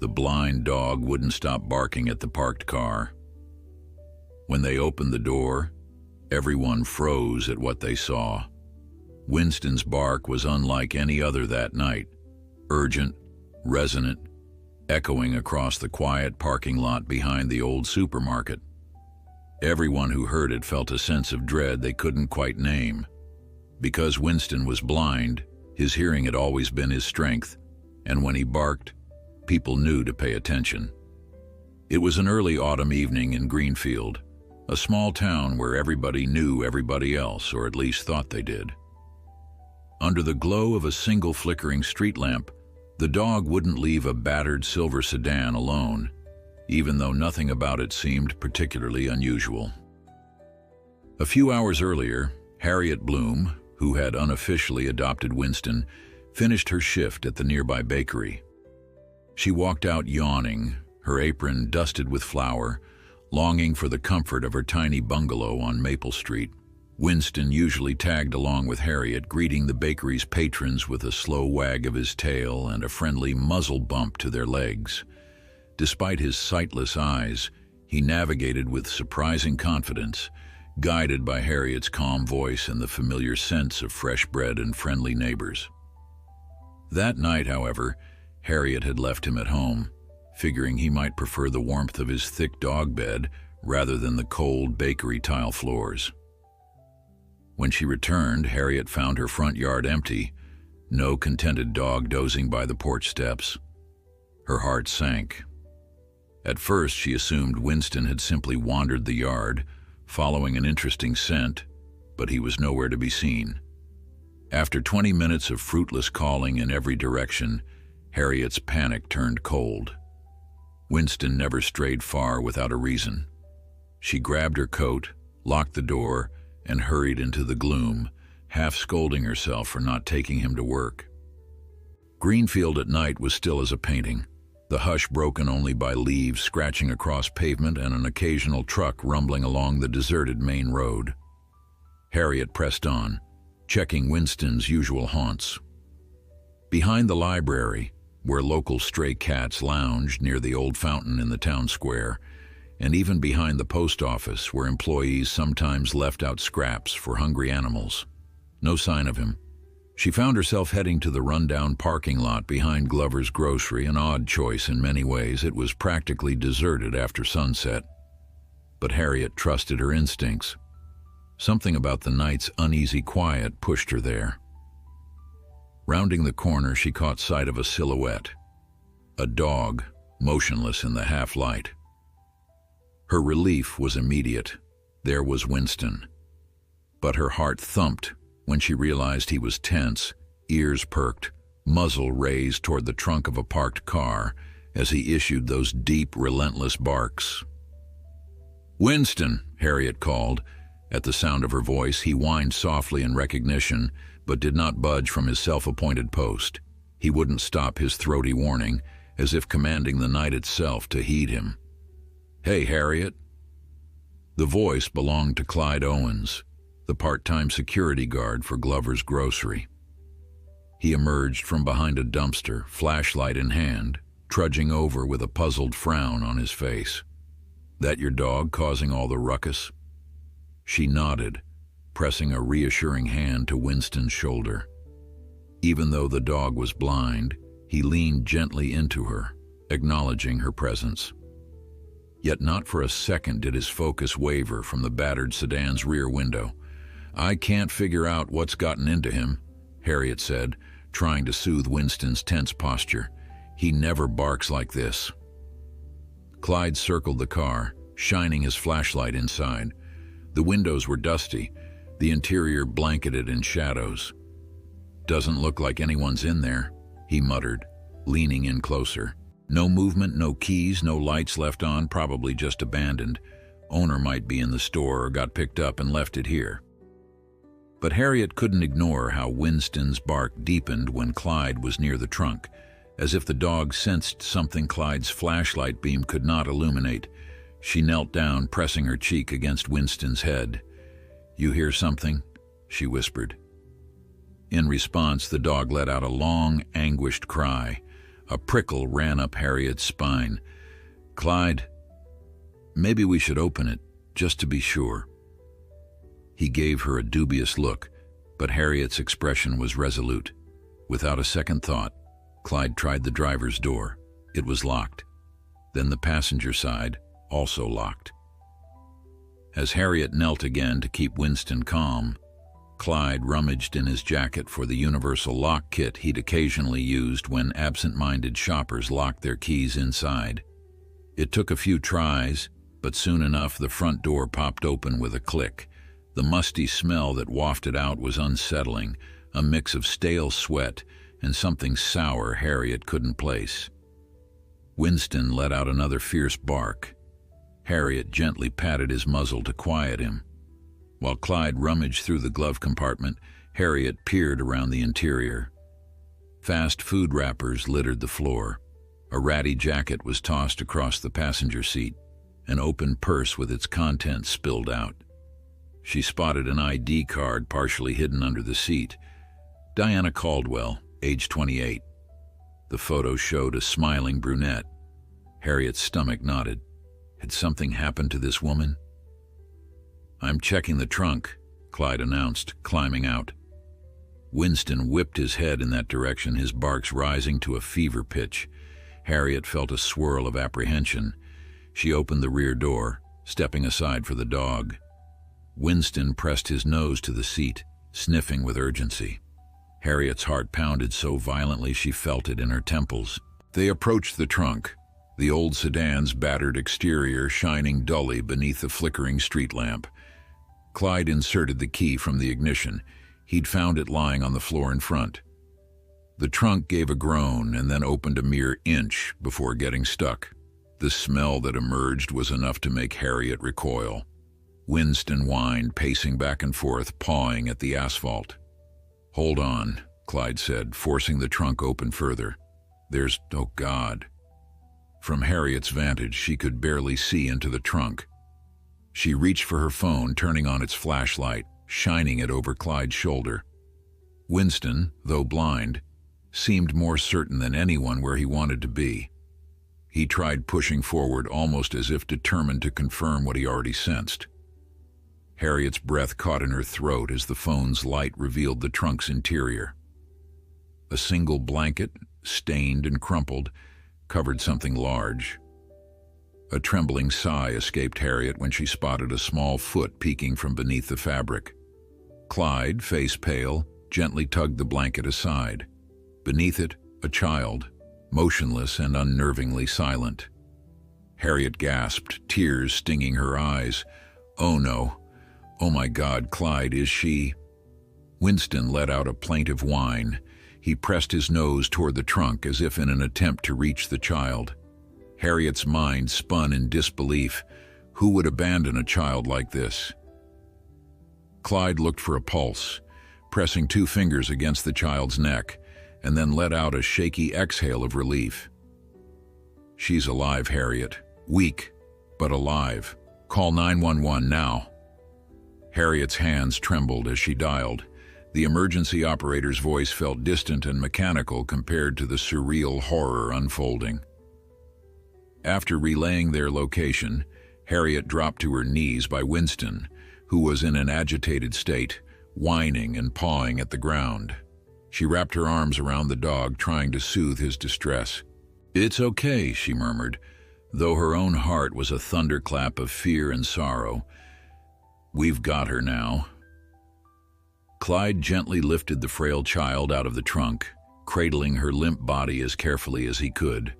The blind dog wouldn't stop barking at the parked car. When they opened the door, everyone froze at what they saw. Winston's bark was unlike any other that night, urgent, resonant, echoing across the quiet parking lot behind the old supermarket. Everyone who heard it felt a sense of dread they couldn't quite name. Because Winston was blind, his hearing had always been his strength, and when he barked, people knew to pay attention. It was an early autumn evening in Greenfield, a small town where everybody knew everybody else, or at least thought they did. Under the glow of a single flickering street lamp, the dog wouldn't leave a battered silver sedan alone, even though nothing about it seemed particularly unusual. A few hours earlier, Harriet Bloom, who had unofficially adopted Winston, finished her shift at the nearby bakery. She walked out yawning, her apron dusted with flour, longing for the comfort of her tiny bungalow on Maple Street. Winston usually tagged along with Harriet, greeting the bakery's patrons with a slow wag of his tail and a friendly muzzle bump to their legs. Despite his sightless eyes, he navigated with surprising confidence, guided by Harriet's calm voice and the familiar sense of fresh bread and friendly neighbors. That night, however, Harriet had left him at home, figuring he might prefer the warmth of his thick dog bed rather than the cold bakery tile floors. When she returned, Harriet found her front yard empty, no contented dog dozing by the porch steps. Her heart sank. At first, she assumed Winston had simply wandered the yard, following an interesting scent, but he was nowhere to be seen. After 20 minutes of fruitless calling in every direction, Harriet's panic turned cold. Winston never strayed far without a reason. She grabbed her coat, locked the door, and hurried into the gloom, half scolding herself for not taking him to work. Greenfield at night was still as a painting, the hush broken only by leaves scratching across pavement and an occasional truck rumbling along the deserted main road. Harriet pressed on, checking Winston's usual haunts. Behind the library, where local stray cats lounged near the old fountain in the town square, and even behind the post office where employees sometimes left out scraps for hungry animals. No sign of him. She found herself heading to the rundown parking lot behind Glover's Grocery, an odd choice in many ways. It was practically deserted after sunset. But Harriet trusted her instincts. Something about the night's uneasy quiet pushed her there. Rounding the corner, she caught sight of a silhouette. A dog, motionless in the half-light. Her relief was immediate. There was Winston. But her heart thumped when she realized he was tense, ears perked, muzzle raised toward the trunk of a parked car as he issued those deep, relentless barks. "Winston," Harriet called. At the sound of her voice, he whined softly in recognition, but did not budge from his self-appointed post. He wouldn't stop his throaty warning, as if commanding the night itself to heed him. "Hey, Harriet." The voice belonged to Clyde Owens, the part-time security guard for Glover's Grocery. He emerged from behind a dumpster, flashlight in hand, trudging over with a puzzled frown on his face. "That your dog causing all the ruckus?" She nodded, pressing a reassuring hand to Winston's shoulder. Even though the dog was blind, he leaned gently into her, acknowledging her presence. Yet not for a second did his focus waver from the battered sedan's rear window. "I can't figure out what's gotten into him," Harriet said, trying to soothe Winston's tense posture. "He never barks like this." Clyde circled the car, shining his flashlight inside. The windows were dusty, the interior blanketed in shadows. "Doesn't look like anyone's in there," he muttered, leaning in closer. "No movement, no keys, no lights left on, probably just abandoned. Owner might be in the store or got picked up and left it here." But Harriet couldn't ignore how Winston's bark deepened when Clyde was near the trunk, as if the dog sensed something Clyde's flashlight beam could not illuminate. She knelt down, pressing her cheek against Winston's head. "You hear something?" she whispered. In response, the dog let out a long, anguished cry, A prickle ran up Harriet's spine. "Clyde, maybe we should open it, just to be sure." He gave her a dubious look, but Harriet's expression was resolute. Without a second thought, Clyde tried the driver's door. It was locked. Then the passenger side, also locked. As Harriet knelt again to keep Winston calm, Clyde rummaged in his jacket for the universal lock kit he'd occasionally used when absent-minded shoppers locked their keys inside. It took a few tries, but soon enough the front door popped open with a click. The musty smell that wafted out was unsettling, a mix of stale sweat and something sour Harriet couldn't place. Winston let out another fierce bark. Harriet gently patted his muzzle to quiet him. While Clyde rummaged through the glove compartment, Harriet peered around the interior. Fast food wrappers littered the floor. A ratty jacket was tossed across the passenger seat. An open purse with its contents spilled out. She spotted an ID card partially hidden under the seat. Diana Caldwell, age 28. The photo showed a smiling brunette. Harriet's stomach knotted. Had something happened to this woman? "I'm checking the trunk," Clyde announced, climbing out. Winston whipped his head in that direction, his barks rising to a fever pitch. Harriet felt a swirl of apprehension. She opened the rear door, stepping aside for the dog. Winston pressed his nose to the seat, sniffing with urgency. Harriet's heart pounded so violently she felt it in her temples. They approached the trunk, the old sedan's battered exterior shining dully beneath the flickering street lamp. Clyde inserted the key from the ignition. He'd found it lying on the floor in front. The trunk gave a groan and then opened a mere inch before getting stuck. The smell that emerged was enough to make Harriet recoil. Winston whined, pacing back and forth, pawing at the asphalt. "Hold on," Clyde said, forcing the trunk open further. Oh God." From Harriet's vantage, she could barely see into the trunk. She reached for her phone, turning on its flashlight, shining it over Clyde's shoulder. Winston, though blind, seemed more certain than anyone where he wanted to be. He tried pushing forward, almost as if determined to confirm what he already sensed. Harriet's breath caught in her throat as the phone's light revealed the trunk's interior. A single blanket, stained and crumpled, covered something large. A trembling sigh escaped Harriet when she spotted a small foot peeking from beneath the fabric. Clyde, face pale, gently tugged the blanket aside. Beneath it, a child, motionless and unnervingly silent. Harriet gasped, tears stinging her eyes. "Oh no. Oh my God, Clyde, is she?" Winston let out a plaintive whine. He pressed his nose toward the trunk as if in an attempt to reach the child. Harriet's mind spun in disbelief. Who would abandon a child like this? Clyde looked for a pulse, pressing 2 fingers against the child's neck, and then let out a shaky exhale of relief. "She's alive, Harriet. Weak, but alive. Call 911 now." Harriet's hands trembled as she dialed. The emergency operator's voice felt distant and mechanical compared to the surreal horror unfolding. After relaying their location, Harriet dropped to her knees by Winston, who was in an agitated state, whining and pawing at the ground. She wrapped her arms around the dog, trying to soothe his distress. "It's okay," she murmured, though her own heart was a thunderclap of fear and sorrow. "We've got her now." Clyde gently lifted the frail child out of the trunk, cradling her limp body as carefully as he could.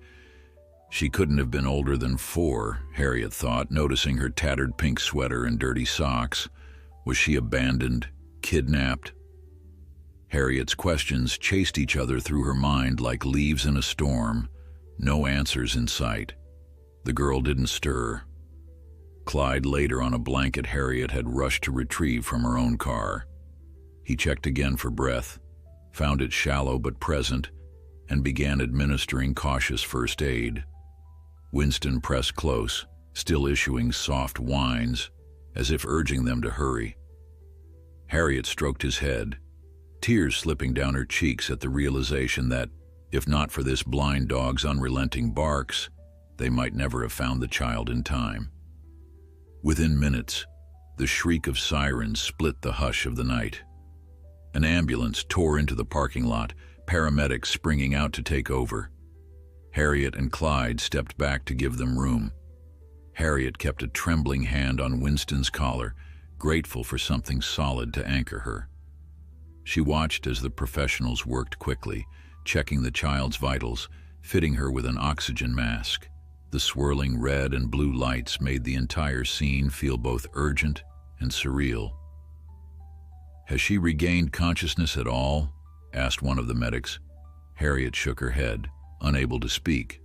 She couldn't have been older than 4, Harriet thought, noticing her tattered pink sweater and dirty socks. Was she abandoned? Kidnapped? Harriet's questions chased each other through her mind like leaves in a storm. No answers in sight. The girl didn't stir. Clyde laid her on a blanket Harriet had rushed to retrieve from her own car. He checked again for breath, found it shallow but present, and began administering cautious first aid. Winston pressed close, still issuing soft whines, as if urging them to hurry. Harriet stroked his head, tears slipping down her cheeks at the realization that, If not for this blind dog's unrelenting barks, they might never have found the child in time. Within minutes, the shriek of sirens split the hush of the night. An ambulance tore into the parking lot, paramedics springing out to take over. Harriet and Clyde stepped back to give them room. Harriet kept a trembling hand on Winston's collar, grateful for something solid to anchor her. She watched as the professionals worked quickly, checking the child's vitals, fitting her with an oxygen mask. The swirling red and blue lights made the entire scene feel both urgent and surreal. "Has she regained consciousness at all?" asked one of the medics. Harriet shook her head, unable to speak.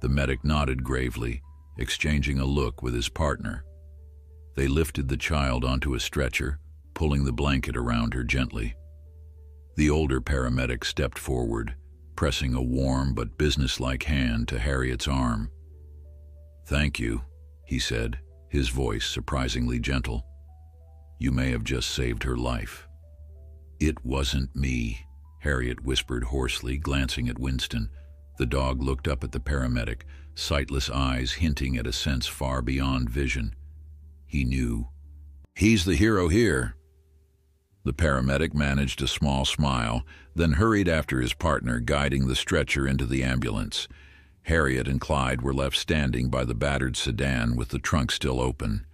The medic nodded gravely, exchanging a look with his partner. They lifted the child onto a stretcher, pulling the blanket around her gently. The older paramedic stepped forward, pressing a warm but businesslike hand to Harriet's arm. "Thank you," he said, his voice surprisingly gentle. "You may have just saved her life." "It wasn't me," Harriet whispered hoarsely, glancing at Winston. The dog looked up at the paramedic, sightless eyes hinting at a sense far beyond vision. He knew. "He's the hero here." The paramedic managed a small smile, then hurried after his partner, guiding the stretcher into the ambulance. Harriet and Clyde were left standing by the battered sedan with the trunk still open.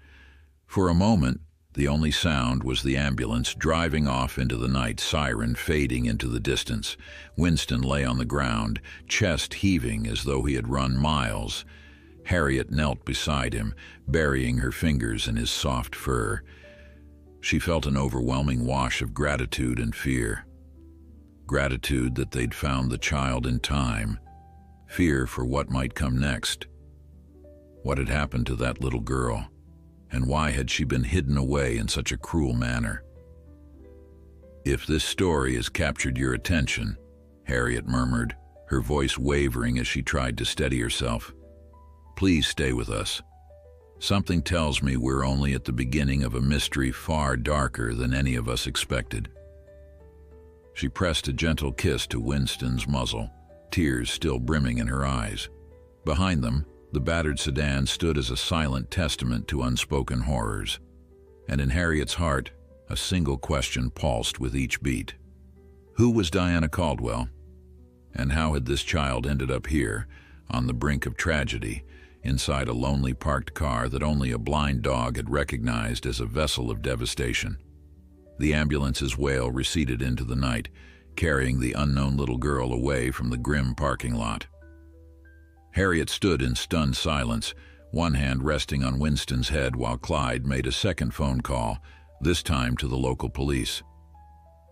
For a moment, the only sound was the ambulance driving off into the night, siren fading into the distance. Winston lay on the ground, chest heaving as though he had run miles. Harriet knelt beside him, burying her fingers in his soft fur. She felt an overwhelming wash of gratitude and fear. Gratitude that they'd found the child in time. Fear for what might come next. What had happened to that little girl? And why had she been hidden away in such a cruel manner? "If this story has captured your attention," Harriet murmured, her voice wavering as she tried to steady herself, "please stay with us. Something tells me we're only at the beginning of a mystery far darker than any of us expected." She pressed a gentle kiss to Winston's muzzle, tears still brimming in her eyes. Behind them, the battered sedan stood as a silent testament to unspoken horrors. And in Harriet's heart, a single question pulsed with each beat. Who was Diana Caldwell? And how had this child ended up here, on the brink of tragedy, inside a lonely parked car that only a blind dog had recognized as a vessel of devastation? The ambulance's wail receded into the night, carrying the unknown little girl away from the grim parking lot. Harriet stood in stunned silence, one hand resting on Winston's head while Clyde made a second phone call, this time to the local police.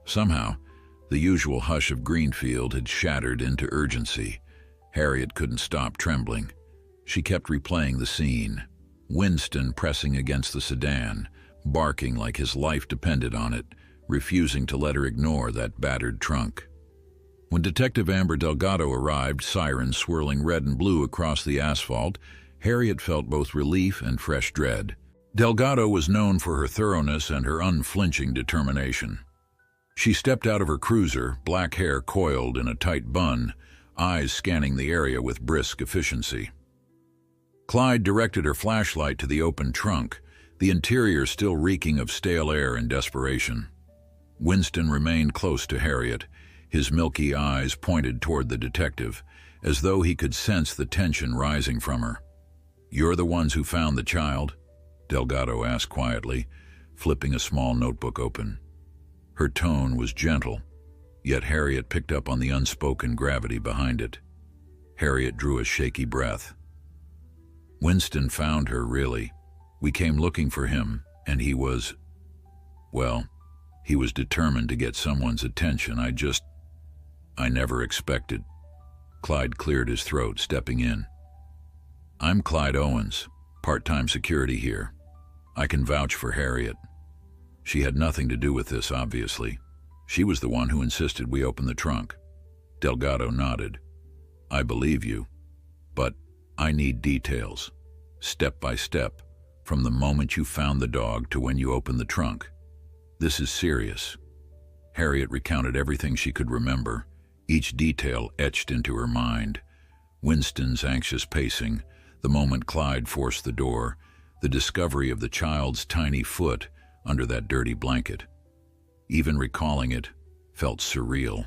Somehow, the usual hush of Greenfield had shattered into urgency. Harriet couldn't stop trembling. She kept replaying the scene. Winston pressing against the sedan, barking like his life depended on it, refusing to let her ignore that battered trunk. When Detective Amber Delgado arrived, sirens swirling red and blue across the asphalt, Harriet felt both relief and fresh dread. Delgado was known for her thoroughness and her unflinching determination. She stepped out of her cruiser, black hair coiled in a tight bun, eyes scanning the area with brisk efficiency. Clyde directed her flashlight to the open trunk, the interior still reeking of stale air and desperation. Winston remained close to Harriet, his milky eyes pointed toward the detective, as though he could sense the tension rising from her. "You're the ones who found the child?" Delgado asked quietly, flipping a small notebook open. Her tone was gentle, yet Harriet picked up on the unspoken gravity behind it. Harriet drew a shaky breath. "Winston found her, really. We came looking for him, and he was determined to get someone's attention. I never expected." Clyde cleared his throat, stepping in. "I'm Clyde Owens, part-time security here. I can vouch for Harriet. She had nothing to do with this, obviously. She was the one who insisted we open the trunk." Delgado nodded. "I believe you, but I need details, step by step, from the moment you found the dog to when you opened the trunk. This is serious." Harriet recounted everything she could remember, each detail etched into her mind. Winston's anxious pacing, the moment Clyde forced the door, the discovery of the child's tiny foot under that dirty blanket. Even recalling it felt surreal.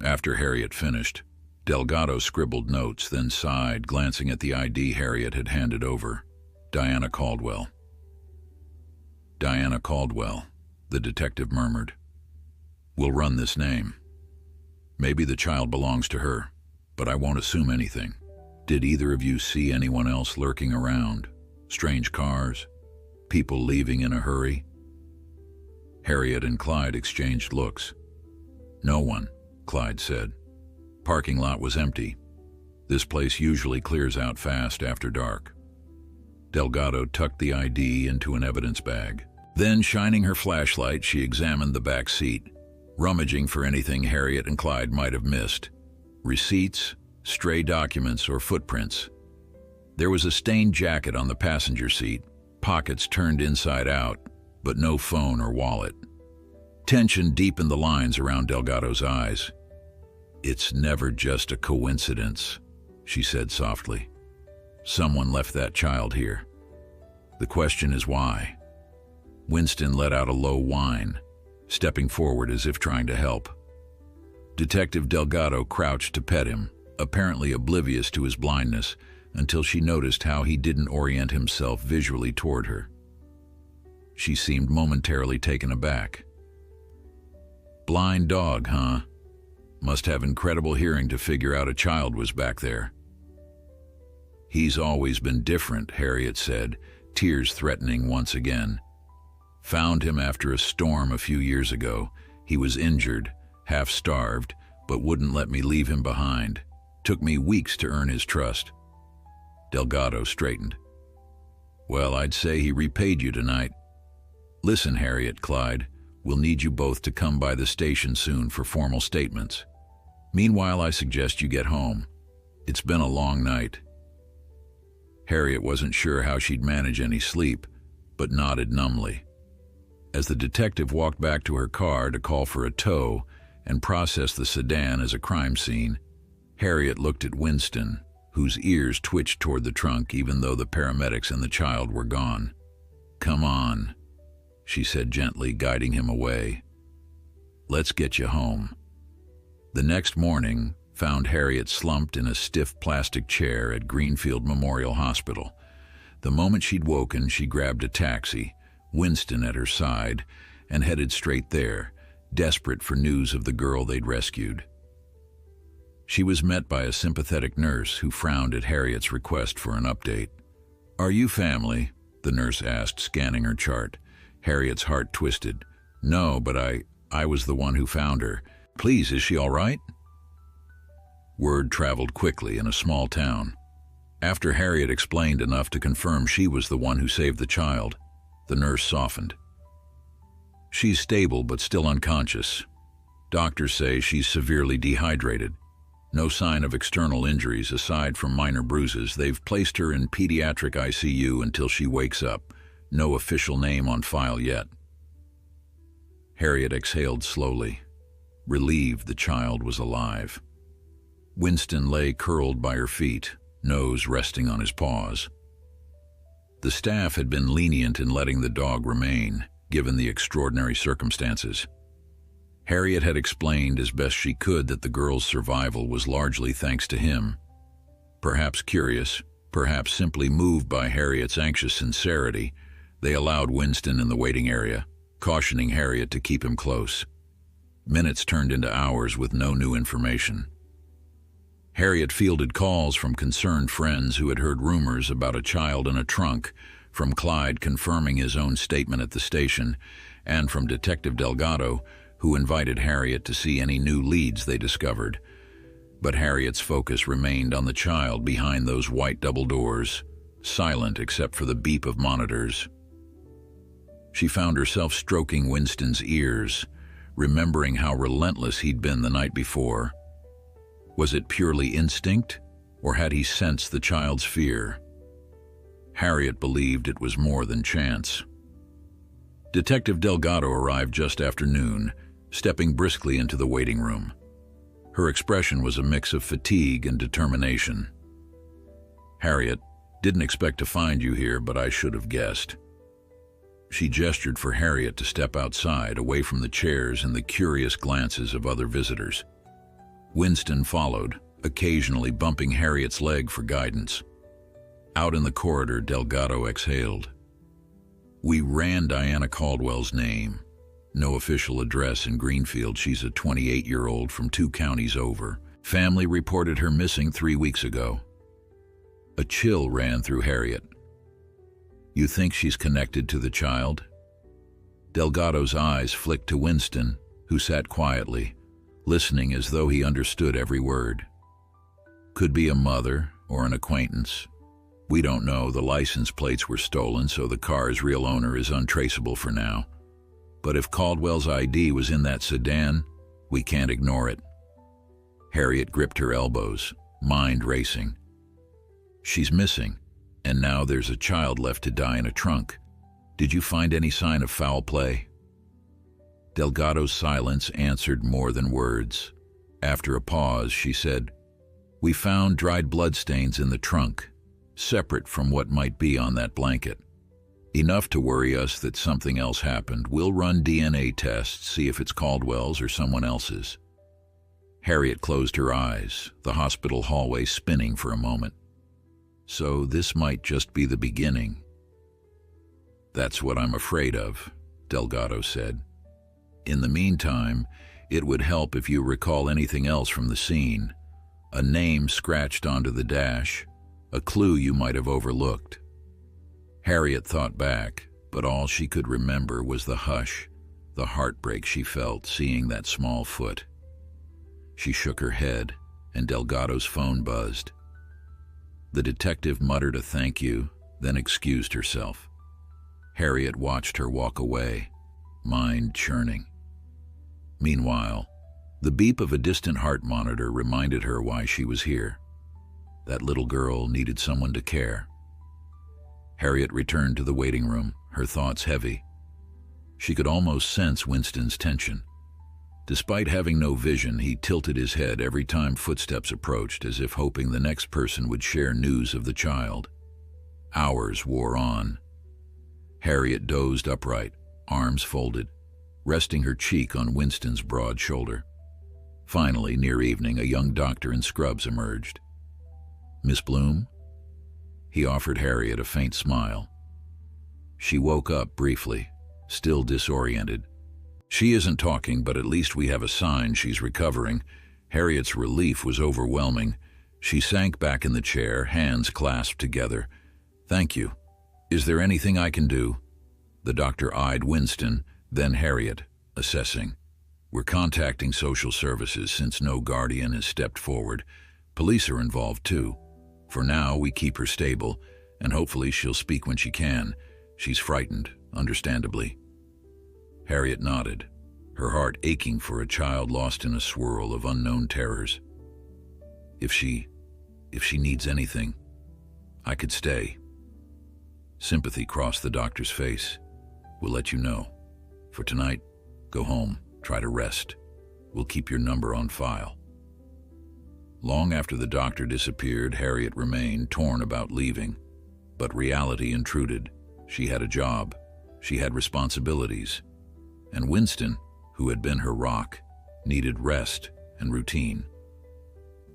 After Harriet finished, Delgado scribbled notes, then sighed, glancing at the ID Harriet had handed over. Diana Caldwell. Diana Caldwell, the detective murmured. We'll run this name. Maybe the child belongs to her, but I won't assume anything. Did either of you see anyone else lurking around? Strange cars? People leaving in a hurry? Harriet and Clyde exchanged looks. No one, Clyde said. Parking lot was empty. This place usually clears out fast after dark. Delgado tucked the ID into an evidence bag. Then, shining her flashlight, she examined the back seat, rummaging for anything Harriet and Clyde might have missed. Receipts, stray documents, or footprints. There was a stained jacket on the passenger seat, pockets turned inside out, but no phone or wallet. Tension deepened the lines around Delgado's eyes. It's never just a coincidence, she said softly. Someone left that child here. The question is why? Winston let out a low whine, stepping forward as if trying to help. Detective Delgado crouched to pet him, apparently oblivious to his blindness, until she noticed how he didn't orient himself visually toward her. She seemed momentarily taken aback. Blind dog, huh? Must have incredible hearing to figure out a child was back there. He's always been different, Harriet said, tears threatening once again. Found him after a storm a few years ago. He was injured, half-starved, but wouldn't let me leave him behind. Took me weeks to earn his trust. Delgado straightened. Well, I'd say he repaid you tonight. Listen, Harriet, Clyde, we'll need you both to come by the station soon for formal statements. Meanwhile, I suggest you get home. It's been a long night. Harriet wasn't sure how she'd manage any sleep, but nodded numbly. As the detective walked back to her car to call for a tow and process the sedan as a crime scene, Harriet looked at Winston, whose ears twitched toward the trunk even though the paramedics and the child were gone. Come on, she said gently, guiding him away. Let's get you home. The next morning found Harriet slumped in a stiff plastic chair at Greenfield Memorial Hospital. The moment she'd woken, she grabbed a taxi, Winston at her side, and headed straight there, desperate for news of the girl they'd rescued. She was met by a sympathetic nurse who frowned at Harriet's request for an update. Are you family? The nurse asked, scanning her chart. Harriet's heart twisted. No, but I was the one who found her. Please, is she all right? Word traveled quickly in a small town. After Harriet explained enough to confirm she was the one who saved the child, the nurse softened. She's stable but still unconscious. Doctors say she's severely dehydrated. No sign of external injuries aside from minor bruises. They've placed her in pediatric ICU until she wakes up. No official name on file yet. Harriet exhaled slowly, relieved the child was alive. Winston lay curled by her feet, nose resting on his paws. The staff had been lenient in letting the dog remain, given the extraordinary circumstances. Harriet had explained as best she could that the girl's survival was largely thanks to him. Perhaps curious, perhaps simply moved by Harriet's anxious sincerity, they allowed Winston in the waiting area, cautioning Harriet to keep him close. Minutes turned into hours with no new information. Harriet fielded calls from concerned friends who had heard rumors about a child in a trunk, from Clyde confirming his own statement at the station, and from Detective Delgado, who invited Harriet to see any new leads they discovered. But Harriet's focus remained on the child behind those white double doors, silent except for the beep of monitors. She found herself stroking Winston's ears, remembering how relentless he'd been the night before. Was it purely instinct, or had he sensed the child's fear? Harriet believed it was more than chance. Detective Delgado arrived just after noon, stepping briskly into the waiting room. Her expression was a mix of fatigue and determination. "Harriet, didn't expect to find you here, but I should have guessed." She gestured for Harriet to step outside, away from the chairs and the curious glances of other visitors. Winston followed, occasionally bumping Harriet's leg for guidance. Out in the corridor, Delgado exhaled. "We ran Diana Caldwell's name. No official address in Greenfield. She's a 28-year-old from 2 counties over. Family reported her missing 3 weeks ago." A chill ran through Harriet. "You think she's connected to the child?" Delgado's eyes flicked to Winston, who sat quietly, listening as though he understood every word. "Could be a mother or an acquaintance. We don't know. The license plates were stolen, so the car's real owner is untraceable for now. But if Caldwell's ID was in that sedan, we can't ignore it." Harriet gripped her elbows, mind racing. "She's missing, and now there's a child left to die in a trunk. Did you find any sign of foul play?" Delgado's silence answered more than words. After a pause, she said, "We found dried bloodstains in the trunk, separate from what might be on that blanket. Enough to worry us that something else happened. We'll run DNA tests, see if it's Caldwell's or someone else's." Harriet closed her eyes, the hospital hallway spinning for a moment. "So this might just be the beginning." "That's what I'm afraid of," Delgado said. "In the meantime, it would help if you recall anything else from the scene. A name scratched onto the dash, a clue you might have overlooked." Harriet thought back, but all she could remember was the hush, the heartbreak she felt seeing that small foot. She shook her head, and Delgado's phone buzzed. The detective muttered a thank you, then excused herself. Harriet watched her walk away, mind churning. Meanwhile, the beep of a distant heart monitor reminded her why she was here. That little girl needed someone to care. Harriet returned to the waiting room, her thoughts heavy. She could almost sense Winston's tension. Despite having no vision, he tilted his head every time footsteps approached, as if hoping the next person would share news of the child. Hours wore on. Harriet dozed upright, arms folded, resting her cheek on Winston's broad shoulder. Finally, near evening, a young doctor in scrubs emerged. "Miss Bloom?" He offered Harriet a faint smile. She woke up briefly, still disoriented. "She isn't talking, but at least we have a sign she's recovering." Harriet's relief was overwhelming. She sank back in the chair, hands clasped together. "Thank you. Is there anything I can do?" The doctor eyed Winston, then Harriet, assessing. "We're contacting social services since no guardian has stepped forward. Police are involved too. For now, we keep her stable, and hopefully she'll speak when she can. She's frightened, understandably." Harriet nodded, her heart aching for a child lost in a swirl of unknown terrors. If she needs anything, I could stay." Sympathy crossed the doctor's face. "We'll let you know. For tonight, go home, try to rest. We'll keep your number on file." Long after the doctor disappeared, Harriet remained torn about leaving. But reality intruded. She had a job. She had responsibilities. And Winston, who had been her rock, needed rest and routine.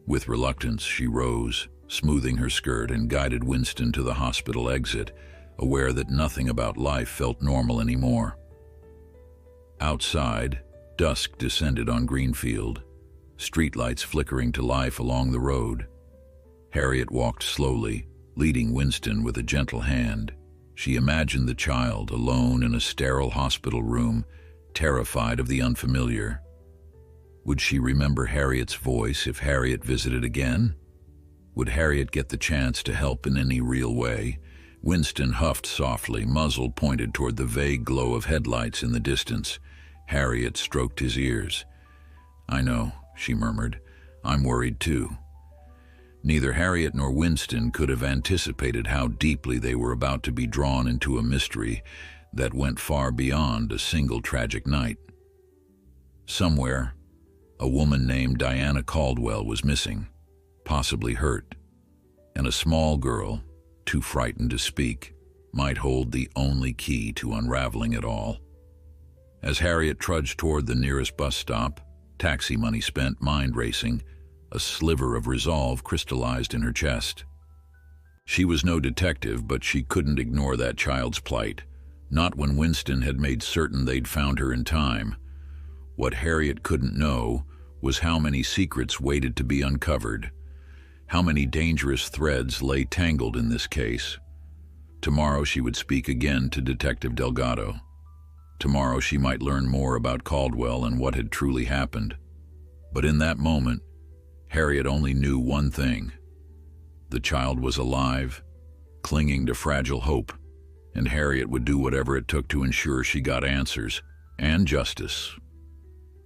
With reluctance, she rose, smoothing her skirt, and guided Winston to the hospital exit, aware that nothing about life felt normal anymore. Outside, dusk descended on Greenfield, streetlights flickering to life along the road. Harriet walked slowly, leading Winston with a gentle hand. She imagined the child alone in a sterile hospital room, terrified of the unfamiliar. Would she remember Harriet's voice if Harriet visited again? Would Harriet get the chance to help in any real way? Winston huffed softly, muzzle pointed toward the vague glow of headlights in the distance. Harriet stroked his ears. "I know," she murmured. "I'm worried too." Neither Harriet nor Winston could have anticipated how deeply they were about to be drawn into a mystery that went far beyond a single tragic night. Somewhere, A woman named Diana Caldwell was missing, possibly hurt, and a small girl, too frightened to speak, might hold the only key to unraveling it all. As Harriet trudged toward the nearest bus stop, taxi money spent, mind racing, a sliver of resolve crystallized in her chest. She was no detective, but she couldn't ignore that child's plight, not when Winston had made certain they'd found her in time. What Harriet couldn't know was how many secrets waited to be uncovered, how many dangerous threads lay tangled in this case. Tomorrow she would speak again to Detective Delgado. Tomorrow she might learn more about Caldwell and what had truly happened. But in that moment, Harriet only knew one thing. The child was alive, clinging to fragile hope, and Harriet would do whatever it took to ensure she got answers and justice.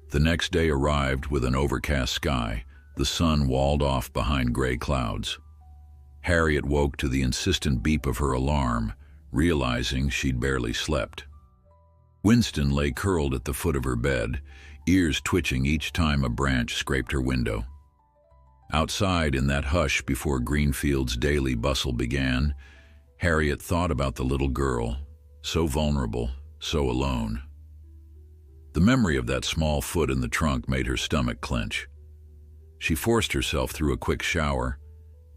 The next day arrived with an overcast sky, the sun walled off behind gray clouds. Harriet woke to the insistent beep of her alarm, realizing she'd barely slept. Winston lay curled at the foot of her bed, ears twitching each time a branch scraped her window. Outside, in that hush before Greenfield's daily bustle began, Harriet thought about the little girl, so vulnerable, so alone. The memory of that small foot in the trunk made her stomach clench. She forced herself through a quick shower,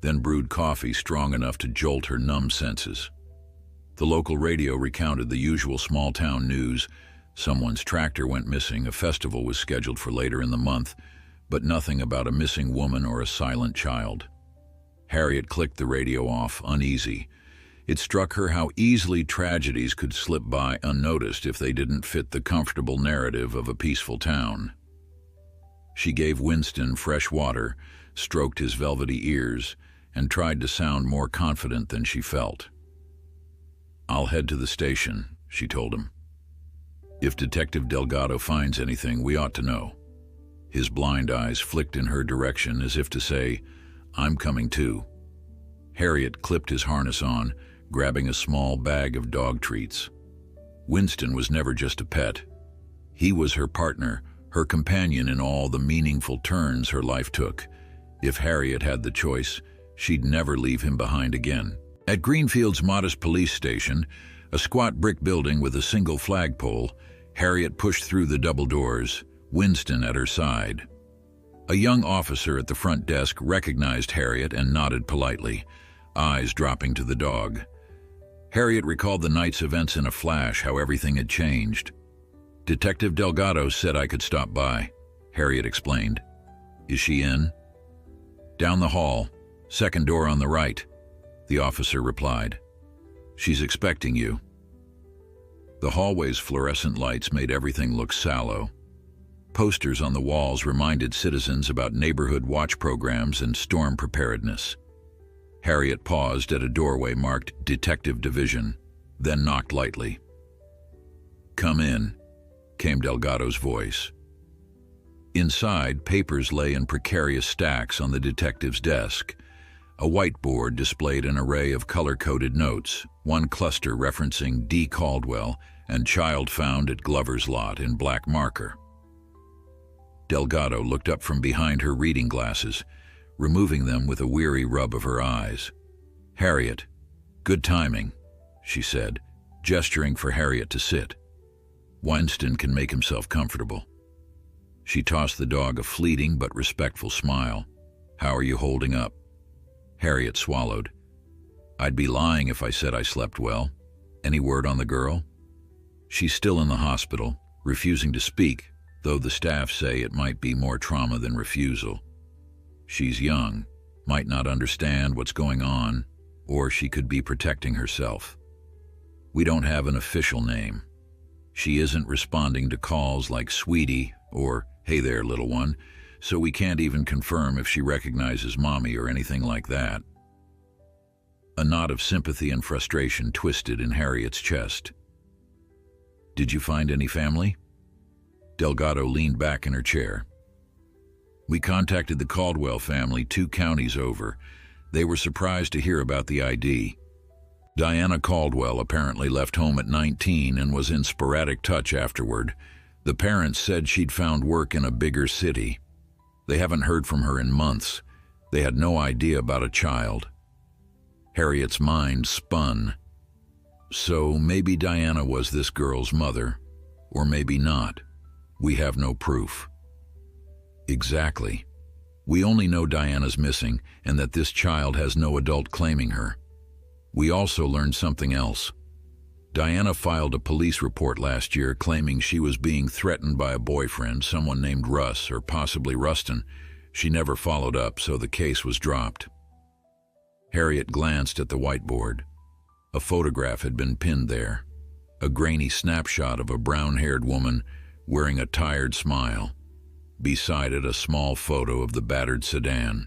then brewed coffee strong enough to jolt her numb senses. The local radio recounted the usual small-town news. Someone's tractor went missing, a festival was scheduled for later in the month, but nothing about a missing woman or a silent child. Harriet clicked the radio off, uneasy. It struck her how easily tragedies could slip by unnoticed if they didn't fit the comfortable narrative of a peaceful town. She gave Winston fresh water, stroked his velvety ears, and tried to sound more confident than she felt. "I'll head to the station," she told him. "If Detective Delgado finds anything, we ought to know." His blind eyes flicked in her direction as if to say, "I'm coming too." Harriet clipped his harness on, grabbing a small bag of dog treats. Winston was never just a pet. He was her partner, her companion in all the meaningful turns her life took. If Harriet had the choice, she'd never leave him behind again. At Greenfield's modest police station, a squat brick building with a single flagpole, Harriet pushed through the double doors, Winston at her side. A young officer at the front desk recognized Harriet and nodded politely, eyes dropping to the dog. Harriet recalled the night's events in a flash, how everything had changed. "Detective Delgado said I could stop by," Harriet explained. "Is she in?" "Down the hall, second door on the right," the officer replied. "She's expecting you." The hallway's fluorescent lights made everything look sallow. Posters on the walls reminded citizens about neighborhood watch programs and storm preparedness. Harriet paused at a doorway marked Detective Division, then knocked lightly. "Come in," came Delgado's voice. Inside, papers lay in precarious stacks on the detective's desk. A whiteboard displayed an array of color-coded notes, one cluster referencing D. Caldwell and child found at Glover's Lot in black marker. Delgado looked up from behind her reading glasses, removing them with a weary rub of her eyes. "Harriet, good timing," she said, gesturing for Harriet to sit. "Winston can make himself comfortable." She tossed the dog a fleeting but respectful smile. "How are you holding up?" Harriet swallowed. "I'd be lying if I said I slept well. Any word on the girl?" "She's still in the hospital, refusing to speak, though the staff say it might be more trauma than refusal. She's young, might not understand what's going on, or she could be protecting herself. We don't have an official name. She isn't responding to calls like sweetie or hey there, little one, so we can't even confirm if she recognizes mommy or anything like that." A knot of sympathy and frustration twisted in Harriet's chest. "Did you find any family?" Delgado leaned back in her chair. "We contacted the Caldwell family 2 counties over. They were surprised to hear about the ID. Diana Caldwell apparently left home at 19 and was in sporadic touch afterward. The parents said she'd found work in a bigger city, They haven't heard from her in months. They had no idea about a child. Harriet's mind spun. So maybe Diana was this girl's mother, or maybe not. We have no proof. Exactly. We only know Diana's missing and that this child has no adult claiming her. We also learned something else. Diana filed a police report last year claiming she was being threatened by a boyfriend, someone named Russ, or possibly Rustin. She never followed up, so the case was dropped. Harriet glanced at the whiteboard. A photograph had been pinned there, a grainy snapshot of a brown-haired woman wearing a tired smile. Beside it, a small photo of the battered sedan.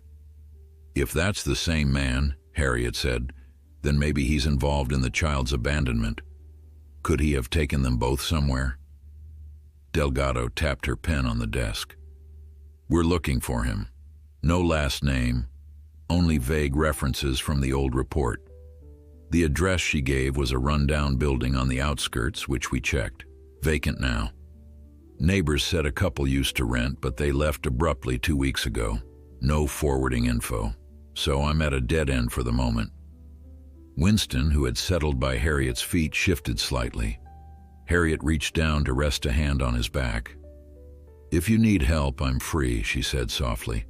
If that's the same man, Harriet said, then maybe he's involved in the child's abandonment. Could he have taken them both somewhere? Delgado tapped her pen on the desk. We're looking for him. No last name, only vague references from the old report. The address she gave was a rundown building on the outskirts, which we checked. Vacant now. Neighbors said a couple used to rent, but they left abruptly 2 weeks ago. No forwarding info, so I'm at a dead end for the moment. Winston, who had settled by Harriet's feet, shifted slightly. Harriet reached down to rest a hand on his back. If you need help, I'm free, she said softly.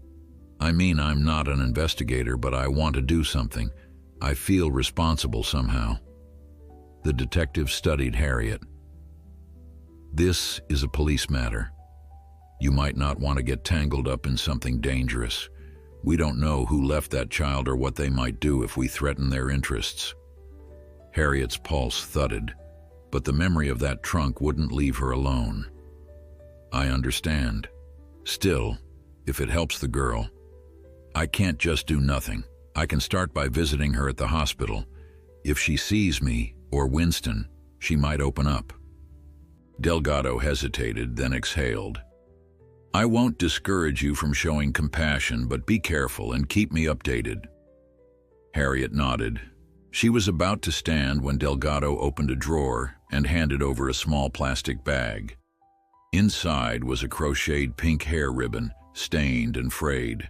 I mean, I'm not an investigator, but I want to do something. I feel responsible somehow. The detective studied Harriet. This is a police matter. You might not want to get tangled up in something dangerous. We don't know who left that child or what they might do if we threaten their interests. Harriet's pulse thudded, but the memory of that trunk wouldn't leave her alone. I understand. Still, if it helps the girl, I can't just do nothing. I can start by visiting her at the hospital. If she sees me, or Winston, she might open up. Delgado hesitated, then exhaled. I won't discourage you from showing compassion, but be careful and keep me updated. Harriet nodded. She was about to stand when Delgado opened a drawer and handed over a small plastic bag. Inside was a crocheted pink hair ribbon, stained and frayed.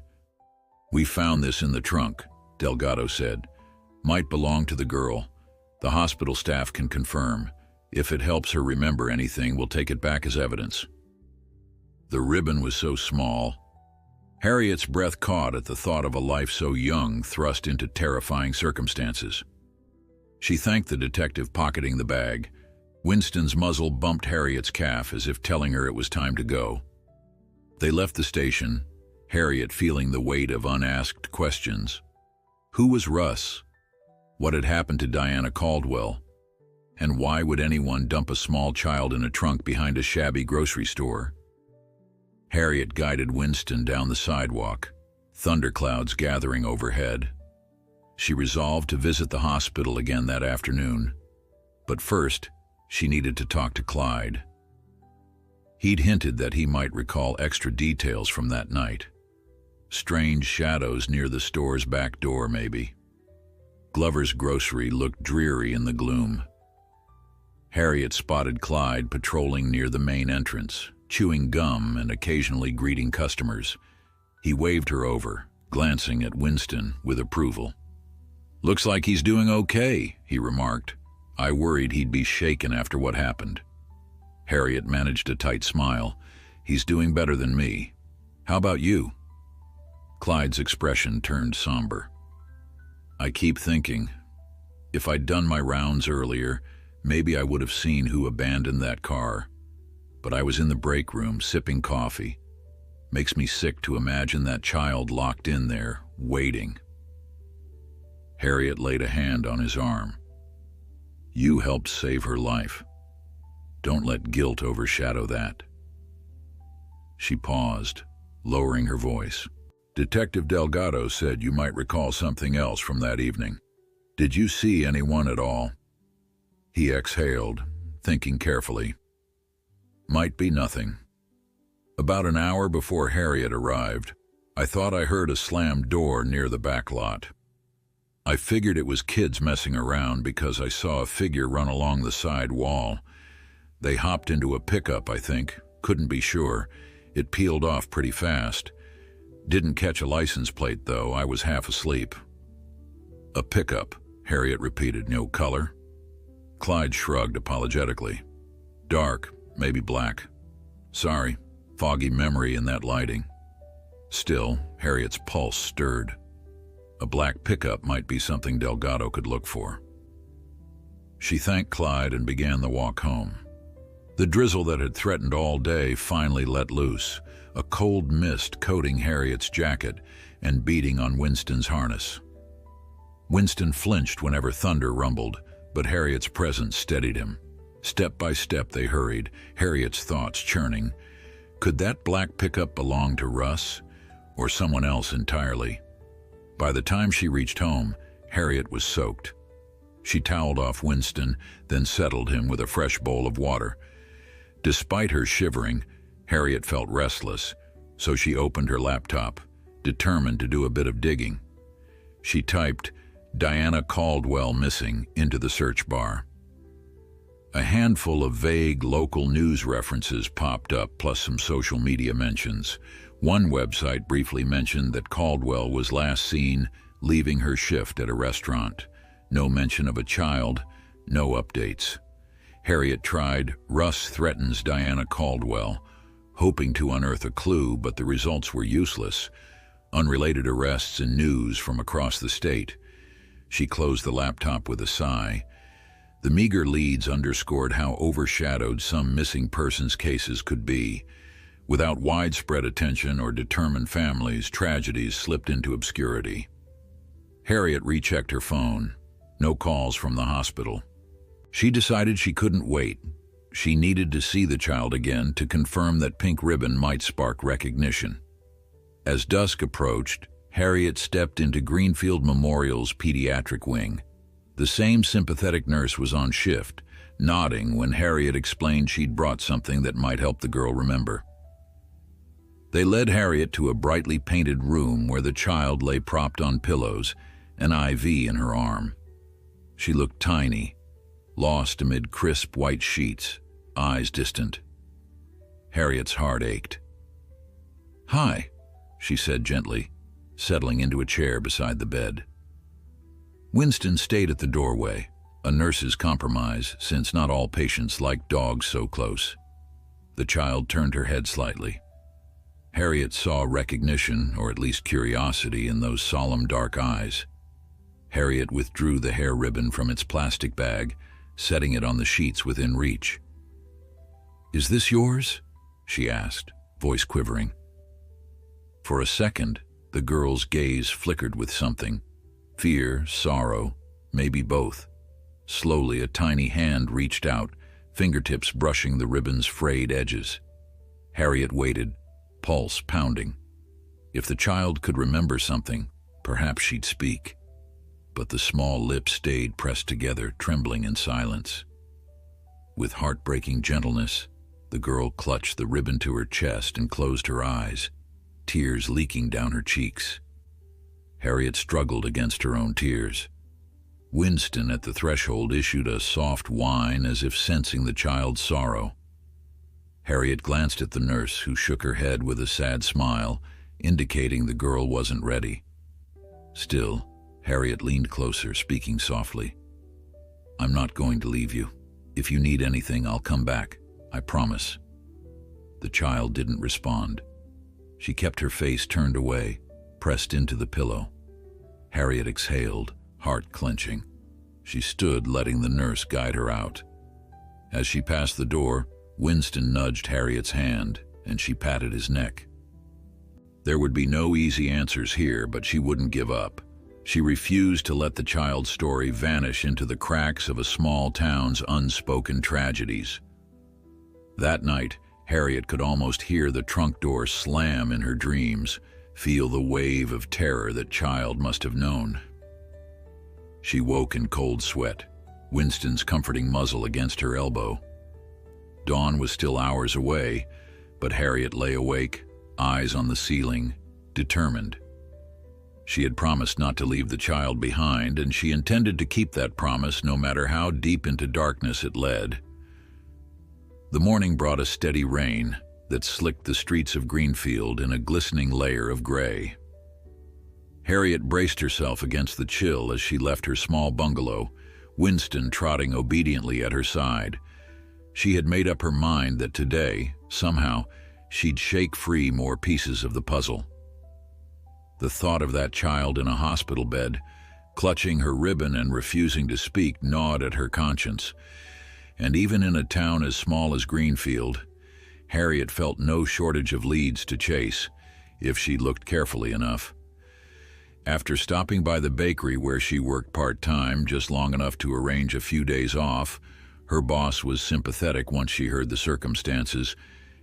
We found this in the trunk, Delgado said. Might belong to the girl. The hospital staff can confirm. If it helps her remember anything, we'll take it back as evidence. The ribbon was so small. Harriet's breath caught at the thought of a life so young thrust into terrifying circumstances. She thanked the detective, pocketing the bag. Winston's muzzle bumped Harriet's calf as if telling her it was time to go. They left the station, Harriet feeling the weight of unasked questions. Who was Russ? What had happened to Diana Caldwell? And why would anyone dump a small child in a trunk behind a shabby grocery store? Harriet guided Winston down the sidewalk, thunderclouds gathering overhead. She resolved to visit the hospital again that afternoon. But first, she needed to talk to Clyde. He'd hinted that he might recall extra details from that night. Strange shadows near the store's back door, maybe. Glover's grocery looked dreary in the gloom. Harriet spotted Clyde patrolling near the main entrance, chewing gum and occasionally greeting customers. He waved her over, glancing at Winston with approval. Looks like he's doing okay, he remarked. I worried he'd be shaken after what happened. Harriet managed a tight smile. He's doing better than me. How about you? Clyde's expression turned somber. I keep thinking, if I'd done my rounds earlier, maybe I would have seen who abandoned that car. But I was in the break room, sipping coffee. Makes me sick to imagine that child locked in there, waiting. Harriet laid a hand on his arm. You helped save her life. Don't let guilt overshadow that. She paused, lowering her voice. Detective Delgado said you might recall something else from that evening. Did you see anyone at all? He exhaled, thinking carefully. Might be nothing. About an hour before Harriet arrived, I thought I heard a slammed door near the back lot. I figured it was kids messing around because I saw a figure run along the side wall. They hopped into a pickup, I think. Couldn't be sure. It peeled off pretty fast. Didn't catch a license plate, though. I was half asleep. A pickup, Harriet repeated. No color? Clyde shrugged apologetically. Dark, maybe black. Sorry, foggy memory in that lighting. Still, Harriet's pulse stirred. A black pickup might be something Delgado could look for. She thanked Clyde and began the walk home. The drizzle that had threatened all day finally let loose, a cold mist coating Harriet's jacket and beating on Winston's harness. Winston flinched whenever thunder rumbled, but Harriet's presence steadied him. Step by step they hurried, Harriet's thoughts churning. Could that black pickup belong to Russ, or someone else entirely? By the time she reached home, Harriet was soaked. She toweled off Winston, then settled him with a fresh bowl of water. Despite her shivering, Harriet felt restless, so she opened her laptop, determined to do a bit of digging. She typed, "Diana Caldwell missing," into the search bar. A handful of vague local news references popped up, plus some social media mentions. One website briefly mentioned that Caldwell was last seen leaving her shift at a restaurant. No mention of a child, no updates. Harriet tried "Russ threatens Diana Caldwell," hoping to unearth a clue, but the results were useless. Unrelated arrests and news from across the state. She closed the laptop with a sigh. The meager leads underscored how overshadowed some missing persons cases could be. Without widespread attention or determined families, tragedies slipped into obscurity. Harriet rechecked her phone. No calls from the hospital. She decided she couldn't wait. She needed to see the child again to confirm that pink ribbon might spark recognition. As dusk approached, Harriet stepped into Greenfield Memorial's pediatric wing. The same sympathetic nurse was on shift, nodding when Harriet explained she'd brought something that might help the girl remember. They led Harriet to a brightly painted room where the child lay propped on pillows, an IV in her arm. She looked tiny, lost amid crisp white sheets, eyes distant. Harriet's heart ached. "Hi," she said gently, settling into a chair beside the bed. Winston stayed at the doorway, a nurse's compromise since not all patients like dogs so close. The child turned her head slightly. Harriet saw recognition, or at least curiosity, in those solemn dark eyes. Harriet withdrew the hair ribbon from its plastic bag, setting it on the sheets within reach. "Is this yours?" she asked, voice quivering. For a second, the girl's gaze flickered with something. Fear, sorrow, maybe both. Slowly, a tiny hand reached out, fingertips brushing the ribbon's frayed edges. Harriet waited, pulse pounding. If the child could remember something, perhaps she'd speak. But the small lips stayed pressed together, trembling in silence. With heartbreaking gentleness, the girl clutched the ribbon to her chest and closed her eyes, tears leaking down her cheeks. Harriet struggled against her own tears. Winston at the threshold issued a soft whine as if sensing the child's sorrow. Harriet glanced at the nurse, who shook her head with a sad smile, indicating the girl wasn't ready. Still, Harriet leaned closer, speaking softly. "I'm not going to leave you. If you need anything, I'll come back. I promise." The child didn't respond. She kept her face turned away, pressed into the pillow. Harriet exhaled, heart clenching. She stood, letting the nurse guide her out. As she passed the door, Winston nudged Harriet's hand, and she patted his neck. There would be no easy answers here, but she wouldn't give up. She refused to let the child's story vanish into the cracks of a small town's unspoken tragedies. That night, Harriet could almost hear the trunk door slam in her dreams, feel the wave of terror that child must have known. She woke in cold sweat, Winston's comforting muzzle against her elbow. Dawn was still hours away, but Harriet lay awake, eyes on the ceiling, determined. She had promised not to leave the child behind, and she intended to keep that promise no matter how deep into darkness it led. The morning brought a steady rain, that slicked the streets of Greenfield in a glistening layer of gray. Harriet braced herself against the chill as she left her small bungalow, Winston trotting obediently at her side. She had made up her mind that today, somehow, she'd shake free more pieces of the puzzle. The thought of that child in a hospital bed, clutching her ribbon and refusing to speak, gnawed at her conscience. And even in a town as small as Greenfield, Harriet felt no shortage of leads to chase, if she looked carefully enough. After stopping by the bakery where she worked part-time, just long enough to arrange a few days off, her boss was sympathetic once she heard the circumstances,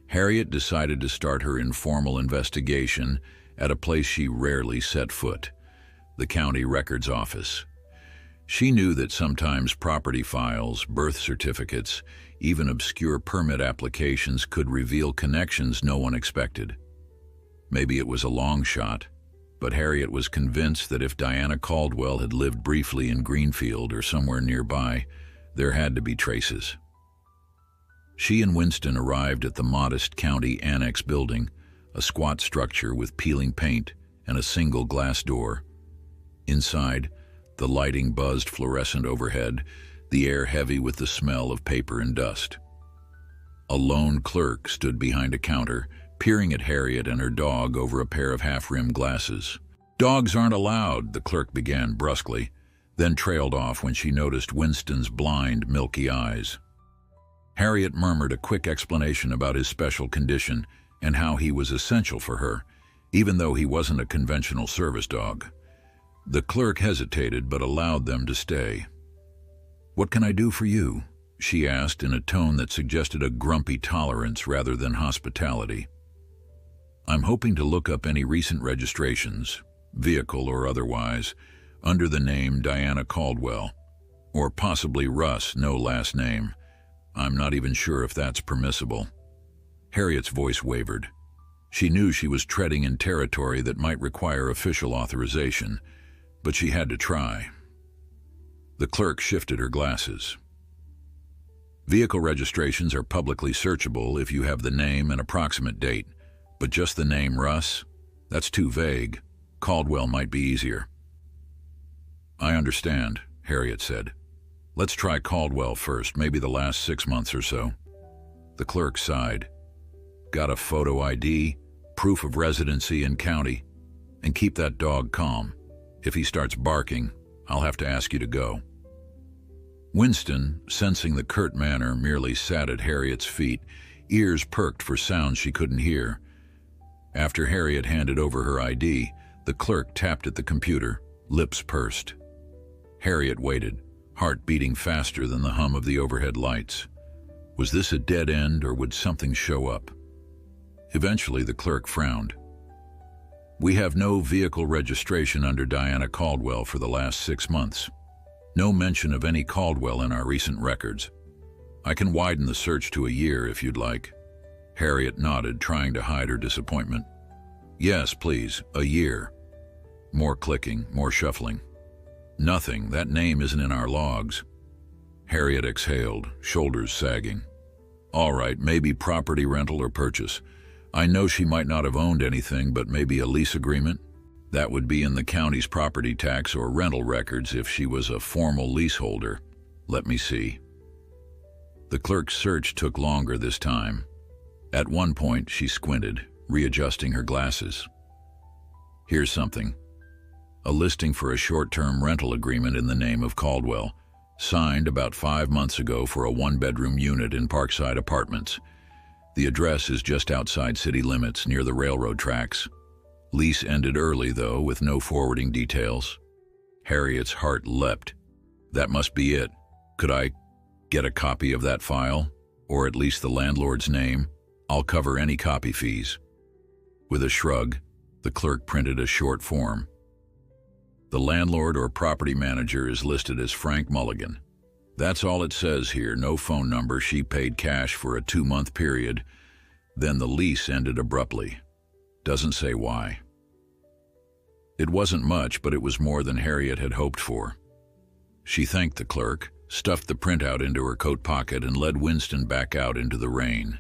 Harriet decided to start her informal investigation at a place she rarely set foot, the county records office. She knew that sometimes property files, birth certificates, even obscure permit applications could reveal connections no one expected. Maybe it was a long shot, but Harriet was convinced that if Diana Caldwell had lived briefly in Greenfield or somewhere nearby, there had to be traces. She and Winston arrived at the modest county annex building, a squat structure with peeling paint and a single glass door. Inside, the lighting buzzed fluorescent overhead, the air heavy with the smell of paper and dust. A lone clerk stood behind a counter, peering at Harriet and her dog over a pair of half-rimmed glasses. "Dogs aren't allowed," the clerk began brusquely, then trailed off when she noticed Winston's blind, milky eyes. Harriet murmured a quick explanation about his special condition and how he was essential for her, even though he wasn't a conventional service dog. The clerk hesitated but allowed them to stay. "What can I do for you?" she asked in a tone that suggested a grumpy tolerance rather than hospitality. "I'm hoping to look up any recent registrations, vehicle or otherwise, under the name Diana Caldwell, or possibly Russ, no last name. I'm not even sure if that's permissible." Harriet's voice wavered. She knew she was treading in territory that might require official authorization, but she had to try. The clerk shifted her glasses. "Vehicle registrations are publicly searchable if you have the name and approximate date, but just the name Russ? That's too vague. Caldwell might be easier." "I understand," Harriet said. "Let's try Caldwell first, maybe the last 6 months or so." The clerk sighed. "Got a photo ID, proof of residency and county, and keep that dog calm. If he starts barking, I'll have to ask you to go." Winston, sensing the curt manner, merely sat at Harriet's feet, ears perked for sounds she couldn't hear. After Harriet handed over her ID, the clerk tapped at the computer, lips pursed. Harriet waited, heart beating faster than the hum of the overhead lights. Was this a dead end, or would something show up? Eventually, the clerk frowned. "We have no vehicle registration under Diana Caldwell for the last 6 months. No mention of any Caldwell in our recent records. I can widen the search to a year if you'd like." Harriet nodded, trying to hide her disappointment. "Yes, please, a year." More clicking, more shuffling. "Nothing, that name isn't in our logs." Harriet exhaled, shoulders sagging. "All right, maybe property rental or purchase. I know she might not have owned anything, but maybe a lease agreement? That would be in the county's property tax or rental records if she was a formal leaseholder. Let me see." The clerk's search took longer this time. At one point, she squinted, readjusting her glasses. "Here's something. A listing for a short-term rental agreement in the name of Caldwell, signed about 5 months ago for a 1-bedroom unit in Parkside Apartments. The address is just outside city limits, near the railroad tracks. Lease ended early, though, with no forwarding details." Harriet's heart leapt. That must be it. Could I get a copy of that file? Or at least the landlord's name? I'll cover any copy fees. With a shrug, the clerk printed a short form. "The landlord or property manager is listed as Frank Mulligan. That's all it says here, no phone number. She paid cash for a 2-month period. Then the lease ended abruptly. Doesn't say why." It wasn't much, but it was more than Harriet had hoped for. She thanked the clerk, stuffed the printout into her coat pocket, and led Winston back out into the rain.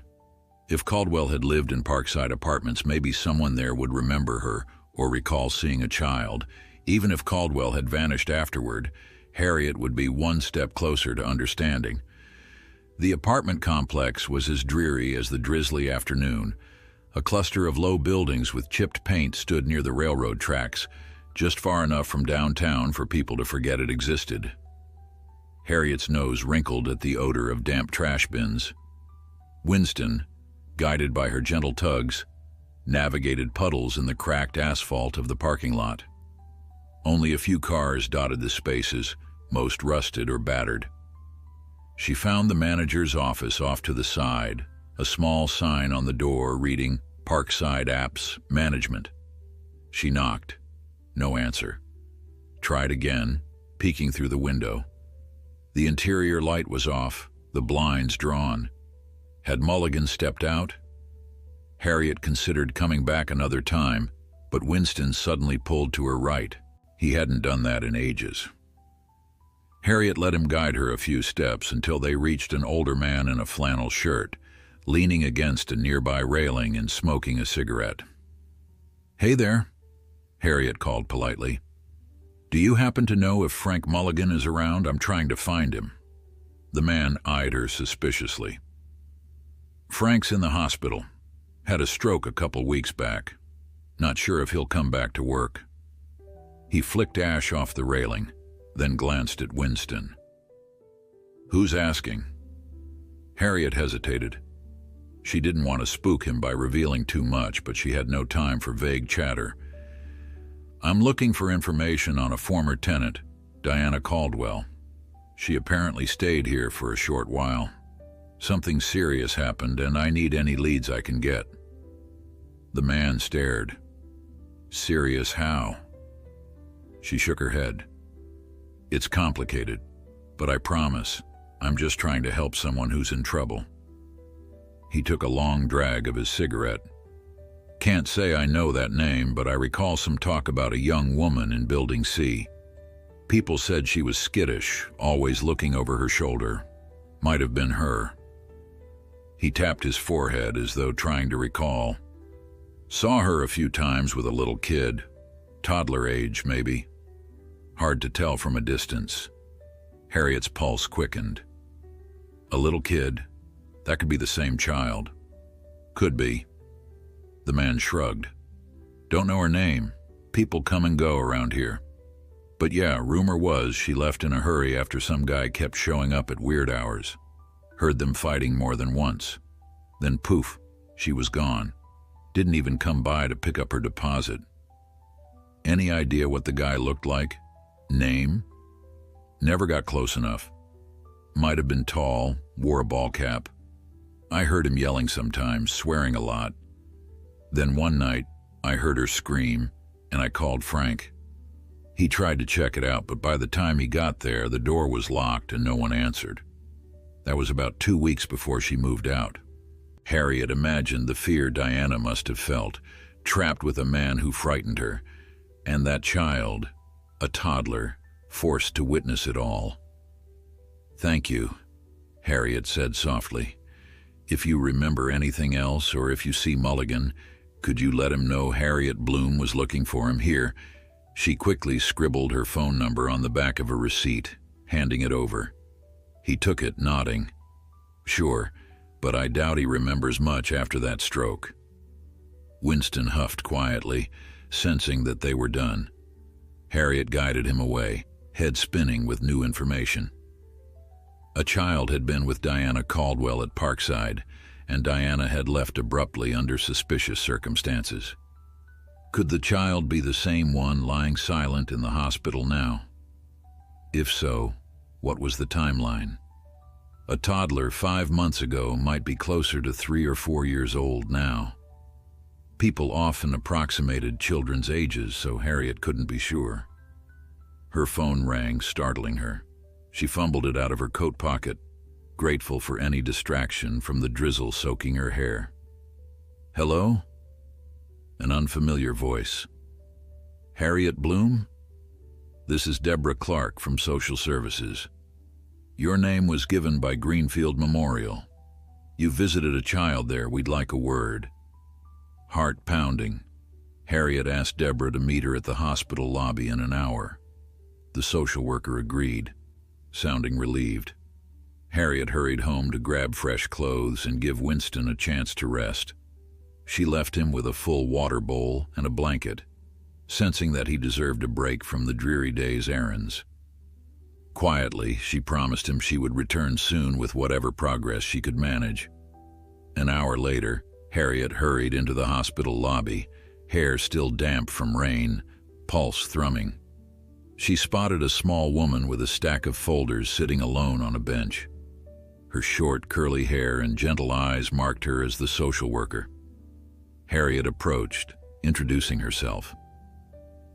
If Caldwell had lived in Parkside Apartments, maybe someone there would remember her or recall seeing a child. Even if Caldwell had vanished afterward, Harriet would be one step closer to understanding. The apartment complex was as dreary as the drizzly afternoon. A cluster of low buildings with chipped paint stood near the railroad tracks, just far enough from downtown for people to forget it existed. Harriet's nose wrinkled at the odor of damp trash bins. Winston, guided by her gentle tugs, navigated puddles in the cracked asphalt of the parking lot. Only a few cars dotted the spaces, most rusted or battered. She found the manager's office off to the side, a small sign on the door reading Parkside Apps Management. She knocked. No answer. Tried again, peeking through the window. The interior light was off, the blinds drawn. Had Mulligan stepped out? Harriet considered coming back another time, but Winston suddenly pulled to her right. He hadn't done that in ages. Harriet let him guide her a few steps until they reached an older man in a flannel shirt, leaning against a nearby railing and smoking a cigarette. "Hey there," Harriet called politely. "Do you happen to know if Frank Mulligan is around? I'm trying to find him." The man eyed her suspiciously. "Frank's in the hospital. Had a stroke a couple weeks back. Not sure if he'll come back to work." He flicked ash off the railing, then glanced at Winston. "Who's asking?" Harriet hesitated. She didn't want to spook him by revealing too much, but she had no time for vague chatter. "I'm looking for information on a former tenant, Diana Caldwell. She apparently stayed here for a short while. Something serious happened, and I need any leads I can get." The man stared. "Serious how?" She shook her head. "It's complicated, but I promise, I'm just trying to help someone who's in trouble." He took a long drag of his cigarette. "Can't say I know that name, but I recall some talk about a young woman in Building C. People said she was skittish, always looking over her shoulder. Might have been her." He tapped his forehead as though trying to recall. "Saw her a few times with a little kid. Toddler age, maybe. Hard to tell from a distance." Harriet's pulse quickened. "A little kid? That could be the same child." "Could be." The man shrugged. "Don't know her name. People come and go around here. But yeah, rumor was she left in a hurry after some guy kept showing up at weird hours. Heard them fighting more than once. Then poof, she was gone. Didn't even come by to pick up her deposit." "Any idea what the guy looked like? Name?" "Never got close enough. Might have been tall, wore a ball cap. I heard him yelling sometimes, swearing a lot. Then one night, I heard her scream, and I called Frank. He tried to check it out, but by the time he got there, the door was locked and no one answered. That was about 2 weeks before she moved out." Harriet imagined the fear Diana must have felt, trapped with a man who frightened her, and that child, a toddler, forced to witness it all. "Thank you," Harriet said softly. "If you remember anything else, or if you see Mulligan, could you let him know Harriet Bloom was looking for him here?" She quickly scribbled her phone number on the back of a receipt, handing it over. He took it, nodding. "Sure, but I doubt he remembers much after that stroke." Winston huffed quietly, sensing that they were done. Harriet guided him away, head spinning with new information. A child had been with Diana Caldwell at Parkside, and Diana had left abruptly under suspicious circumstances. Could the child be the same one lying silent in the hospital now? If so, what was the timeline? A toddler 5 months ago might be closer to 3 or 4 years old now. People often approximated children's ages, so Harriet couldn't be sure. Her phone rang, startling her. She fumbled it out of her coat pocket, grateful for any distraction from the drizzle soaking her hair. "Hello?" An unfamiliar voice. "Harriet Bloom? This is Deborah Clark from Social Services. Your name was given by Greenfield Memorial." "You visited a child there. We'd like a word." Heart pounding, Harriet asked Deborah to meet her at the hospital lobby in an hour. The social worker agreed, sounding relieved. Harriet hurried home to grab fresh clothes and give Winston a chance to rest. She left him with a full water bowl and a blanket, sensing that he deserved a break from the dreary day's errands. Quietly, she promised him she would return soon with whatever progress she could manage. An hour later, Harriet hurried into the hospital lobby, hair still damp from rain, pulse thrumming. She spotted a small woman with a stack of folders sitting alone on a bench. Her short, curly hair and gentle eyes marked her as the social worker. Harriet approached, introducing herself.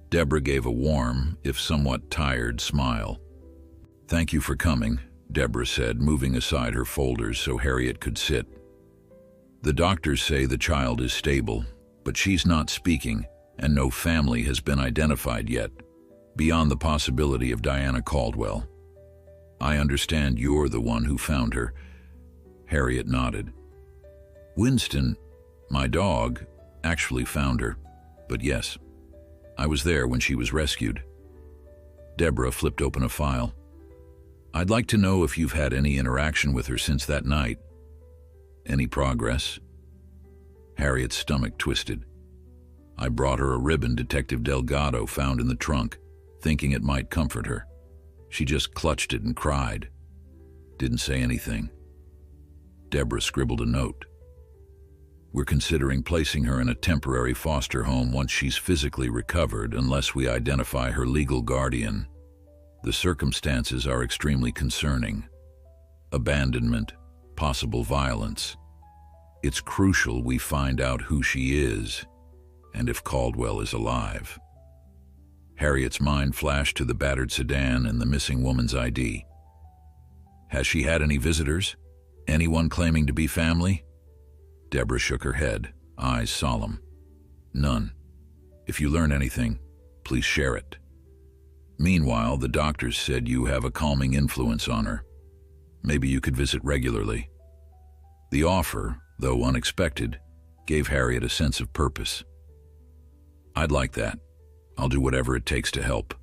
Deborah gave a warm, if somewhat tired, smile. "Thank you for coming," Deborah said, moving aside her folders so Harriet could sit. "The doctors say the child is stable, but she's not speaking, and no family has been identified yet, beyond the possibility of Diana Caldwell. I understand you're the one who found her." Harriet nodded. "Winston, my dog, actually found her, but yes, I was there when she was rescued." Deborah flipped open a file. "I'd like to know if you've had any interaction with her since that night. Any progress?" Harriet's stomach twisted. "I brought her a ribbon Detective Delgado found in the trunk, thinking it might comfort her. She just clutched it and cried. Didn't say anything." Deborah scribbled a note. "We're considering placing her in a temporary foster home once she's physically recovered, unless we identify her legal guardian. The circumstances are extremely concerning. Abandonment, possible violence. It's crucial we find out who she is, and if Caldwell is alive." Harriet's mind flashed to the battered sedan and the missing woman's ID. "Has she had any visitors? Anyone claiming to be family?" Deborah shook her head, eyes solemn. "None. If you learn anything, please share it. Meanwhile, the doctors said you have a calming influence on her. Maybe you could visit regularly." The offer, though unexpected, gave Harriet a sense of purpose. "I'd like that. I'll do whatever it takes to help."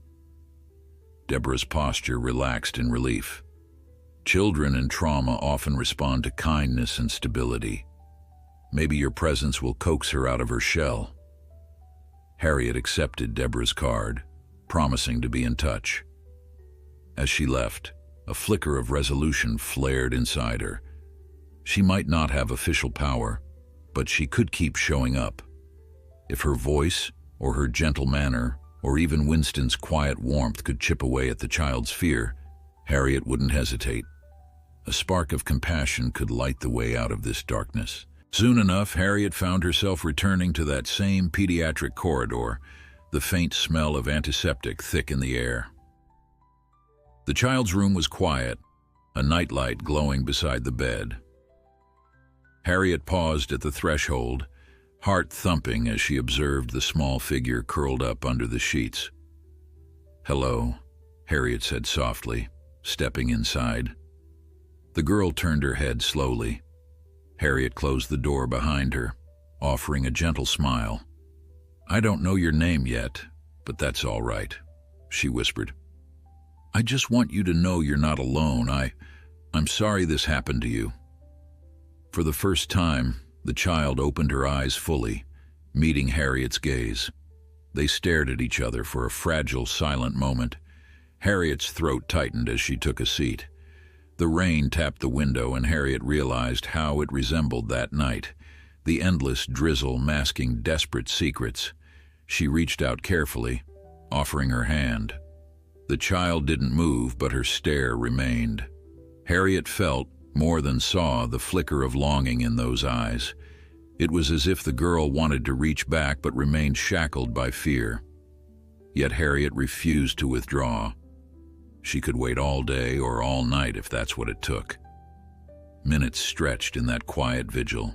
Deborah's posture relaxed in relief. Children in trauma often respond to kindness and stability. Maybe your presence will coax her out of her shell. Harriet accepted Deborah's card, promising to be in touch. As she left, a flicker of resolution flared inside her. She might not have official power, but she could keep showing up. If her voice, or her gentle manner, or even Winston's quiet warmth could chip away at the child's fear, Harriet wouldn't hesitate. A spark of compassion could light the way out of this darkness. Soon enough, Harriet found herself returning to that same pediatric corridor, the faint smell of antiseptic thick in the air. The child's room was quiet, a nightlight glowing beside the bed. Harriet paused at the threshold, heart thumping as she observed the small figure curled up under the sheets. "Hello," Harriet said softly, stepping inside. The girl turned her head slowly. Harriet closed the door behind her, offering a gentle smile. "I don't know your name yet, but that's all right," she whispered. "I just want you to know you're not alone. I'm sorry this happened to you." For the first time, the child opened her eyes fully, meeting Harriet's gaze. They stared at each other for a fragile, silent moment. Harriet's throat tightened as she took a seat. The rain tapped the window, and Harriet realized how it resembled that night, the endless drizzle masking desperate secrets. She reached out carefully, offering her hand. The child didn't move, but her stare remained. Harriet felt, more than saw, the flicker of longing in those eyes. It was as if the girl wanted to reach back but remained shackled by fear. Yet Harriet refused to withdraw. She could wait all day or all night if that's what it took. Minutes stretched in that quiet vigil.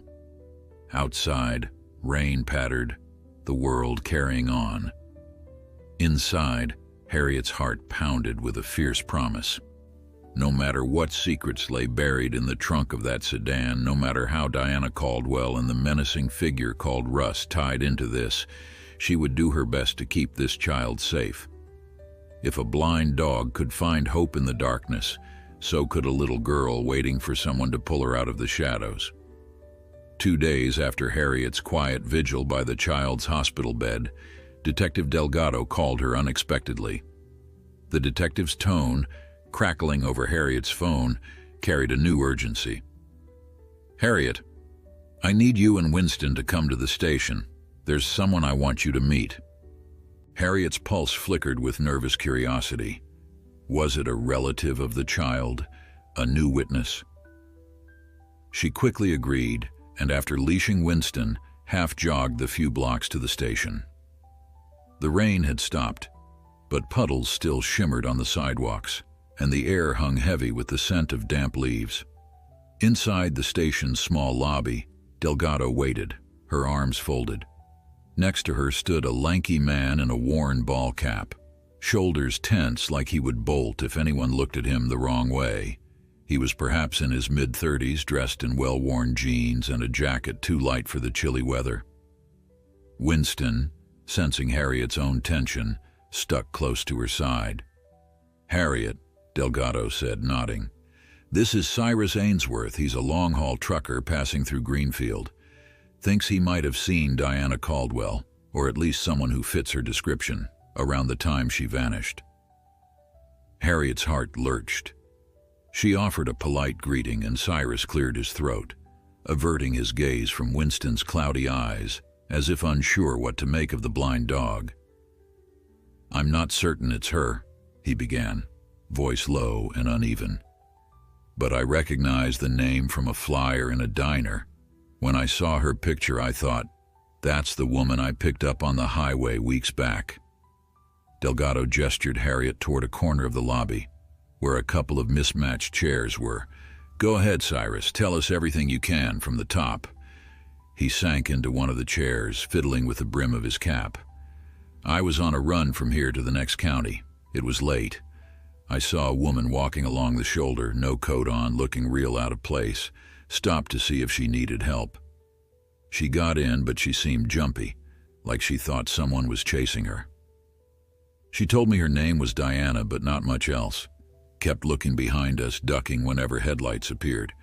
Outside, rain pattered, the world carrying on. Inside, Harriet's heart pounded with a fierce promise. No matter what secrets lay buried in the trunk of that sedan, no matter how Diana Caldwell and the menacing figure called Russ tied into this, she would do her best to keep this child safe. If a blind dog could find hope in the darkness, so could a little girl waiting for someone to pull her out of the shadows. 2 days after Harriet's quiet vigil by the child's hospital bed, Detective Delgado called her unexpectedly. The detective's tone, crackling over Harriet's phone, carried a new urgency. "Harriet, I need you and Winston to come to the station. There's someone I want you to meet." Harriet's pulse flickered with nervous curiosity. Was it a relative of the child, a new witness? She quickly agreed, and after leashing Winston, half-jogged the few blocks to the station. The rain had stopped, but puddles still shimmered on the sidewalks, and the air hung heavy with the scent of damp leaves. Inside the station's small lobby, Delgado waited, her arms folded. Next to her stood a lanky man in a worn ball cap, shoulders tense like he would bolt if anyone looked at him the wrong way. He was perhaps in his mid-30s, dressed in well-worn jeans and a jacket too light for the chilly weather. Winston, sensing Harriet's own tension, stuck close to her side. "Harriet," Delgado said, nodding. "This is Cyrus Ainsworth. He's a long-haul trucker passing through Greenfield. Thinks he might have seen Diana Caldwell, or at least someone who fits her description, around the time she vanished." Harriet's heart lurched. She offered a polite greeting, and Cyrus cleared his throat, averting his gaze from Winston's cloudy eyes, as if unsure what to make of the blind dog. "I'm not certain it's her," he began, voice low and uneven. "But I recognize the name from a flyer in a diner. When I saw her picture, I thought, that's the woman I picked up on the highway weeks back." Delgado gestured Harriet toward a corner of the lobby, where a couple of mismatched chairs were. "Go ahead, Cyrus, tell us everything you can from the top." He sank into one of the chairs, fiddling with the brim of his cap. "I was on a run from here to the next county. It was late. I saw a woman walking along the shoulder, no coat on, looking real out of place. Stopped to see if she needed help. She got in, but she seemed jumpy, like she thought someone was chasing her. She told me her name was Diana, but not much else. Kept looking behind us, ducking whenever headlights appeared.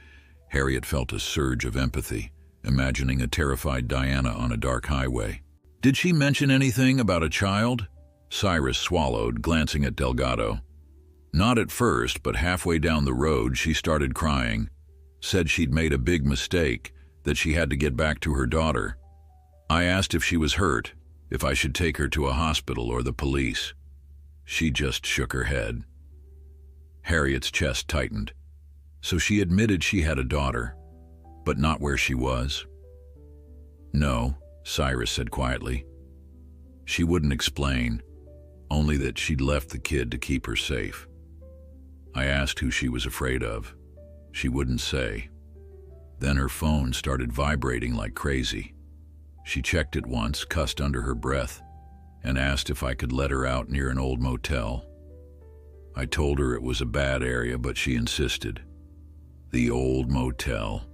Harriet felt a surge of empathy, imagining a terrified Diana on a dark highway. "Did she mention anything about a child?" Cyrus swallowed, glancing at Delgado. "Not at first, but halfway down the road she started crying. Said she'd made a big mistake, that she had to get back to her daughter. I asked if she was hurt, if I should take her to a hospital or the police. She just shook her head." Harriet's chest tightened. So she admitted she had a daughter, but not where she was? "No," Cyrus said quietly. "She wouldn't explain, only that she'd left the kid to keep her safe. I asked who she was afraid of. She wouldn't say. Then her phone started vibrating like crazy. She checked it once, cussed under her breath, and asked if I could let her out near an old motel. I told her it was a bad area, but she insisted. The old motel."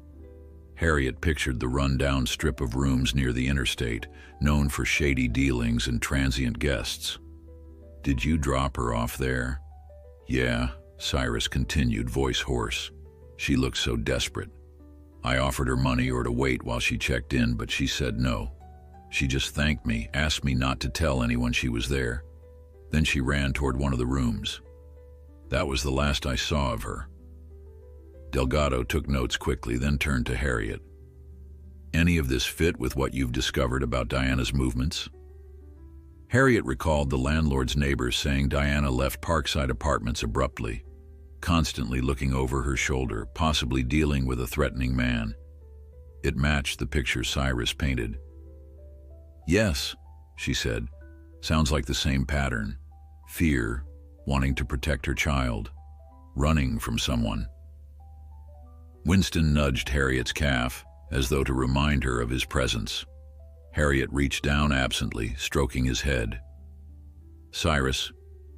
Harriet pictured the run-down strip of rooms near the interstate, known for shady dealings and transient guests. "Did you drop her off there?" "Yeah," Cyrus continued, voice hoarse. "She looked so desperate. I offered her money or to wait while she checked in, but she said no. She just thanked me, asked me not to tell anyone she was there. Then she ran toward one of the rooms. That was the last I saw of her." Delgado took notes quickly, then turned to Harriet. "Any of this fit with what you've discovered about Diana's movements?" Harriet recalled the landlord's neighbors saying Diana left Parkside Apartments abruptly, constantly looking over her shoulder, possibly dealing with a threatening man. It matched the picture Cyrus painted. "Yes," she said. "Sounds like the same pattern. Fear, wanting to protect her child, running from someone." Winston nudged Harriet's calf, as though to remind her of his presence. Harriet reached down absently, stroking his head. "Cyrus,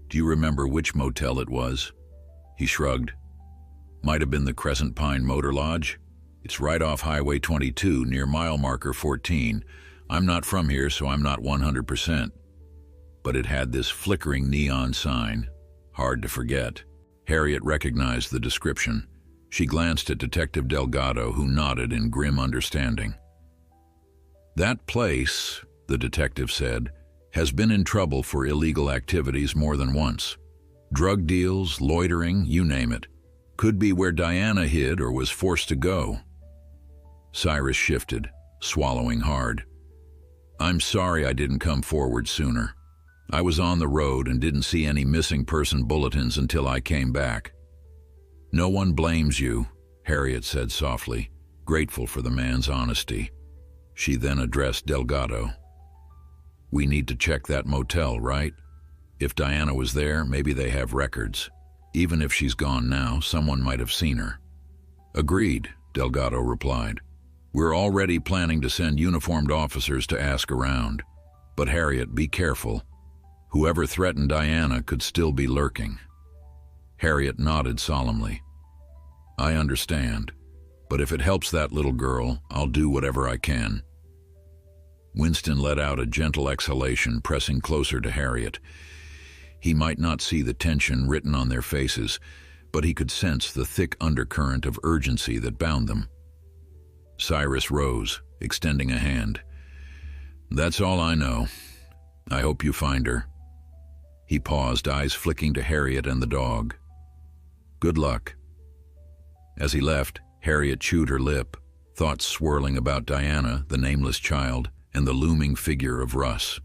do you remember which motel it was?" He shrugged. Might have been the Crescent Pine Motor Lodge. It's right off Highway 22 near mile marker 14. I'm not from here, so I'm not 100%. But it had this flickering neon sign. Hard to forget. Harriet recognized the description. She glanced at Detective Delgado, who nodded in grim understanding. That place, the detective said, has been in trouble for illegal activities more than once. Drug deals, loitering, you name it. Could be where Diana hid or was forced to go. Cyrus shifted, swallowing hard. I'm sorry I didn't come forward sooner. I was on the road and didn't see any missing person bulletins until I came back. No one blames you, Harriet said softly, grateful for the man's honesty. She then addressed Delgado. We need to check that motel, right? If Diana was there, maybe they have records. Even if she's gone now, someone might have seen her. Agreed, Delgado replied. We're already planning to send uniformed officers to ask around. But Harriet, be careful. Whoever threatened Diana could still be lurking. Harriet nodded solemnly. I understand, but if it helps that little girl, I'll do whatever I can. Winston let out a gentle exhalation, pressing closer to Harriet. He might not see the tension written on their faces, but he could sense the thick undercurrent of urgency that bound them. Cyrus rose, extending a hand. That's all I know. I hope you find her. He paused, eyes flicking to Harriet and the dog. Good luck. As he left, Harriet chewed her lip, thoughts swirling about Diana, the nameless child, and the looming figure of Russ.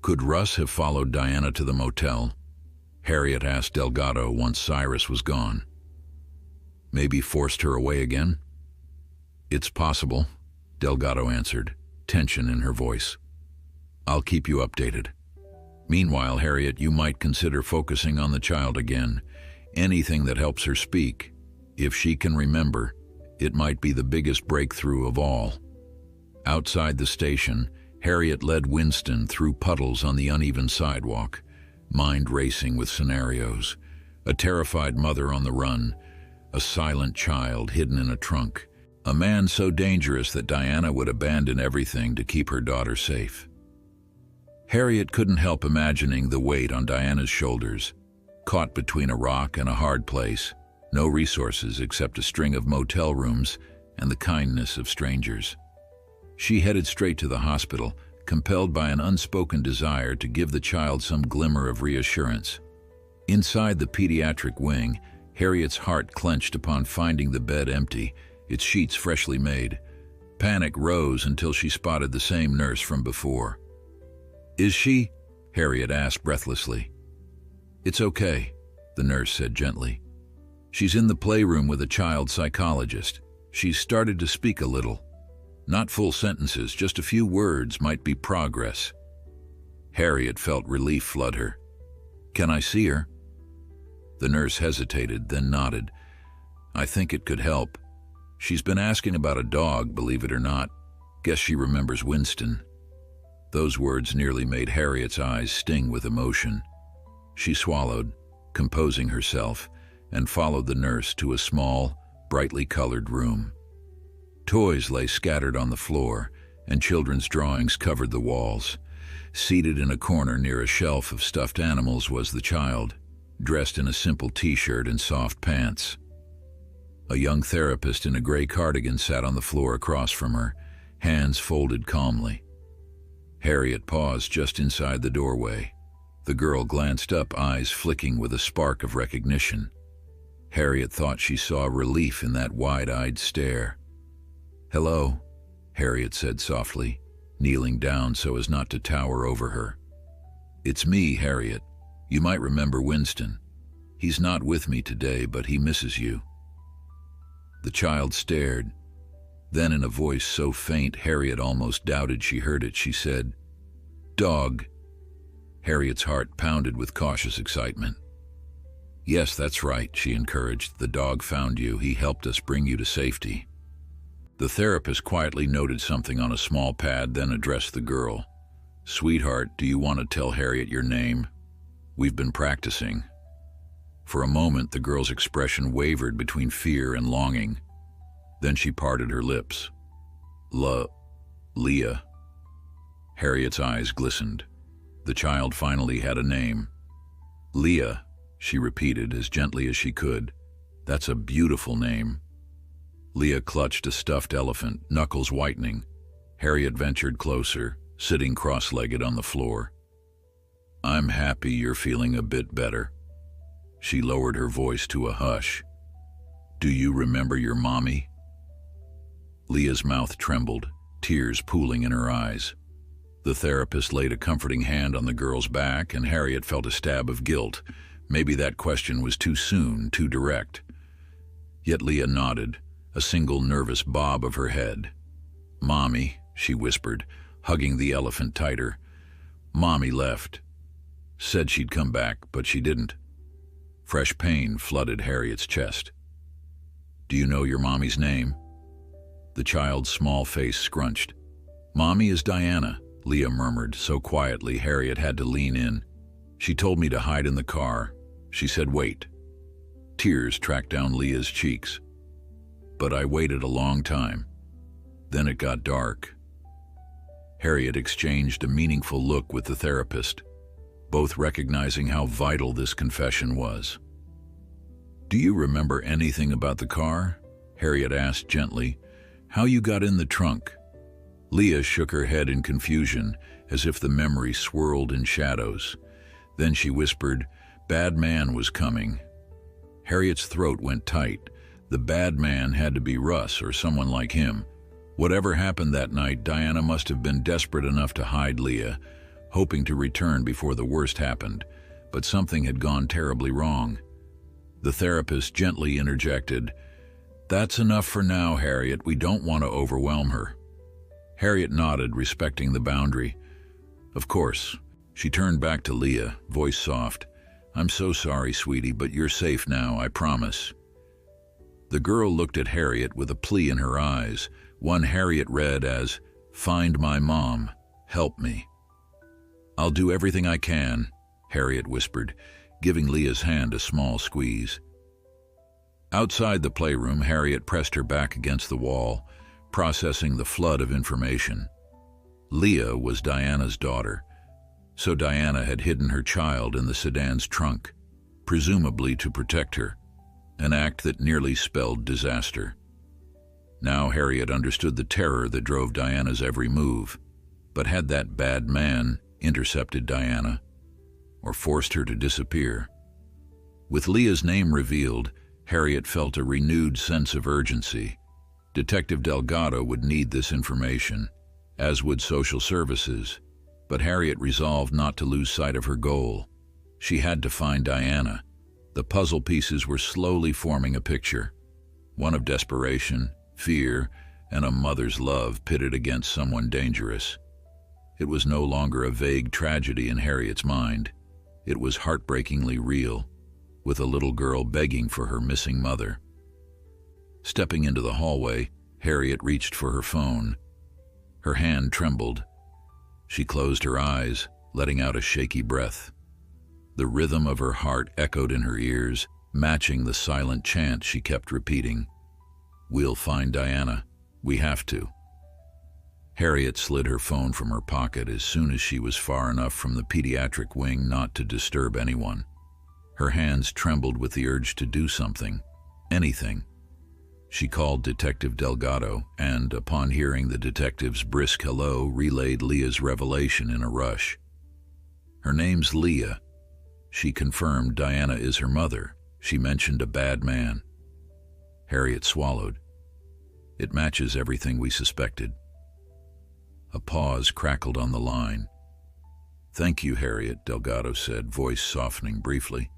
Could Russ have followed Diana to the motel? Harriet asked Delgado once Cyrus was gone. Maybe forced her away again? It's possible, Delgado answered, tension in her voice. I'll keep you updated. Meanwhile, Harriet, you might consider focusing on the child again. Anything that helps her speak. If she can remember, it might be the biggest breakthrough of all. Outside the station, Harriet led Winston through puddles on the uneven sidewalk, mind racing with scenarios. A terrified mother on the run, a silent child hidden in a trunk, a man so dangerous that Diana would abandon everything to keep her daughter safe. Harriet couldn't help imagining the weight on Diana's shoulders, caught between a rock and a hard place, no resources except a string of motel rooms and the kindness of strangers. She headed straight to the hospital, compelled by an unspoken desire to give the child some glimmer of reassurance. Inside the pediatric wing, Harriet's heart clenched upon finding the bed empty, its sheets freshly made. Panic rose until she spotted the same nurse from before. Is she? Harriet asked breathlessly. It's okay, the nurse said gently. She's in the playroom with a child psychologist. She's started to speak a little. Not full sentences, just a few words might be progress. Harriet felt relief flood her. Can I see her? The nurse hesitated, then nodded. I think it could help. She's been asking about a dog, believe it or not. Guess she remembers Winston. Those words nearly made Harriet's eyes sting with emotion. She swallowed, composing herself, and followed the nurse to a small, brightly colored room. Toys lay scattered on the floor, and children's drawings covered the walls. Seated in a corner near a shelf of stuffed animals was the child, dressed in a simple t-shirt and soft pants. A young therapist in a gray cardigan sat on the floor across from her, hands folded calmly. Harriet paused just inside the doorway. The girl glanced up, eyes flicking with a spark of recognition. Harriet thought she saw relief in that wide-eyed stare. Hello, Harriet said softly, kneeling down so as not to tower over her. It's me, Harriet. You might remember Winston. He's not with me today, but he misses you. The child stared. Then in a voice so faint Harriet almost doubted she heard it, she said, Dog. Harriet's heart pounded with cautious excitement. Yes, that's right, she encouraged. The dog found you. He helped us bring you to safety. The therapist quietly noted something on a small pad, then addressed the girl. Sweetheart, do you want to tell Harriet your name? We've been practicing. For a moment, the girl's expression wavered between fear and longing. Then she parted her lips. Leah. Harriet's eyes glistened. The child finally had a name. Leah, she repeated as gently as she could. That's a beautiful name. Leah clutched a stuffed elephant, knuckles whitening. Harriet ventured closer, sitting cross-legged on the floor. I'm happy you're feeling a bit better. She lowered her voice to a hush. Do you remember your mommy? Leah's mouth trembled, tears pooling in her eyes. The therapist laid a comforting hand on the girl's back, and Harriet felt a stab of guilt. Maybe that question was too soon, too direct. Yet Leah nodded, a single nervous bob of her head. Mommy, she whispered, hugging the elephant tighter. Mommy left. Said she'd come back, but she didn't. Fresh pain flooded Harriet's chest. Do you know your mommy's name? The child's small face scrunched. Mommy is Diana, Leah murmured, so quietly Harriet had to lean in. She told me to hide in the car. She said wait. Tears tracked down Leah's cheeks. But I waited a long time. Then it got dark. Harriet exchanged a meaningful look with the therapist, both recognizing how vital this confession was. Do you remember anything about the car? Harriet asked gently. How you got in the trunk? Leah shook her head in confusion, as if the memory swirled in shadows. Then she whispered, Bad man was coming. Harriet's throat went tight. The bad man had to be Russ or someone like him. Whatever happened that night, Diana must have been desperate enough to hide Leah, hoping to return before the worst happened, but something had gone terribly wrong. The therapist gently interjected, That's enough for now, Harriet. We don't want to overwhelm her. Harriet nodded, respecting the boundary. Of course. She turned back to Leah, voice soft. I'm so sorry, sweetie, but you're safe now, I promise. The girl looked at Harriet with a plea in her eyes, one Harriet read as, Find my mom, help me. I'll do everything I can, Harriet whispered, giving Leah's hand a small squeeze. Outside the playroom, Harriet pressed her back against the wall, processing the flood of information. Leah was Diana's daughter, so Diana had hidden her child in the sedan's trunk, presumably to protect her, an act that nearly spelled disaster. Now Harriet understood the terror that drove Diana's every move, but had that bad man intercepted Diana, or forced her to disappear? With Leah's name revealed, Harriet felt a renewed sense of urgency. Detective Delgado would need this information, as would social services, but Harriet resolved not to lose sight of her goal. She had to find Diana. The puzzle pieces were slowly forming a picture, one of desperation, fear, and a mother's love pitted against someone dangerous. It was no longer a vague tragedy in Harriet's mind. It was heartbreakingly real, with a little girl begging for her missing mother. Stepping into the hallway, Harriet reached for her phone. Her hand trembled. She closed her eyes, letting out a shaky breath. The rhythm of her heart echoed in her ears, matching the silent chant she kept repeating. We'll find Diana. We have to. Harriet slid her phone from her pocket as soon as she was far enough from the pediatric wing not to disturb anyone. Her hands trembled with the urge to do something, anything. She called Detective Delgado and, upon hearing the detective's brisk hello, relayed Leah's revelation in a rush. Her name's Leah. She confirmed Diana is her mother. She mentioned a bad man. Harriet swallowed. It matches everything we suspected. A pause crackled on the line. Thank you, Harriet, Delgado said, voice softening briefly.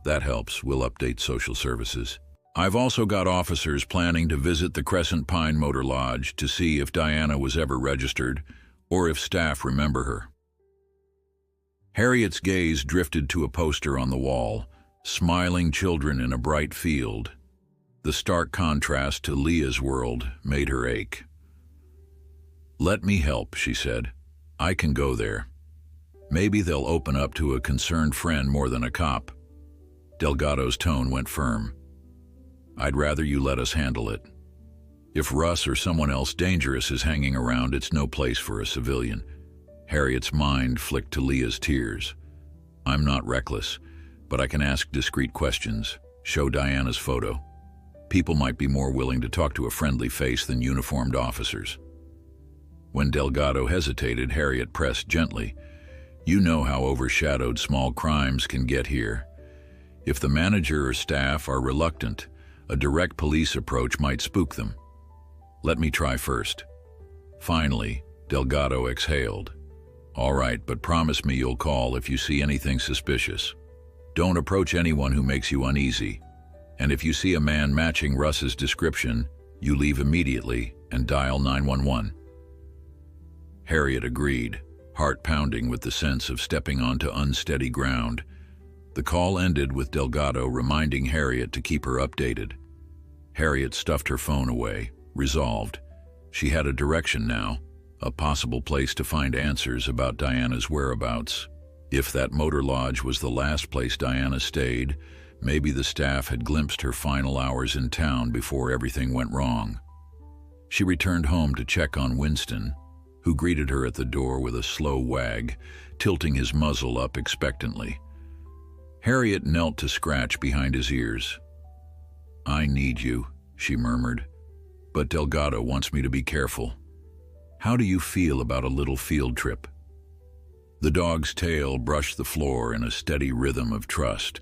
That helps. We'll update social services. I've also got officers planning to visit the Crescent Pine Motor Lodge to see if Diana was ever registered or if staff remember her. Harriet's gaze drifted to a poster on the wall, smiling children in a bright field. The stark contrast to Leah's world made her ache. Let me help, she said. I can go there. Maybe they'll open up to a concerned friend more than a cop. Delgado's tone went firm. "I'd rather you let us handle it. If Russ or someone else dangerous is hanging around, it's no place for a civilian." Harriet's mind flicked to Leah's tears. "I'm not reckless, but I can ask discreet questions. Show Diana's photo. People might be more willing to talk to a friendly face than uniformed officers." When Delgado hesitated, Harriet pressed gently. "You know how overshadowed small crimes can get here. If the manager or staff are reluctant, a direct police approach might spook them. Let me try first." Finally, Delgado exhaled. "All right, but promise me you'll call if you see anything suspicious. Don't approach anyone who makes you uneasy. And if you see a man matching Russ's description, you leave immediately and dial 911. Harriet agreed, heart pounding with the sense of stepping onto unsteady ground. The call ended with Delgado reminding Harriet to keep her updated. Harriet stuffed her phone away, resolved. She had a direction now, a possible place to find answers about Diana's whereabouts. If that motor lodge was the last place Diana stayed, maybe the staff had glimpsed her final hours in town before everything went wrong. She returned home to check on Winston, who greeted her at the door with a slow wag, tilting his muzzle up expectantly. Harriet knelt to scratch behind his ears. "I need you," she murmured, "but Delgado wants me to be careful. How do you feel about a little field trip?" The dog's tail brushed the floor in a steady rhythm of trust.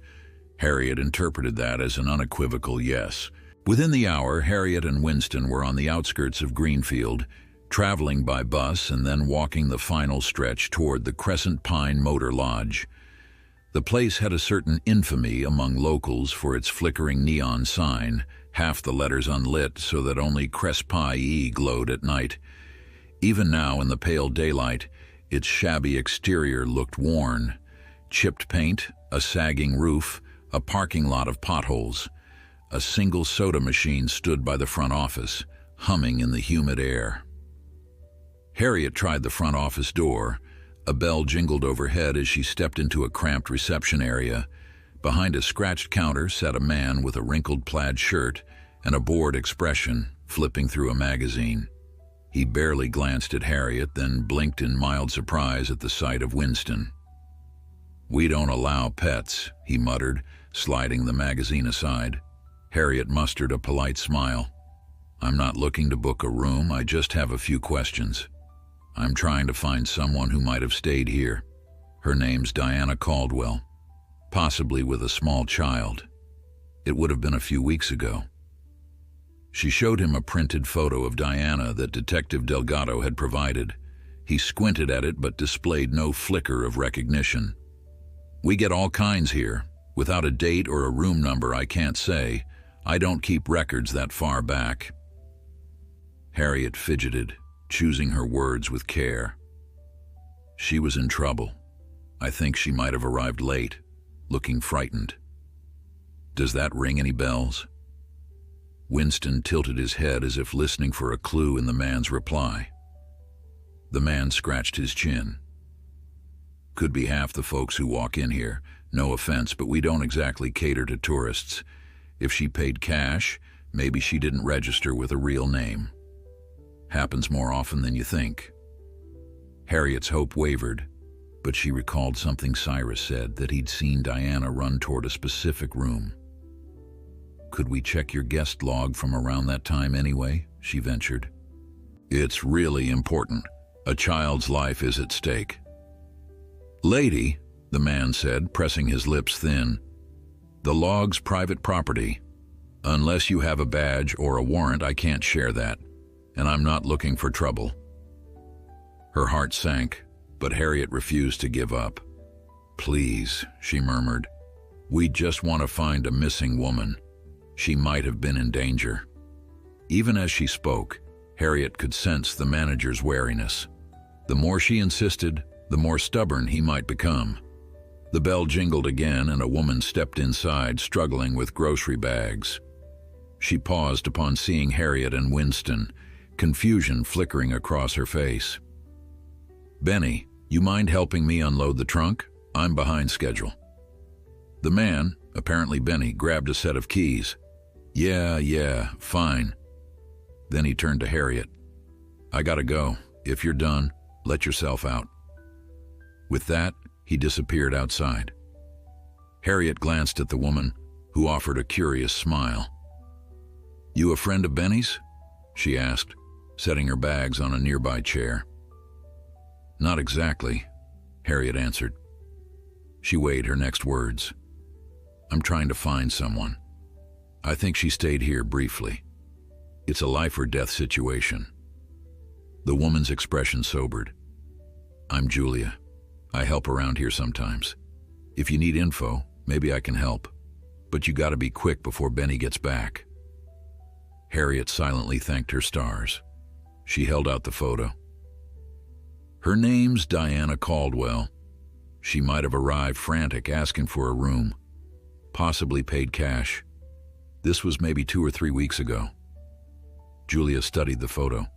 Harriet interpreted that as an unequivocal yes. Within the hour, Harriet and Winston were on the outskirts of Greenfield, traveling by bus and then walking the final stretch toward the Crescent Pine Motor Lodge. The place had a certain infamy among locals for its flickering neon sign, half the letters unlit so that only Crespi glowed at night. Even now, in the pale daylight, its shabby exterior looked worn. Chipped paint, a sagging roof, a parking lot of potholes. A single soda machine stood by the front office, humming in the humid air. Harriet tried the front office door. A bell jingled overhead as she stepped into a cramped reception area. Behind a scratched counter sat a man with a wrinkled plaid shirt and a bored expression, flipping through a magazine. He barely glanced at Harriet, then blinked in mild surprise at the sight of Winston. "We don't allow pets," he muttered, sliding the magazine aside. Harriet mustered a polite smile. "I'm not looking to book a room, I just have a few questions. I'm trying to find someone who might have stayed here. Her name's Diana Caldwell, possibly with a small child. It would have been a few weeks ago." She showed him a printed photo of Diana that Detective Delgado had provided. He squinted at it but displayed no flicker of recognition. "We get all kinds here. Without a date or a room number, I can't say. I don't keep records that far back." Harriet fidgeted, choosing her words with care. She was in trouble. I think she might have arrived late, looking frightened. Does that ring any bells? Winston tilted his head as if listening for a clue in the man's reply. The man scratched his chin. Could be half the folks who walk in here. No offense, but we don't exactly cater to tourists. If she paid cash, maybe she didn't register with a real name. Happens more often than you think. Harriet's hope wavered, but she recalled something Cyrus said, that he'd seen Diana run toward a specific room. Could we check your guest log from around that time anyway? She ventured. It's really important. A child's life is at stake. Lady, the man said, pressing his lips thin, the log's private property. Unless you have a badge or a warrant, I can't share that. And I'm not looking for trouble. Her heart sank, but Harriet refused to give up. Please, she murmured. We just want to find a missing woman. She might have been in danger. Even as she spoke, Harriet could sense the manager's wariness. The more she insisted, the more stubborn he might become. The bell jingled again and a woman stepped inside, struggling with grocery bags. She paused upon seeing Harriet and Winston, confusion flickering across her face. Benny, you mind helping me unload the trunk? I'm behind schedule. The man, Apparently Benny grabbed a set of keys. Yeah, fine. Then he turned to Harriet. I gotta go. If you're done, let yourself out. With that, he disappeared outside. Harriet glanced at the woman, who offered a curious smile. You a friend of Benny's? She asked, setting her bags on a nearby chair. Not exactly, Harriet answered. She weighed her next words. I'm trying to find someone. I think she stayed here briefly. It's a life or death situation. The woman's expression sobered. I'm Julia. I help around here sometimes. If you need info, maybe I can help. But you gotta be quick before Benny gets back. Harriet silently thanked her stars. She held out the photo. Her name's Diana Caldwell. She might have arrived frantic, asking for a room. Possibly paid cash. This was maybe 2 or 3 weeks ago. Julia studied the photo.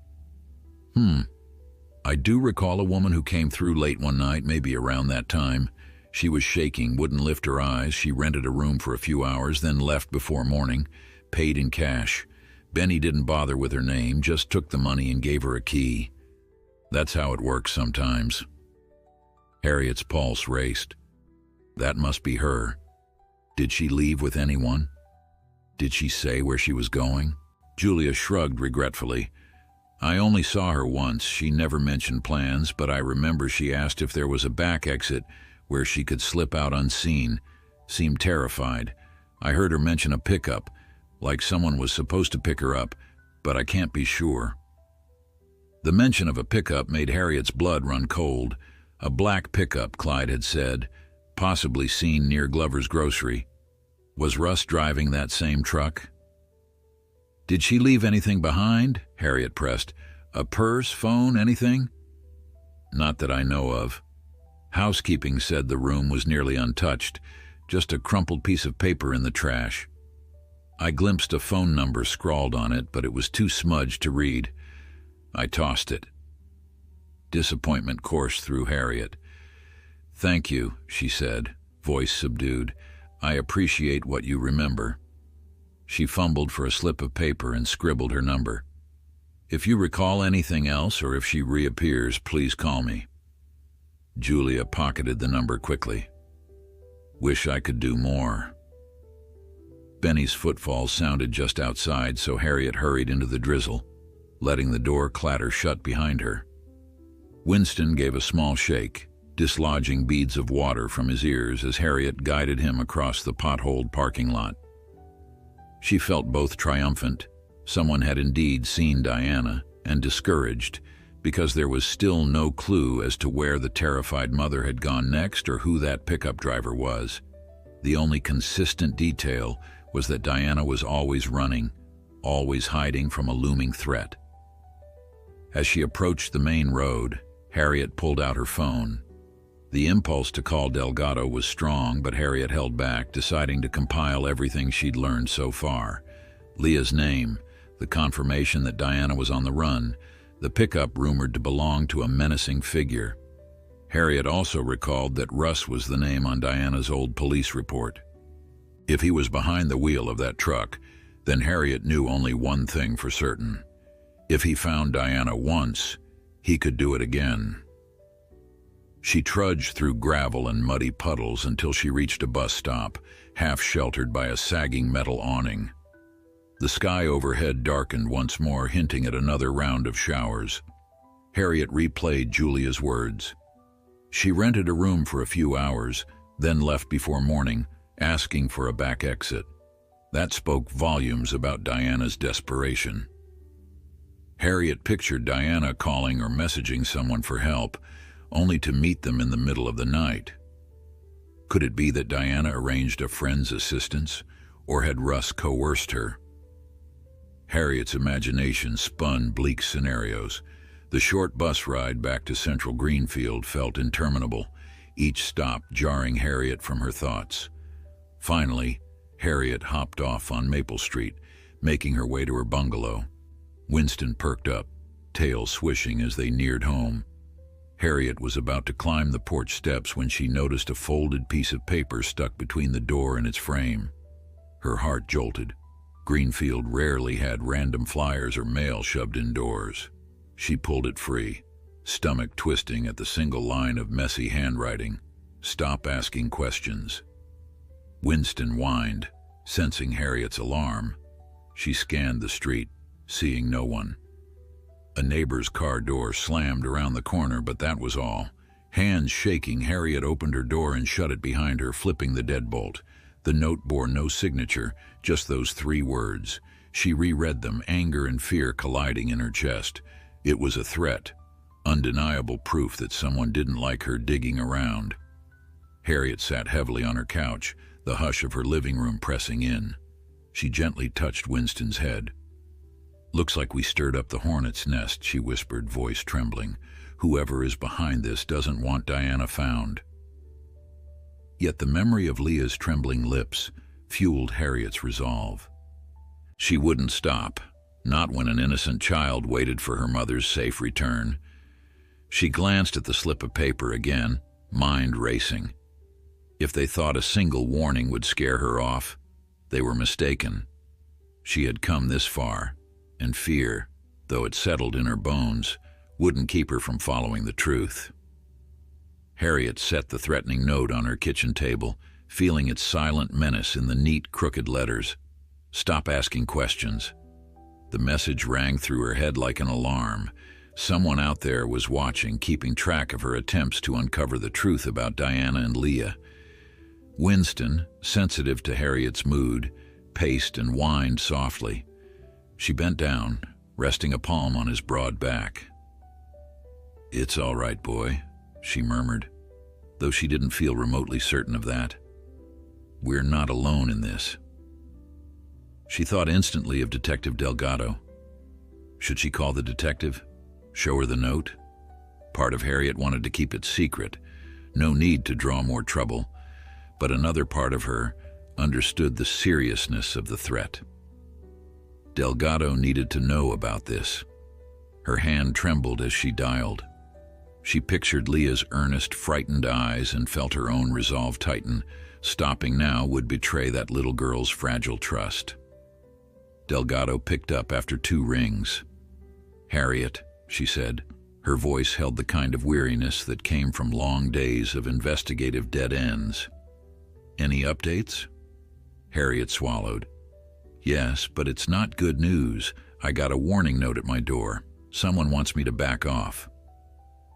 I do recall a woman who came through late one night, maybe around that time. She was shaking, wouldn't lift her eyes. She rented a room for a few hours, then left before morning, paid in cash. Benny didn't bother with her name, just took the money and gave her a key. That's how it works sometimes. Harriet's pulse raced. That must be her. Did she leave with anyone? Did she say where she was going? Julia shrugged regretfully. I only saw her once. She never mentioned plans, but I remember she asked if there was a back exit where she could slip out unseen. Seemed terrified. I heard her mention a pickup, like someone was supposed to pick her up, but I can't be sure. The mention of a pickup made Harriet's blood run cold. A black pickup, Clyde had said, possibly seen near Glover's grocery. Was Russ driving that same truck? Did she leave anything behind? Harriet pressed. A purse, phone, anything? Not that I know of. Housekeeping said the room was nearly untouched, just a crumpled piece of paper in the trash. I glimpsed a phone number scrawled on it, but it was too smudged to read. I tossed it. Disappointment coursed through Harriet. Thank you, she said, voice subdued. I appreciate what you remember. She fumbled for a slip of paper and scribbled her number. If you recall anything else or if she reappears, please call me. Julia pocketed the number quickly. Wish I could do more. Benny's footfalls sounded just outside, so Harriet hurried into the drizzle, letting the door clatter shut behind her. Winston gave a small shake, dislodging beads of water from his ears as Harriet guided him across the potholed parking lot. She felt both triumphant. Someone had indeed seen Diana, and discouraged, because there was still no clue as to where the terrified mother had gone next or who that pickup driver was. The only consistent detail was that Diana was always running, always hiding from a looming threat. As she approached the main road, Harriet pulled out her phone. The impulse to call Delgado was strong, but Harriet held back, deciding to compile everything she'd learned so far. Leah's name, the confirmation that Diana was on the run, the pickup rumored to belong to a menacing figure. Harriet also recalled that Russ was the name on Diana's old police report. If he was behind the wheel of that truck, then Harriet knew only one thing for certain. If he found Diana once, he could do it again. She trudged through gravel and muddy puddles until she reached a bus stop, half sheltered by a sagging metal awning. The sky overhead darkened once more, hinting at another round of showers. Harriet replayed Julia's words. She rented a room for a few hours, then left before morning, asking for a back exit. That spoke volumes about Diana's desperation. Harriet pictured Diana calling or messaging someone for help, only to meet them in the middle of the night. Could it be that Diana arranged a friend's assistance, or had Russ coerced her? Harriet's imagination spun bleak scenarios. The short bus ride back to Central Greenfield felt interminable, each stop jarring Harriet from her thoughts. Finally, Harriet hopped off on Maple Street, making her way to her bungalow. Winston perked up, tail swishing as they neared home. Harriet was about to climb the porch steps when she noticed a folded piece of paper stuck between the door and its frame. Her heart jolted. Greenfield rarely had random flyers or mail shoved indoors. She pulled it free, stomach twisting at the single line of messy handwriting. "Stop asking questions." Winston whined, sensing Harriet's alarm. She scanned the street, seeing no one. A neighbor's car door slammed around the corner, but that was all. Hands shaking, Harriet opened her door and shut it behind her, flipping the deadbolt. The note bore no signature, just those 3 words. She reread them, anger and fear colliding in her chest. It was a threat, undeniable proof that someone didn't like her digging around. Harriet sat heavily on her couch, the hush of her living room pressing in. She gently touched Winston's head. "Looks like we stirred up the hornet's nest," she whispered, voice trembling. "Whoever is behind this doesn't want Diana found." Yet the memory of Leah's trembling lips fueled Harriet's resolve. She wouldn't stop, not when an innocent child waited for her mother's safe return. She glanced at the slip of paper again, mind racing. If they thought a single warning would scare her off, they were mistaken. She had come this far, and fear, though it settled in her bones, wouldn't keep her from following the truth. Harriet set the threatening note on her kitchen table, feeling its silent menace in the neat, crooked letters. "Stop asking questions." The message rang through her head like an alarm. Someone out there was watching, keeping track of her attempts to uncover the truth about Diana and Leah. Winston, sensitive to Harriet's mood, paced and whined softly. She bent down, resting a palm on his broad back. "It's all right, boy," she murmured, though she didn't feel remotely certain of that. "We're not alone in this." She thought instantly of Detective Delgado. Should she call the detective? Show her the note? Part of Harriet wanted to keep it secret. No need to draw more trouble. But another part of her understood the seriousness of the threat. Delgado needed to know about this. Her hand trembled as she dialed. She pictured Leah's earnest, frightened eyes and felt her own resolve tighten. Stopping now would betray that little girl's fragile trust. Delgado picked up after 2 rings. "Harriet," she said. Her voice held the kind of weariness that came from long days of investigative dead ends. "Any updates?" Harriet swallowed. "Yes, but it's not good news. I got a warning note at my door. Someone wants me to back off."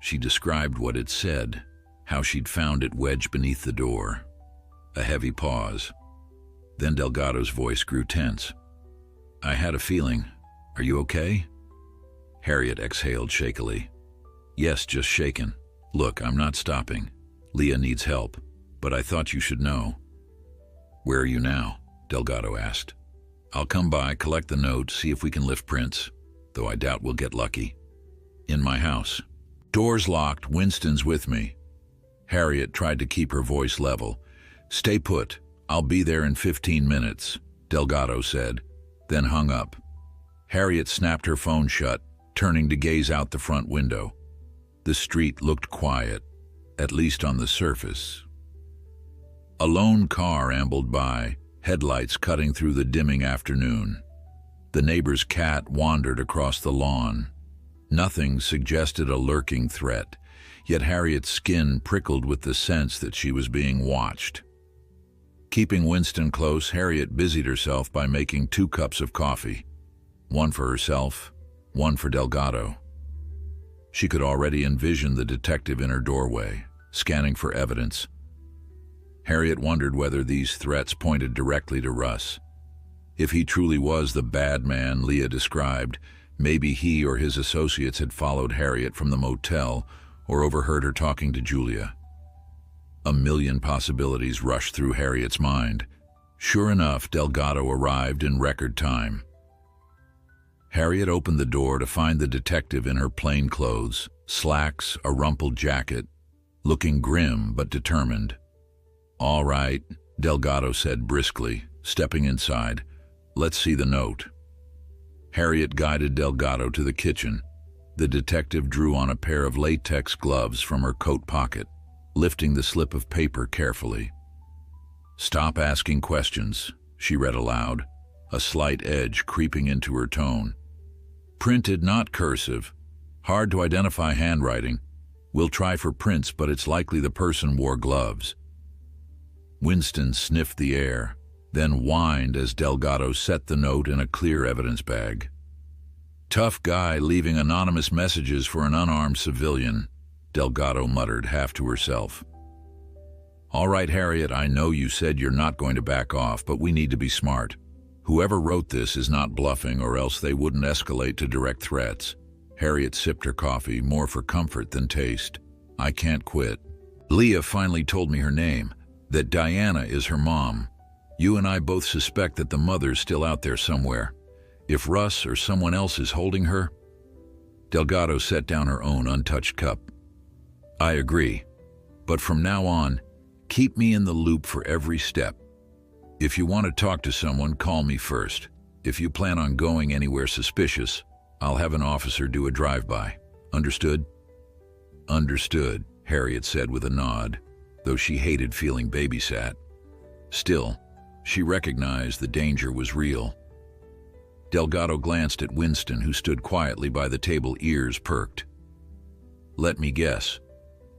She described what it said, how she'd found it wedged beneath the door. A heavy pause. Then Delgado's voice grew tense. "I had a feeling. Are you okay?" Harriet exhaled shakily. "Yes, just shaken. Look, I'm not stopping. Leah needs help, but I thought you should know." "Where are you now?" Delgado asked. "I'll come by, collect the note, see if we can lift prints, though I doubt we'll get lucky." "In my house." "Door's locked. Winston's with me." Harriet tried to keep her voice level. "Stay put. I'll be there in 15 minutes, Delgado said, then hung up. Harriet snapped her phone shut, turning to gaze out the front window. The street looked quiet, at least on the surface. A lone car ambled by, headlights cutting through the dimming afternoon. The neighbor's cat wandered across the lawn. Nothing suggested a lurking threat, yet Harriet's skin prickled with the sense that she was being watched. Keeping Winston close, Harriet busied herself by making 2 cups of coffee, one for herself, one for Delgado. She could already envision the detective in her doorway, scanning for evidence. Harriet wondered whether these threats pointed directly to Russ. If he truly was the bad man Leah described, maybe he or his associates had followed Harriet from the motel or overheard her talking to Julia. A million possibilities rushed through Harriet's mind. Sure enough, Delgado arrived in record time. Harriet opened the door to find the detective in her plain clothes, slacks, a rumpled jacket, looking grim but determined. "All right," Delgado said briskly, stepping inside. "Let's see the note." Harriet guided Delgado to the kitchen. The detective drew on a pair of latex gloves from her coat pocket, lifting the slip of paper carefully. "Stop asking questions," she read aloud, a slight edge creeping into her tone. "Printed, not cursive. Hard to identify handwriting. We'll try for prints, but it's likely the person wore gloves." Winston sniffed the air, then whined as Delgado set the note in a clear evidence bag. "Tough guy leaving anonymous messages for an unarmed civilian," Delgado muttered, half to herself. "All right, Harriet, I know you said you're not going to back off, but we need to be smart. Whoever wrote this is not bluffing, or else they wouldn't escalate to direct threats." Harriet sipped her coffee, more for comfort than taste. "I can't quit. Leah finally told me her name, that Diana is her mom. You and I both suspect that the mother's still out there somewhere. If Russ or someone else is holding her..." Delgado set down her own untouched cup. "I agree. But from now on, keep me in the loop for every step. If you want to talk to someone, call me first. If you plan on going anywhere suspicious, I'll have an officer do a drive-by. Understood?" "Understood," Harriet said with a nod, though she hated feeling babysat. Still, she recognized the danger was real. Delgado glanced at Winston, who stood quietly by the table, ears perked. "Let me guess.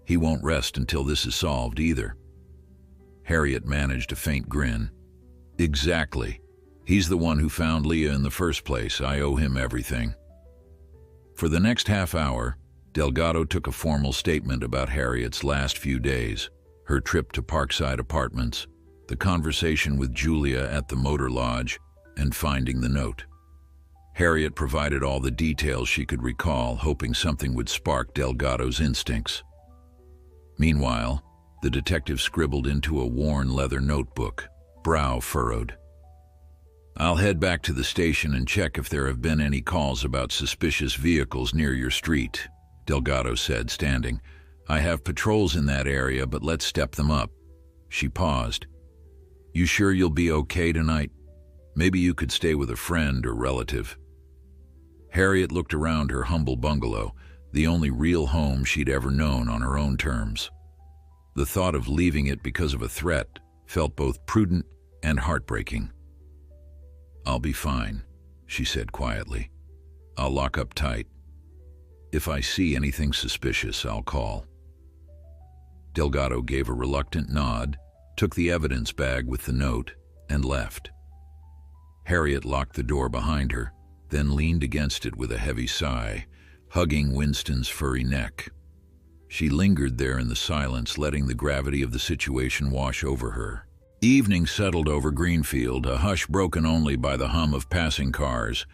He won't rest until this is solved either." Harriet managed a faint grin. "Exactly. He's the one who found Leah in the first place. I owe him everything." For the next half hour, Delgado took a formal statement about Harriet's last few days, her trip to Parkside Apartments, the conversation with Julia at the motor lodge, and finding the note. Harriet provided all the details she could recall, hoping something would spark Delgado's instincts. Meanwhile, the detective scribbled into a worn leather notebook, brow furrowed. "I'll head back to the station and check if there have been any calls about suspicious vehicles near your street," Delgado said, standing. "I have patrols in that area, but let's step them up." She paused. "You sure you'll be okay tonight? Maybe you could stay with a friend or relative." Harriet looked around her humble bungalow, the only real home she'd ever known on her own terms. The thought of leaving it because of a threat felt both prudent and heartbreaking. "I'll be fine," she said quietly. "I'll lock up tight. If I see anything suspicious, I'll call." Delgado gave a reluctant nod, took the evidence bag with the note, and left. Harriet locked the door behind her, then leaned against it with a heavy sigh, hugging Winston's furry neck. She lingered there in the silence, letting the gravity of the situation wash over her. Evening settled over Greenfield, a hush broken only by the hum of passing cars.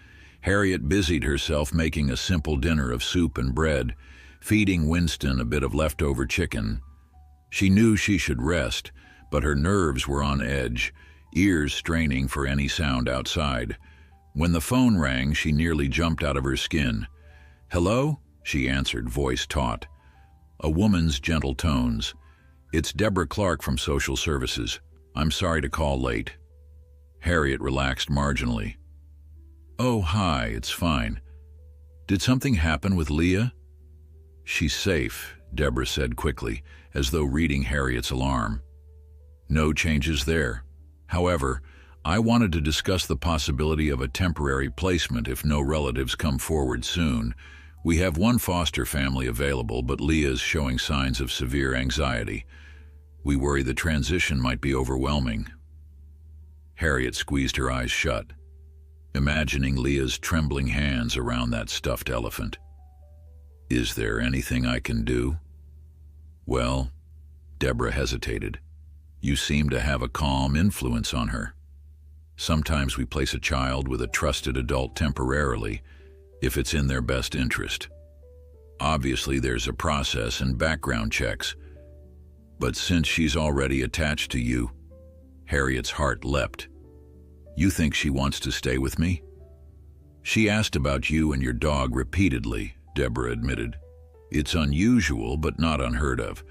Harriet busied herself making a simple dinner of soup and bread, feeding Winston a bit of leftover chicken. She knew she should rest, but her nerves were on edge, ears straining for any sound outside. When the phone rang, she nearly jumped out of her skin. "Hello?" she answered, voice taut. A woman's gentle tones. "It's Deborah Clark from Social Services. I'm sorry to call late." Harriet relaxed marginally. "Oh, hi, it's fine. Did something happen with Leah?" "She's safe," Deborah said quickly, as though reading Harriet's alarm. "No changes there. However, I wanted to discuss the possibility of a temporary placement if no relatives come forward soon. We have one foster family available, but Leah's showing signs of severe anxiety. We worry the transition might be overwhelming." Harriet squeezed her eyes shut, imagining Leah's trembling hands around that stuffed elephant. "Is there anything I can do?" "Well," Deborah hesitated, "you seem to have a calm influence on her. Sometimes we place a child with a trusted adult temporarily, if it's in their best interest. Obviously, there's a process and background checks. But since she's already attached to you," Harriet's heart leapt. "You think she wants to stay with me?" "She asked about you and your dog repeatedly," Deborah admitted. "It's unusual, but not unheard of,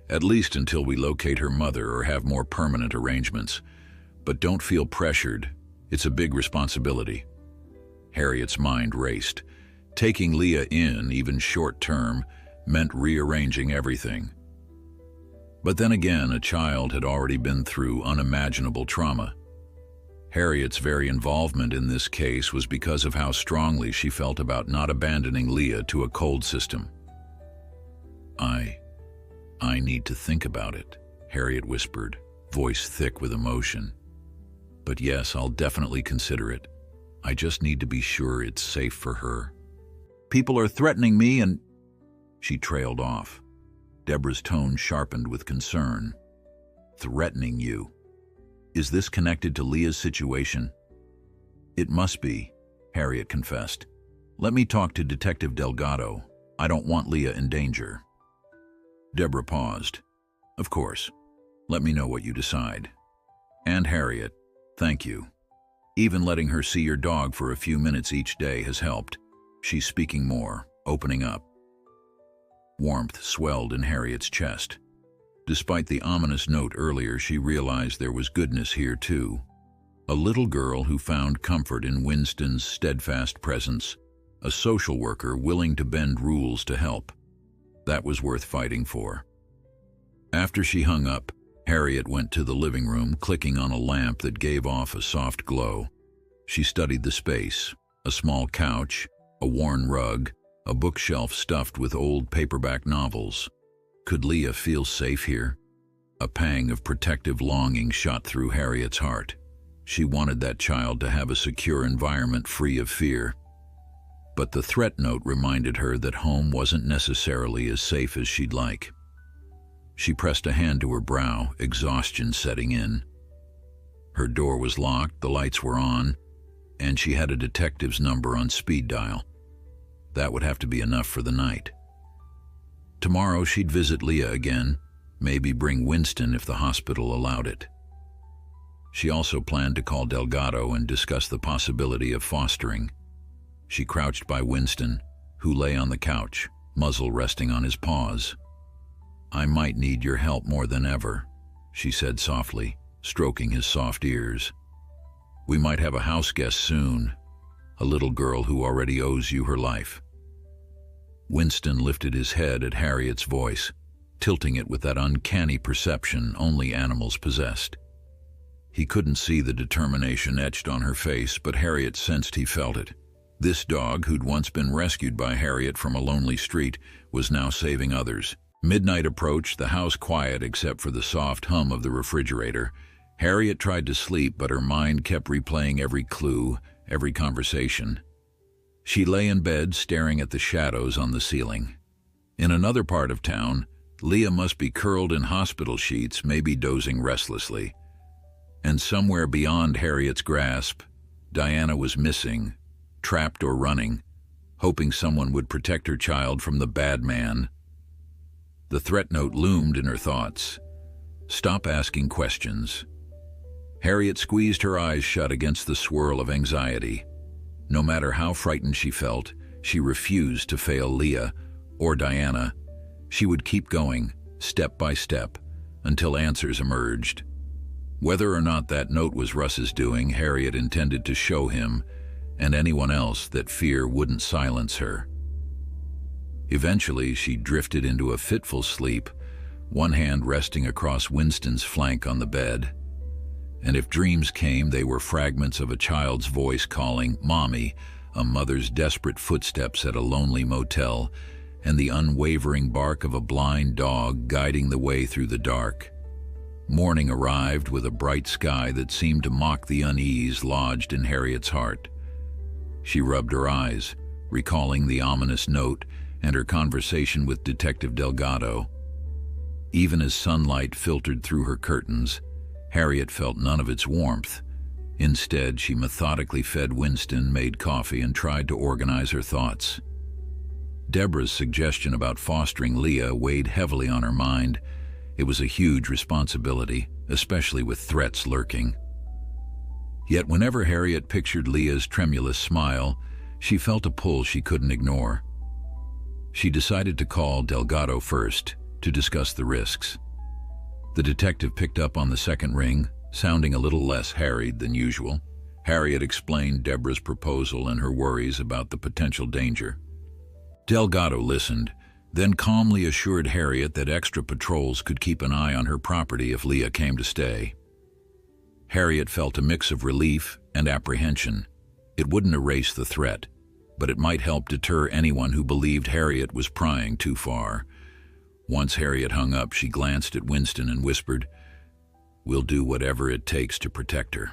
at least until we locate her mother or have more permanent arrangements. But don't feel pressured. It's a big responsibility." Harriet's mind raced. Taking Leah in, even short-term, meant rearranging everything. But then again, a child had already been through unimaginable trauma. Harriet's very involvement in this case was because of how strongly she felt about not abandoning Leah to a cold system. I need to think about it, Harriet whispered, voice thick with emotion. But yes, I'll definitely consider it. I just need to be sure it's safe for her. People are threatening me and... She trailed off. Deborah's tone sharpened with concern. Threatening you? Is this connected to Leah's situation? It must be, Harriet confessed. Let me talk to Detective Delgado. I don't want Leah in danger. Deborah paused. Of course. Let me know what you decide. And Harriet, thank you. Even letting her see your dog for a few minutes each day has helped. She's speaking more, opening up. Warmth swelled in Harriet's chest. Despite the ominous note earlier, she realized there was goodness here too. A little girl who found comfort in Winston's steadfast presence, a social worker willing to bend rules to help. That was worth fighting for. After she hung up, Harriet went to the living room, clicking on a lamp that gave off a soft glow. She studied the space, a small couch, a worn rug, a bookshelf stuffed with old paperback novels. Could Leah feel safe here? A pang of protective longing shot through Harriet's heart. She wanted that child to have a secure environment free of fear. But the threat note reminded her that home wasn't necessarily as safe as she'd like. She pressed a hand to her brow, exhaustion setting in. Her door was locked, the lights were on, and she had a detective's number on speed dial. That would have to be enough for the night. Tomorrow she'd visit Leah again, maybe bring Winston if the hospital allowed it. She also planned to call Delgado and discuss the possibility of fostering. She crouched by Winston, who lay on the couch, muzzle resting on his paws. I might need your help more than ever, she said softly, stroking his soft ears. We might have a house guest soon, a little girl who already owes you her life. Winston lifted his head at Harriet's voice, tilting it with that uncanny perception only animals possessed. He couldn't see the determination etched on her face, but Harriet sensed he felt it. This dog, who'd once been rescued by Harriet from a lonely street, was now saving others. Midnight approached, the house quiet except for the soft hum of the refrigerator. Harriet tried to sleep, but her mind kept replaying every clue, every conversation. She lay in bed, staring at the shadows on the ceiling. In another part of town, Leah must be curled in hospital sheets, maybe dozing restlessly. And somewhere beyond Harriet's grasp, Diana was missing, trapped or running, hoping someone would protect her child from the bad man. The threat note loomed in her thoughts. Stop asking questions. Harriet squeezed her eyes shut against the swirl of anxiety. No matter how frightened she felt, she refused to fail Leah or Diana. She would keep going, step by step, until answers emerged. Whether or not that note was Russ's doing, Harriet intended to show him and anyone else that fear wouldn't silence her. Eventually, she drifted into a fitful sleep, one hand resting across Winston's flank on the bed. And if dreams came, they were fragments of a child's voice calling, "Mommy," a mother's desperate footsteps at a lonely motel, and the unwavering bark of a blind dog guiding the way through the dark. Morning arrived with a bright sky that seemed to mock the unease lodged in Harriet's heart. She rubbed her eyes, recalling the ominous note and her conversation with Detective Delgado. Even as sunlight filtered through her curtains, Harriet felt none of its warmth. Instead, she methodically fed Winston, made coffee, and tried to organize her thoughts. Deborah's suggestion about fostering Leah weighed heavily on her mind. It was a huge responsibility, especially with threats lurking. Yet whenever Harriet pictured Leah's tremulous smile, she felt a pull she couldn't ignore. She decided to call Delgado first to discuss the risks. The detective picked up on the second ring, sounding a little less harried than usual. Harriet explained Deborah's proposal and her worries about the potential danger. Delgado listened, then calmly assured Harriet that extra patrols could keep an eye on her property if Leah came to stay. Harriet felt a mix of relief and apprehension. It wouldn't erase the threat, but it might help deter anyone who believed Harriet was prying too far. Once Harriet hung up, she glanced at Winston and whispered, "We'll do whatever it takes to protect her."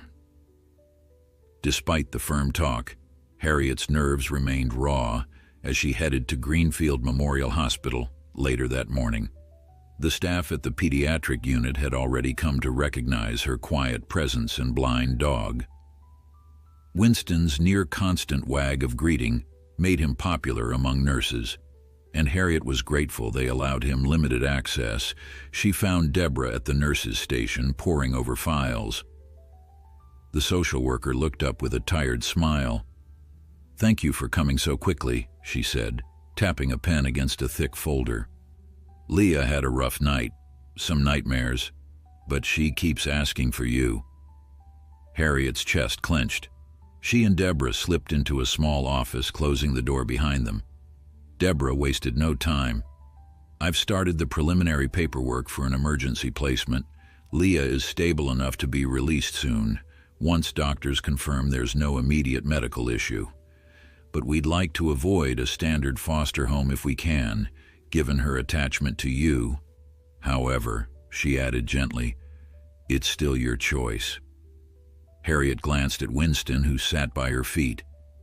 Despite the firm talk, Harriet's nerves remained raw as she headed to Greenfield Memorial Hospital later that morning. The staff at the pediatric unit had already come to recognize her quiet presence and blind dog. Winston's near-constant wag of greeting made him popular among nurses, and Harriet was grateful they allowed him limited access. She found Deborah at the nurses' station poring over files. The social worker looked up with a tired smile. "Thank you for coming so quickly," she said, tapping a pen against a thick folder. "Leah had a rough night, some nightmares, but she keeps asking for you." Harriet's chest clenched. She and Deborah slipped into a small office, closing the door behind them. Deborah wasted no time. "I've started the preliminary paperwork for an emergency placement. Leah is stable enough to be released soon, once doctors confirm there's no immediate medical issue. But we'd like to avoid a standard foster home if we can, given her attachment to you. However," she added gently, "it's still your choice." Harriet glanced at Winston, who sat by her feet,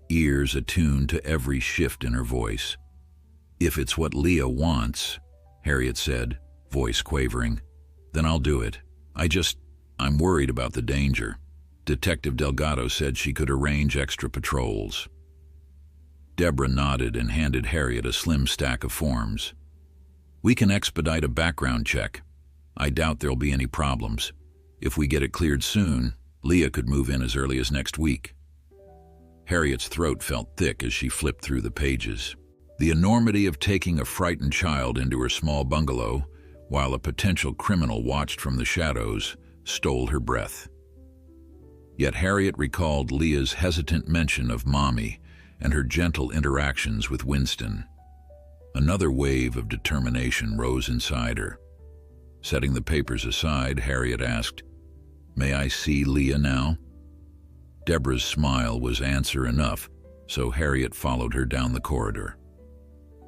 ears attuned to every shift in her voice. "If it's what Leah wants," Harriet said, voice quavering, "then I'll do it. I'm worried about the danger. Detective Delgado said she could arrange extra patrols." Deborah nodded and handed Harriet a slim stack of forms. "We can expedite a background check. I doubt there'll be any problems. If we get it cleared soon, Leah could move in as early as next week." Harriet's throat felt thick as she flipped through the pages. The enormity of taking a frightened child into her small bungalow, while a potential criminal watched from the shadows, stole her breath. Yet Harriet recalled Leah's hesitant mention of Mommy and her gentle interactions with Winston. Another wave of determination rose inside her. Setting the papers aside, Harriet asked, "May I see Leah now?" Deborah's smile was answer enough, so Harriet followed her down the corridor.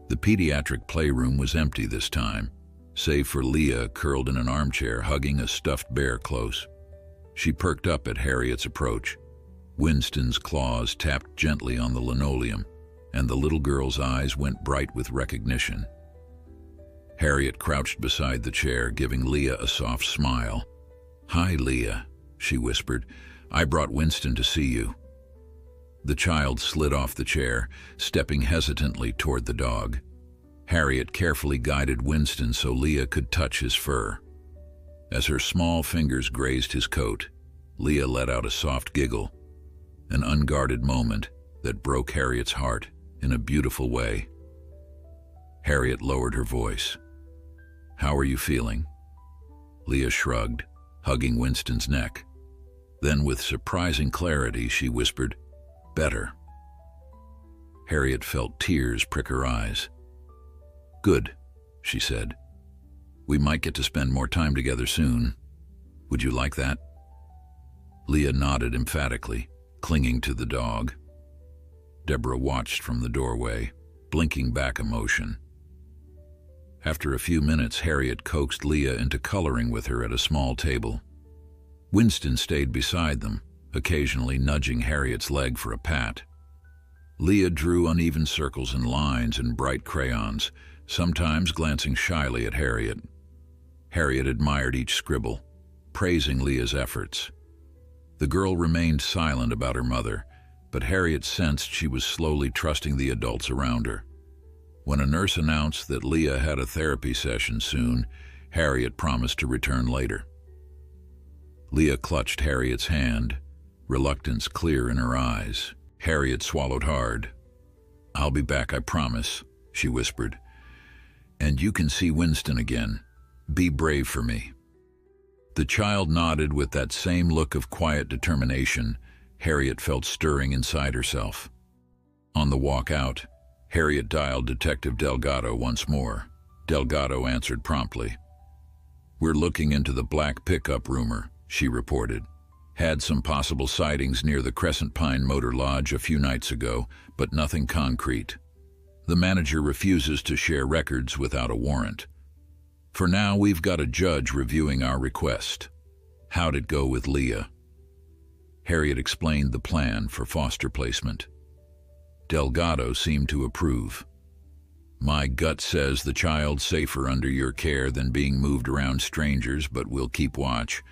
The pediatric playroom was empty this time, save for Leah curled in an armchair hugging a stuffed bear close. She perked up at Harriet's approach. Winston's claws tapped gently on the linoleum, and the little girl's eyes went bright with recognition. Harriet crouched beside the chair, giving Leah a soft smile. "Hi, Leah," she whispered. "I brought Winston to see you." The child slid off the chair, stepping hesitantly toward the dog. Harriet carefully guided Winston so Leah could touch his fur. As her small fingers grazed his coat, Leah let out a soft giggle, an unguarded moment that broke Harriet's heart in a beautiful way. Harriet lowered her voice. "How are you feeling?" Leah shrugged, hugging Winston's neck. Then, with surprising clarity, she whispered, "Better." Harriet felt tears prick her eyes. "Good," she said. "We might get to spend more time together soon. Would you like that?" Leah nodded emphatically, clinging to the dog. Deborah watched from the doorway, blinking back emotion. After a few minutes, Harriet coaxed Leah into coloring with her at a small table. Winston stayed beside them, occasionally nudging Harriet's leg for a pat. Leah drew uneven circles and lines in bright crayons, sometimes glancing shyly at Harriet. Harriet admired each scribble, praising Leah's efforts. The girl remained silent about her mother, but Harriet sensed she was slowly trusting the adults around her. When a nurse announced that Leah had a therapy session soon, Harriet promised to return later. Leah clutched Harriet's hand, reluctance clear in her eyes. Harriet swallowed hard. "I'll be back, I promise," she whispered. "And you can see Winston again. Be brave for me." The child nodded with that same look of quiet determination, Harriet felt stirring inside herself. On the walk out, Harriet dialed Detective Delgado once more. Delgado answered promptly. "We're looking into the black pickup rumor," she reported. "Had some possible sightings near the Crescent Pine Motor Lodge a few nights ago, but nothing concrete. The manager refuses to share records without a warrant. For now, we've got a judge reviewing our request. How'd it go with Leah?" Harriet explained the plan for foster placement. Delgado seemed to approve. "My gut says the child's safer under your care than being moved around strangers, but we'll keep watch.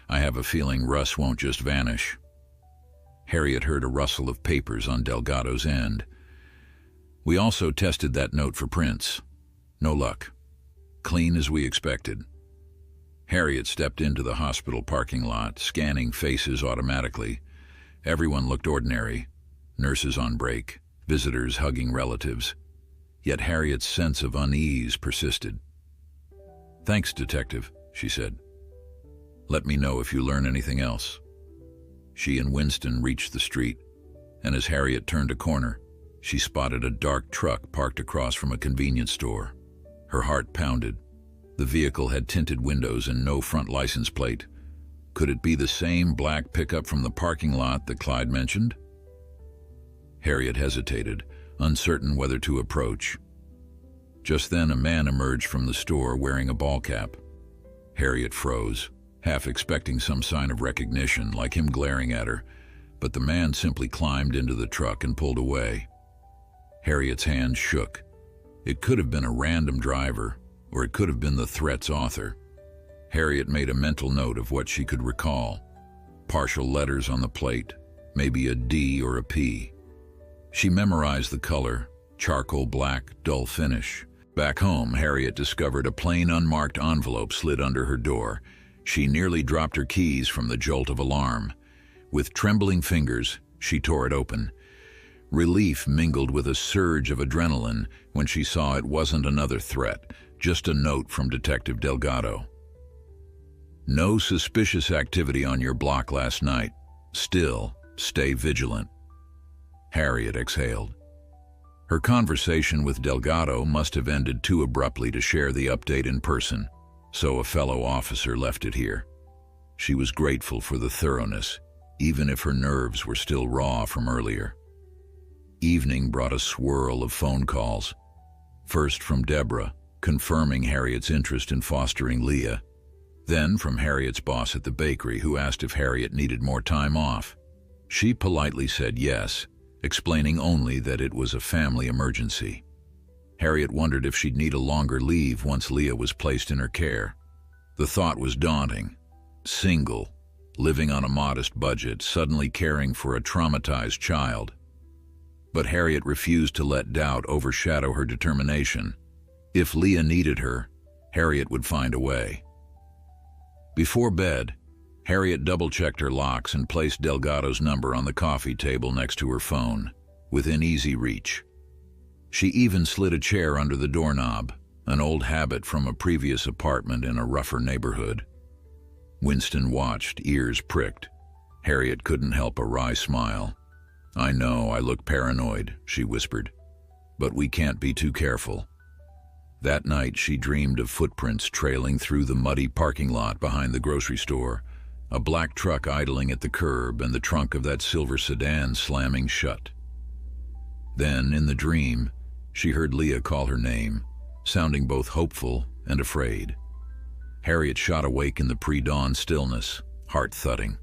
I have a feeling Russ won't just vanish." Harriet heard a rustle of papers on Delgado's end. "We also tested that note for prints. No luck. Clean as we expected." Harriet stepped into the hospital parking lot, scanning faces automatically. Everyone looked ordinary. Nurses on break, visitors hugging relatives. Yet Harriet's sense of unease persisted. "Thanks, Detective," she said. "Let me know if you learn anything else." She and Winston reached the street, and as Harriet turned a corner, she spotted a dark truck parked across from a convenience store. Her heart pounded. The vehicle had tinted windows and no front license plate. Could it be the same black pickup from the parking lot that Clyde mentioned? Harriet hesitated, uncertain whether to approach. Just then a man emerged from the store wearing a ball cap. Harriet froze, half expecting some sign of recognition, like him glaring at her, but the man simply climbed into the truck and pulled away. Harriet's hands shook. It could have been a random driver, or it could have been the threat's author. Harriet made a mental note of what she could recall. Partial letters on the plate, maybe a D or a P. She memorized the color, charcoal black, dull finish. Back home, Harriet discovered a plain unmarked envelope slid under her door. She nearly dropped her keys from the jolt of alarm. With trembling fingers, she tore it open. Relief mingled with a surge of adrenaline when she saw it wasn't another threat, just a note from Detective Delgado. "No suspicious activity on your block last night. Still, stay vigilant." Harriet exhaled. Her conversation with Delgado must have ended too abruptly to share the update in person, so a fellow officer left it here. She was grateful for the thoroughness, even if her nerves were still raw from earlier. Evening brought a swirl of phone calls. First from Deborah, confirming Harriet's interest in fostering Leah. Then from Harriet's boss at the bakery, who asked if Harriet needed more time off. She politely said yes, explaining only that it was a family emergency. Harriet wondered if she'd need a longer leave once Leah was placed in her care. The thought was daunting. Single, living on a modest budget, suddenly caring for a traumatized child. But Harriet refused to let doubt overshadow her determination. If Leah needed her, Harriet would find a way. Before bed, Harriet double-checked her locks and placed Delgado's number on the coffee table next to her phone, within easy reach. She even slid a chair under the doorknob, an old habit from a previous apartment in a rougher neighborhood. Winston watched, ears pricked. Harriet couldn't help a wry smile. "I know I look paranoid," she whispered, "but we can't be too careful." That night she dreamed of footprints trailing through the muddy parking lot behind the grocery store, a black truck idling at the curb, and the trunk of that silver sedan slamming shut. Then, in the dream, she heard Leah call her name, sounding both hopeful and afraid. Harriet shot awake in the pre-dawn stillness, heart thudding.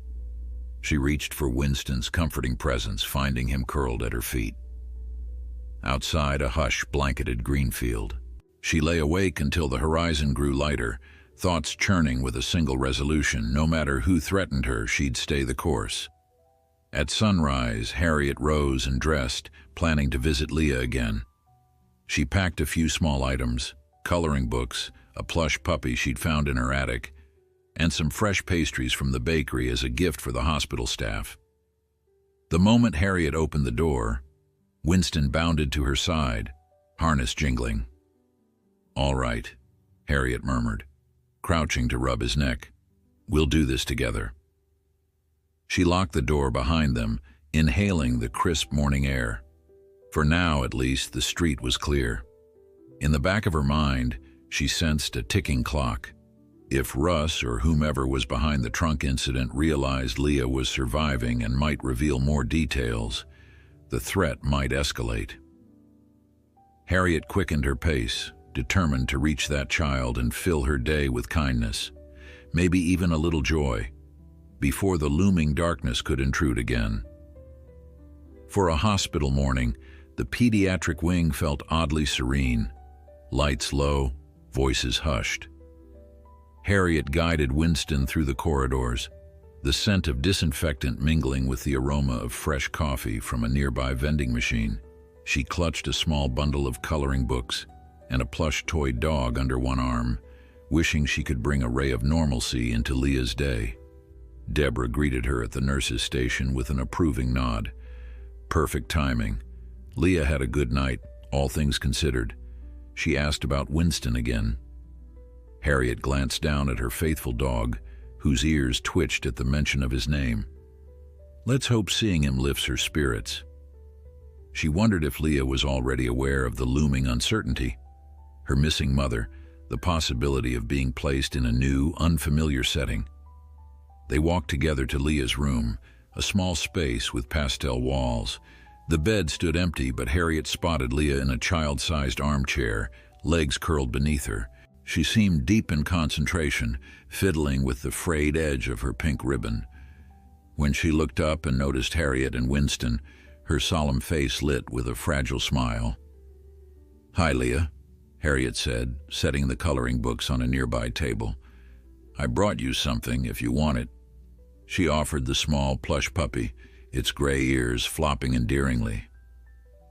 She reached for Winston's comforting presence, finding him curled at her feet. Outside, a hush blanketed Greenfield. She lay awake until the horizon grew lighter, thoughts churning with a single resolution: no matter who threatened her, she'd stay the course. At sunrise, Harriet rose and dressed, planning to visit Leah again. She packed a few small items, coloring books, a plush puppy she'd found in her attic, and some fresh pastries from the bakery as a gift for the hospital staff. The moment Harriet opened the door, Winston bounded to her side, harness jingling. "All right," Harriet murmured, crouching to rub his neck. "We'll do this together." She locked the door behind them, inhaling the crisp morning air. For now, at least, the street was clear. In the back of her mind, she sensed a ticking clock. If Russ or whomever was behind the trunk incident realized Leah was surviving and might reveal more details, the threat might escalate. Harriet quickened her pace, determined to reach that child and fill her day with kindness, maybe even a little joy, before the looming darkness could intrude again. For a hospital morning, the pediatric wing felt oddly serene, lights low, voices hushed. Harriet guided Winston through the corridors, the scent of disinfectant mingling with the aroma of fresh coffee from a nearby vending machine. She clutched a small bundle of coloring books and a plush toy dog under one arm, wishing she could bring a ray of normalcy into Leah's day. Deborah greeted her at the nurse's station with an approving nod. Perfect timing. Leah had a good night, all things considered. She asked about Winston again. Harriet glanced down at her faithful dog, whose ears twitched at the mention of his name. Let's hope seeing him lifts her spirits. She wondered if Leah was already aware of the looming uncertainty. Her missing mother, the possibility of being placed in a new, unfamiliar setting. They walked together to Leah's room, a small space with pastel walls. The bed stood empty, but Harriet spotted Leah in a child-sized armchair, legs curled beneath her. She seemed deep in concentration, fiddling with the frayed edge of her pink ribbon. When she looked up and noticed Harriet and Winston, her solemn face lit with a fragile smile. "Hi, Leah," Harriet said, setting the coloring books on a nearby table. "I brought you something if you want it." She offered the small plush puppy, its gray ears flopping endearingly.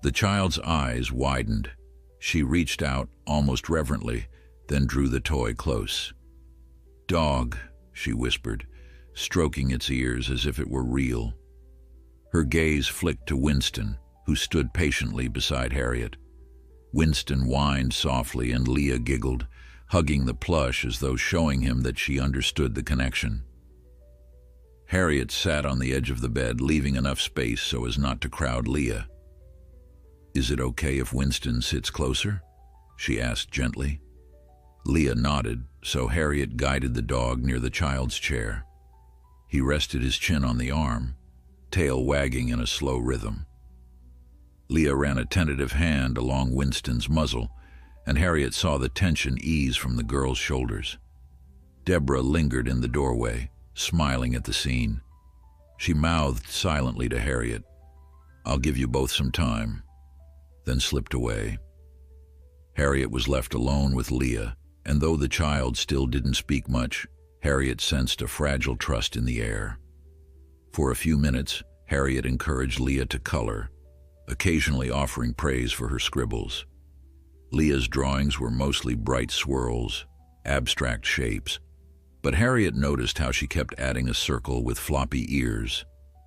The child's eyes widened. She reached out, almost reverently, then drew the toy close. "Dog," she whispered, stroking its ears as if it were real. Her gaze flicked to Winston, who stood patiently beside Harriet. Winston whined softly and Leah giggled, hugging the plush as though showing him that she understood the connection. Harriet sat on the edge of the bed, leaving enough space so as not to crowd Leah. "Is it okay if Winston sits closer?" she asked gently. Leah nodded, so Harriet guided the dog near the child's chair. He rested his chin on the arm, tail wagging in a slow rhythm. Leah ran a tentative hand along Winston's muzzle, and Harriet saw the tension ease from the girl's shoulders. Deborah lingered in the doorway, smiling at the scene. She mouthed silently to Harriet, "I'll give you both some time," then slipped away. Harriet was left alone with Leah, and though the child still didn't speak much, Harriet sensed a fragile trust in the air. For a few minutes, Harriet encouraged Leah to color, occasionally offering praise for her scribbles. Leah's drawings were mostly bright swirls, abstract shapes, but Harriet noticed how she kept adding a circle with floppy ears,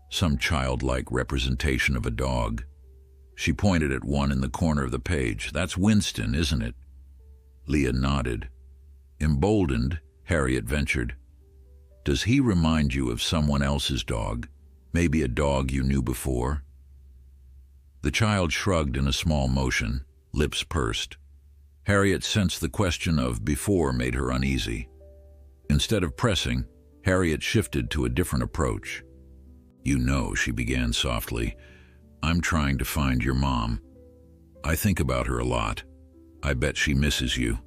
some childlike representation of a dog. She pointed at one in the corner of the page. "That's Winston, isn't it?" Leah nodded. Emboldened, Harriet ventured, "Does he remind you of someone else's dog? Maybe a dog you knew before?" The child shrugged in a small motion, lips pursed. Harriet sensed the question of before made her uneasy. Instead of pressing, Harriet shifted to a different approach. "You know," she began softly, "I'm trying to find your mom. I think about her a lot. I bet she misses you.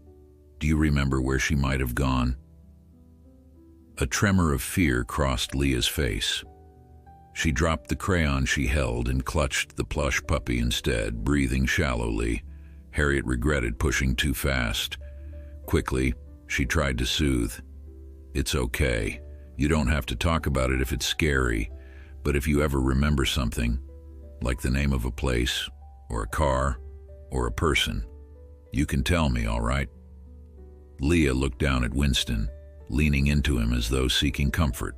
Do you remember where she might have gone?" A tremor of fear crossed Leah's face. She dropped the crayon she held and clutched the plush puppy instead, breathing shallowly. Harriet regretted pushing too fast. Quickly, she tried to soothe. "It's okay. You don't have to talk about it if it's scary, but if you ever remember something, like the name of a place, or a car, or a person, you can tell me, all right?" Leah looked down at Winston, leaning into him as though seeking comfort.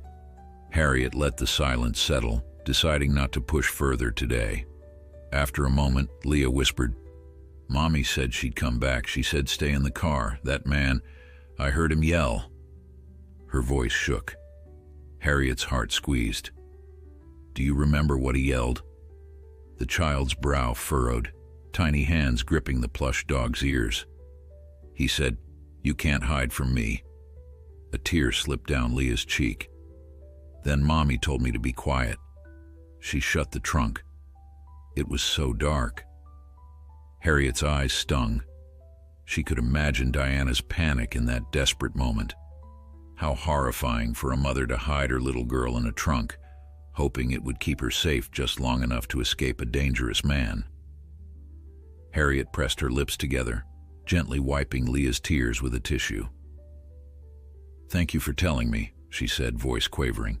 Harriet let the silence settle, deciding not to push further today. After a moment, Leah whispered, "Mommy said she'd come back. She said stay in the car. That man, I heard him yell." Her voice shook. Harriet's heart squeezed. Do you remember what he yelled?" The child's brow furrowed, tiny hands gripping the plush dog's ears. He said, "You can't hide from me." A tear slipped down Leah's cheek. "Then Mommy told me to be quiet." She shut the trunk. It was so dark. Harriet's eyes stung. She could imagine Diana's panic in that desperate moment. How horrifying for a mother to hide her little girl in a trunk, hoping it would keep her safe just long enough to escape a dangerous man. Harriet pressed her lips together, gently wiping Leah's tears with a tissue. "Thank you for telling me," she said, voice quavering.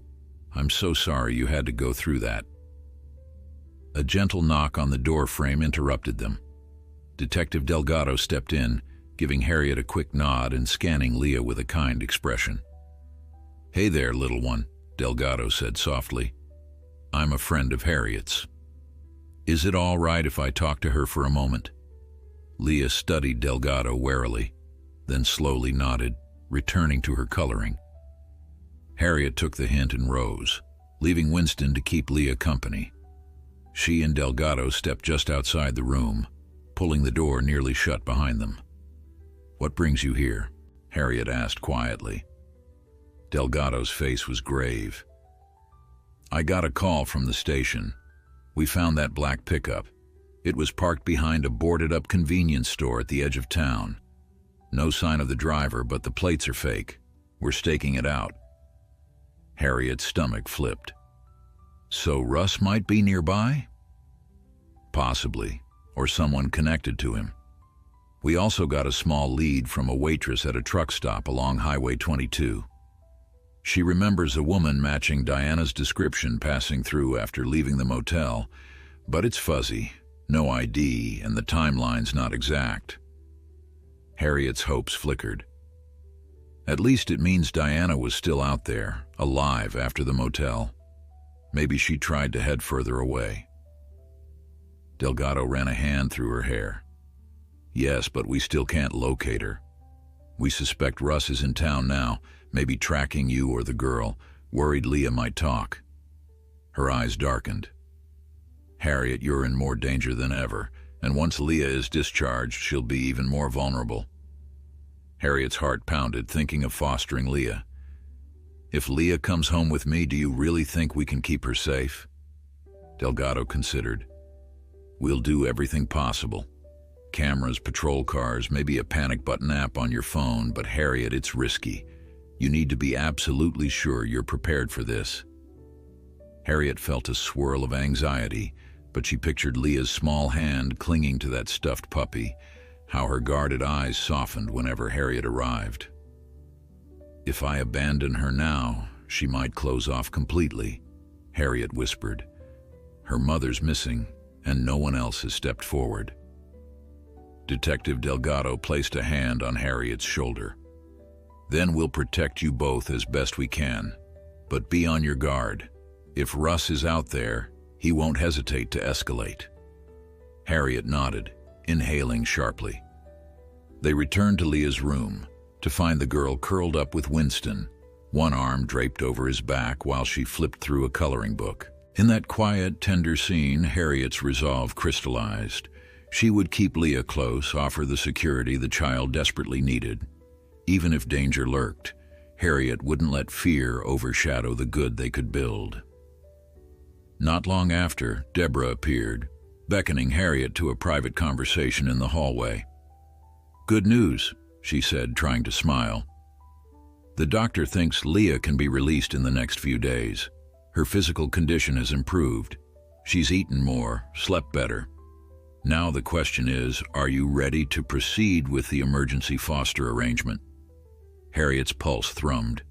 "I'm so sorry you had to go through that." A gentle knock on the door frame interrupted them. Detective Delgado stepped in, giving Harriet a quick nod and scanning Leah with a kind expression. "Hey there, little one," Delgado said softly. "I'm a friend of Harriet's. Is it all right if I talk to her for a moment?" Leah studied Delgado warily, then slowly nodded, returning to her coloring. Harriet took the hint and rose, leaving Winston to keep Leah company. She and Delgado stepped just outside the room, pulling the door nearly shut behind them. "What brings you here?" Harriet asked quietly. Delgado's face was grave. "I got a call from the station. We found that black pickup. It was parked behind a boarded-up convenience store at the edge of town. No sign of the driver, but the plates are fake. We're staking it out." Harriet's stomach flipped. "So Russ might be nearby?" "Possibly, or someone connected to him. We also got a small lead from a waitress at a truck stop along Highway 22. She remembers a woman matching Diana's description passing through after leaving the motel, but it's fuzzy, no ID, and the timeline's not exact." Harriet's hopes flickered. At least it means Diana was still out there, alive after the motel. Maybe she tried to head further away. Delgado ran a hand through her hair. "Yes, but we still can't locate her. We suspect Russ is in town now, maybe tracking you or the girl, worried Leah might talk." Her eyes darkened. "Harriet, you're in more danger than ever, and once Leah is discharged, she'll be even more vulnerable." Harriet's heart pounded, thinking of fostering Leah. "If Leah comes home with me, do you really think we can keep her safe?" Delgado considered. "We'll do everything possible. Cameras, patrol cars, maybe a panic button app on your phone, but Harriet, it's risky. You need to be absolutely sure you're prepared for this." Harriet felt a swirl of anxiety, but she pictured Leah's small hand clinging to that stuffed puppy, how her guarded eyes softened whenever Harriet arrived. "If I abandon her now, she might close off completely," Harriet whispered. "Her mother's missing, and no one else has stepped forward." Detective Delgado placed a hand on Harriet's shoulder. "Then we'll protect you both as best we can, but be on your guard. If Russ is out there, he won't hesitate to escalate." Harriet nodded, inhaling sharply. They returned to Leah's room to find the girl curled up with Winston, one arm draped over his back while she flipped through a coloring book. In that quiet, tender scene, Harriet's resolve crystallized. She would keep Leah close, offer the security the child desperately needed. Even if danger lurked, Harriet wouldn't let fear overshadow the good they could build. Not long after, Deborah appeared, beckoning Harriet to a private conversation in the hallway. "Good news," she said, trying to smile. "The doctor thinks Leah can be released in the next few days. Her physical condition has improved. She's eaten more, slept better. Now the question is, are you ready to proceed with the emergency foster arrangement?" Harriet's pulse thrummed.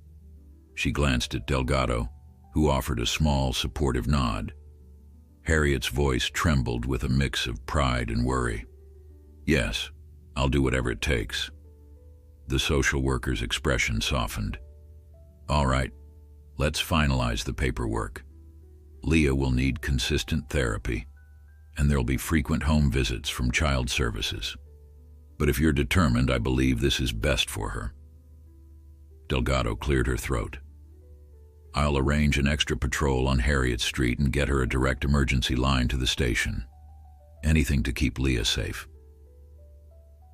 She glanced at Delgado, who offered a small, supportive nod. Harriet's voice trembled with a mix of pride and worry. "Yes, I'll do whatever it takes." The social worker's expression softened. "All right, let's finalize the paperwork. Leah will need consistent therapy, and there'll be frequent home visits from child services. But if you're determined, I believe this is best for her." Delgado cleared her throat. I'll arrange an extra patrol on Harriet Street and get her a direct emergency line to the station. Anything to keep Leah safe.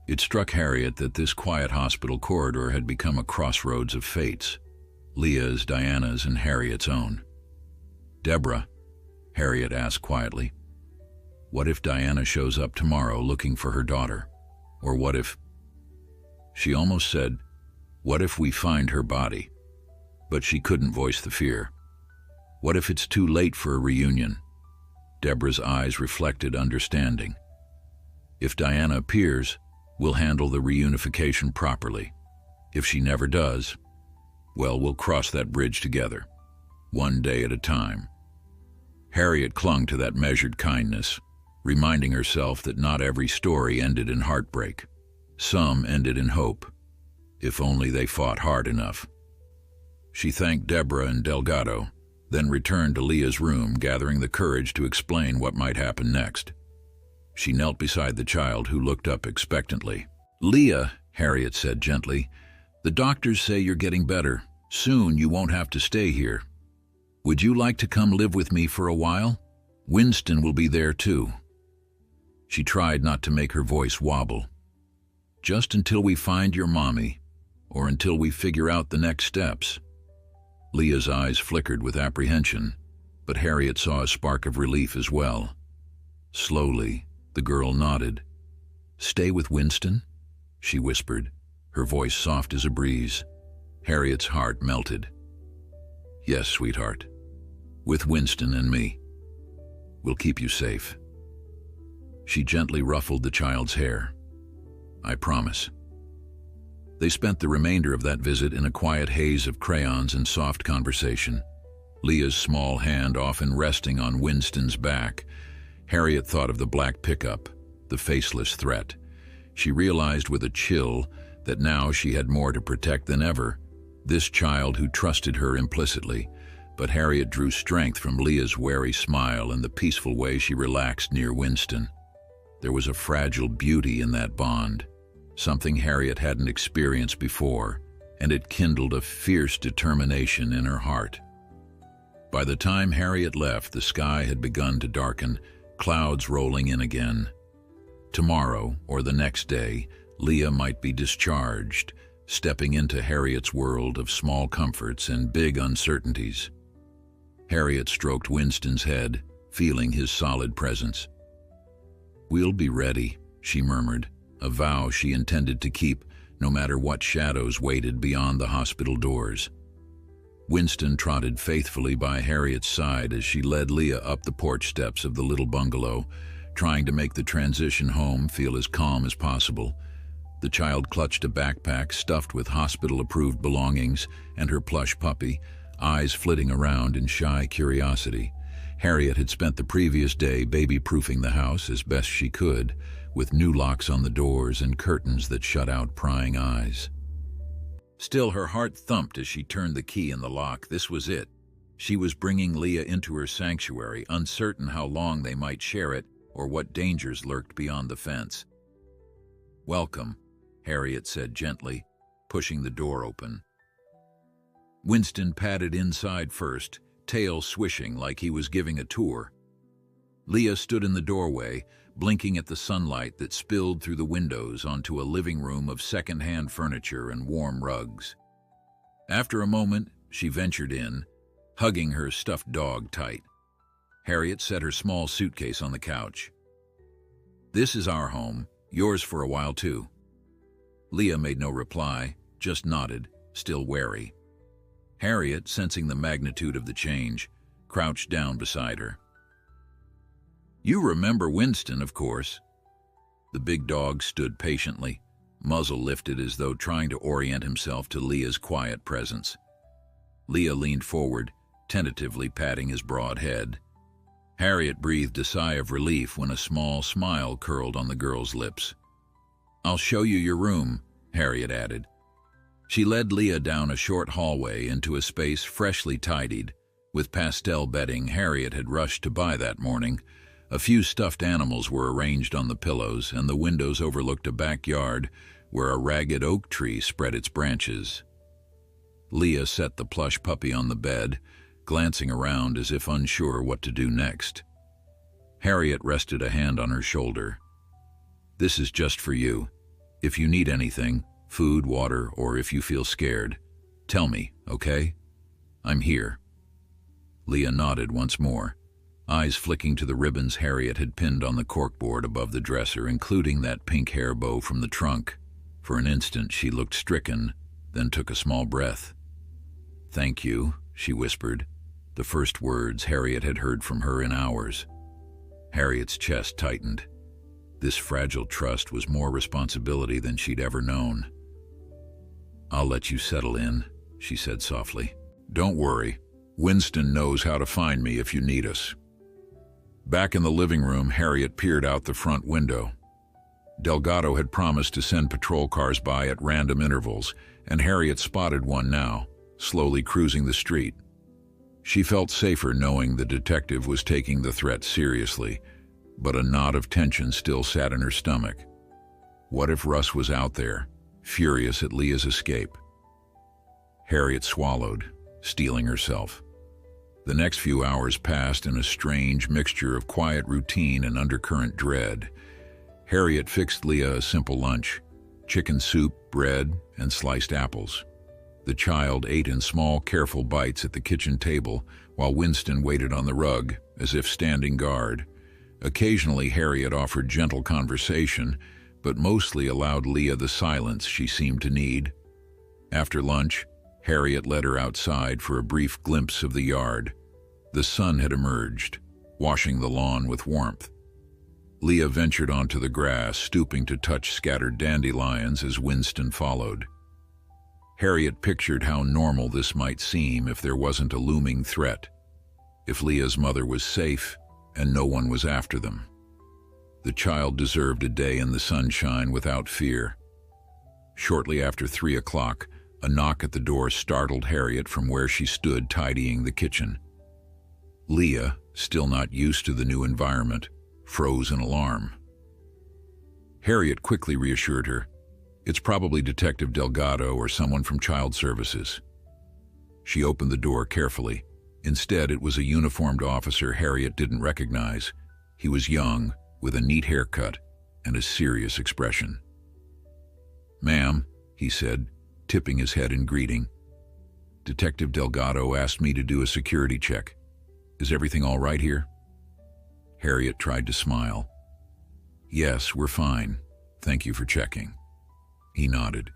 It struck Harriet that this quiet hospital corridor had become a crossroads of fates, Leah's, Diana's, and Harriet's own. "Deborah," Harriet asked quietly, "what if Diana shows up tomorrow looking for her daughter? Or what if—" She almost said, "What if we find her body?" But she couldn't voice the fear. What if it's too late for a reunion? Deborah's eyes reflected understanding. If Diana appears, we'll handle the reunification properly. If she never does, well, we'll cross that bridge together, one day at a time. Harriet clung to that measured kindness, reminding herself that not every story ended in heartbreak. Some ended in hope, if only they fought hard enough. She thanked Deborah and Delgado, then returned to Leah's room, gathering the courage to explain what might happen next. She knelt beside the child, who looked up expectantly. "Leah," Harriet said gently, "the doctors say you're getting better. Soon you won't have to stay here. Would you like to come live with me for a while? Winston will be there too." She tried not to make her voice wobble. "Just until we find your mommy, or until we figure out the next steps." Leah's eyes flickered with apprehension, but Harriet saw a spark of relief as well. Slowly, the girl nodded. "Stay with Winston?" she whispered, her voice soft as a breeze. Harriet's heart melted. "Yes, sweetheart. With Winston and me. We'll keep you safe." She gently ruffled the child's hair. "I promise." They spent the remainder of that visit in a quiet haze of crayons and soft conversation, Leah's small hand often resting on Winston's back. Harriet thought of the black pickup, the faceless threat. She realized with a chill that now she had more to protect than ever, this child who trusted her implicitly. But Harriet drew strength from Leah's wary smile and the peaceful way she relaxed near Winston. There was a fragile beauty in that bond, something Harriet hadn't experienced before, and it kindled a fierce determination in her heart. By the time Harriet left, the sky had begun to darken, clouds rolling in again. Tomorrow, or the next day, Leah might be discharged, stepping into Harriet's world of small comforts and big uncertainties. Harriet stroked Winston's head, feeling his solid presence. "We'll be ready," she murmured, a vow she intended to keep no matter what shadows waited beyond the hospital doors. Winston trotted faithfully by Harriet's side as she led Leah up the porch steps of the little bungalow, trying to make the transition home feel as calm as possible. The child clutched a backpack stuffed with hospital-approved belongings and her plush puppy, eyes flitting around in shy curiosity. Harriet had spent the previous day baby-proofing the house as best she could, with new locks on the doors and curtains that shut out prying eyes. Still, her heart thumped as she turned the key in the lock. This was it. She was bringing Leah into her sanctuary, uncertain how long they might share it or what dangers lurked beyond the fence. "Welcome," Harriet said gently, pushing the door open. Winston padded inside first, tail swishing like he was giving a tour. Leah stood in the doorway, blinking at the sunlight that spilled through the windows onto a living room of second-hand furniture and warm rugs. After a moment, she ventured in, hugging her stuffed dog tight. Harriet set her small suitcase on the couch. "This is our home, yours for a while too." Leah made no reply, just nodded, still wary. Harriet, sensing the magnitude of the change, crouched down beside her. "You remember Winston, of course." The big dog stood patiently, muzzle lifted as though trying to orient himself to Leah's quiet presence. Leah leaned forward, tentatively patting his broad head. Harriet breathed a sigh of relief when a small smile curled on the girl's lips. "I'll show you your room," Harriet added. She led Leah down a short hallway into a space freshly tidied, with pastel bedding Harriet had rushed to buy that morning. A few stuffed animals were arranged on the pillows, and the windows overlooked a backyard where a ragged oak tree spread its branches. Leah set the plush puppy on the bed, glancing around as if unsure what to do next. Harriet rested a hand on her shoulder. "This is just for you. If you need anything, food, water, or if you feel scared, tell me, okay? I'm here." Leah nodded once more, eyes flicking to the ribbons Harriet had pinned on the corkboard above the dresser, including that pink hair bow from the trunk. For an instant she looked stricken, then took a small breath. "Thank you," she whispered, the first words Harriet had heard from her in hours. Harriet's chest tightened. This fragile trust was more responsibility than she'd ever known. "I'll let you settle in," she said softly. "Don't worry. Winston knows how to find me if you need us." Back in the living room, Harriet peered out the front window. Delgado had promised to send patrol cars by at random intervals, and Harriet spotted one now, slowly cruising the street. She felt safer knowing the detective was taking the threat seriously, but a knot of tension still sat in her stomach. What if Russ was out there, furious at Leah's escape? Harriet swallowed, steeling herself. The next few hours passed in a strange mixture of quiet routine and undercurrent dread. Harriet fixed Leah a simple lunch: chicken soup, bread, and sliced apples. The child ate in small, careful bites at the kitchen table, while Winston waited on the rug, as if standing guard. Occasionally, Harriet offered gentle conversation, but mostly allowed Leah the silence she seemed to need. After lunch, Harriet led her outside for a brief glimpse of the yard. The sun had emerged, washing the lawn with warmth. Leah ventured onto the grass, stooping to touch scattered dandelions as Winston followed. Harriet pictured how normal this might seem if there wasn't a looming threat, if Leah's mother was safe and no one was after them. The child deserved a day in the sunshine without fear. Shortly after 3 o'clock, a knock at the door startled Harriet from where she stood tidying the kitchen. Leah, still not used to the new environment, froze in alarm. Harriet quickly reassured her. "It's probably Detective Delgado or someone from Child Services." She opened the door carefully. Instead, it was a uniformed officer Harriet didn't recognize. He was young, with a neat haircut and a serious expression. "Ma'am," he said, tipping his head in greeting. "Detective Delgado asked me to do a security check. Is everything all right here?" Harriet tried to smile. "Yes, we're fine. Thank you for checking." He nodded.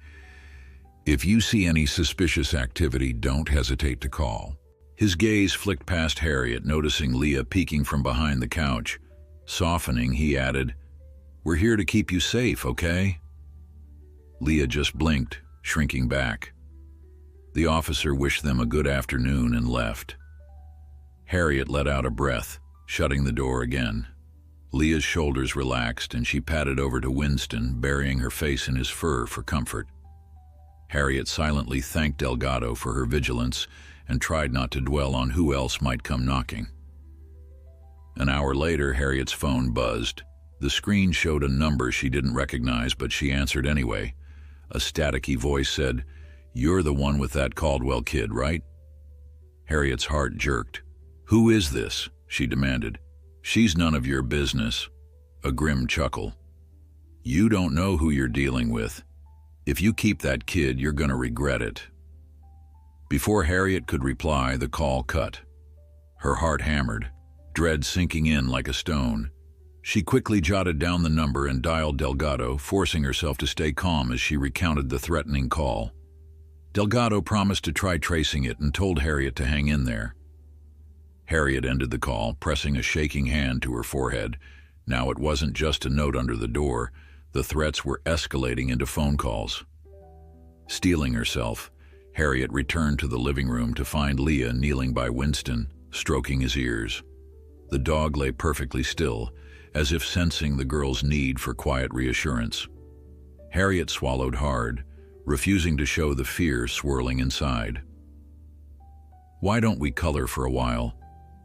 "If you see any suspicious activity, don't hesitate to call." His gaze flicked past Harriet, noticing Leah peeking from behind the couch. Softening, he added, "We're here to keep you safe, okay?" Leah just blinked, shrinking back. The officer wished them a good afternoon and left. Harriet let out a breath, shutting the door again. Leah's shoulders relaxed and she padded over to Winston, burying her face in his fur for comfort. Harriet silently thanked Delgado for her vigilance and tried not to dwell on who else might come knocking. An hour later, Harriet's phone buzzed. The screen showed a number she didn't recognize, but she answered anyway. A staticky voice said, "You're the one with that Caldwell kid, right?" Harriet's heart jerked. "Who is this?" she demanded. "She's none of your business." A grim chuckle. "You don't know who you're dealing with. If you keep that kid, you're gonna regret it." Before Harriet could reply, the call cut. Her heart hammered, dread sinking in like a stone. She quickly jotted down the number and dialed Delgado, forcing herself to stay calm as she recounted the threatening call. Delgado promised to try tracing it and told Harriet to hang in there. Harriet ended the call, pressing a shaking hand to her forehead. Now it wasn't just a note under the door. The threats were escalating into phone calls. Steeling herself, Harriet returned to the living room to find Leah kneeling by Winston, stroking his ears. The dog lay perfectly still, as if sensing the girl's need for quiet reassurance. Harriet swallowed hard, refusing to show the fear swirling inside. "Why don't we color for a while?"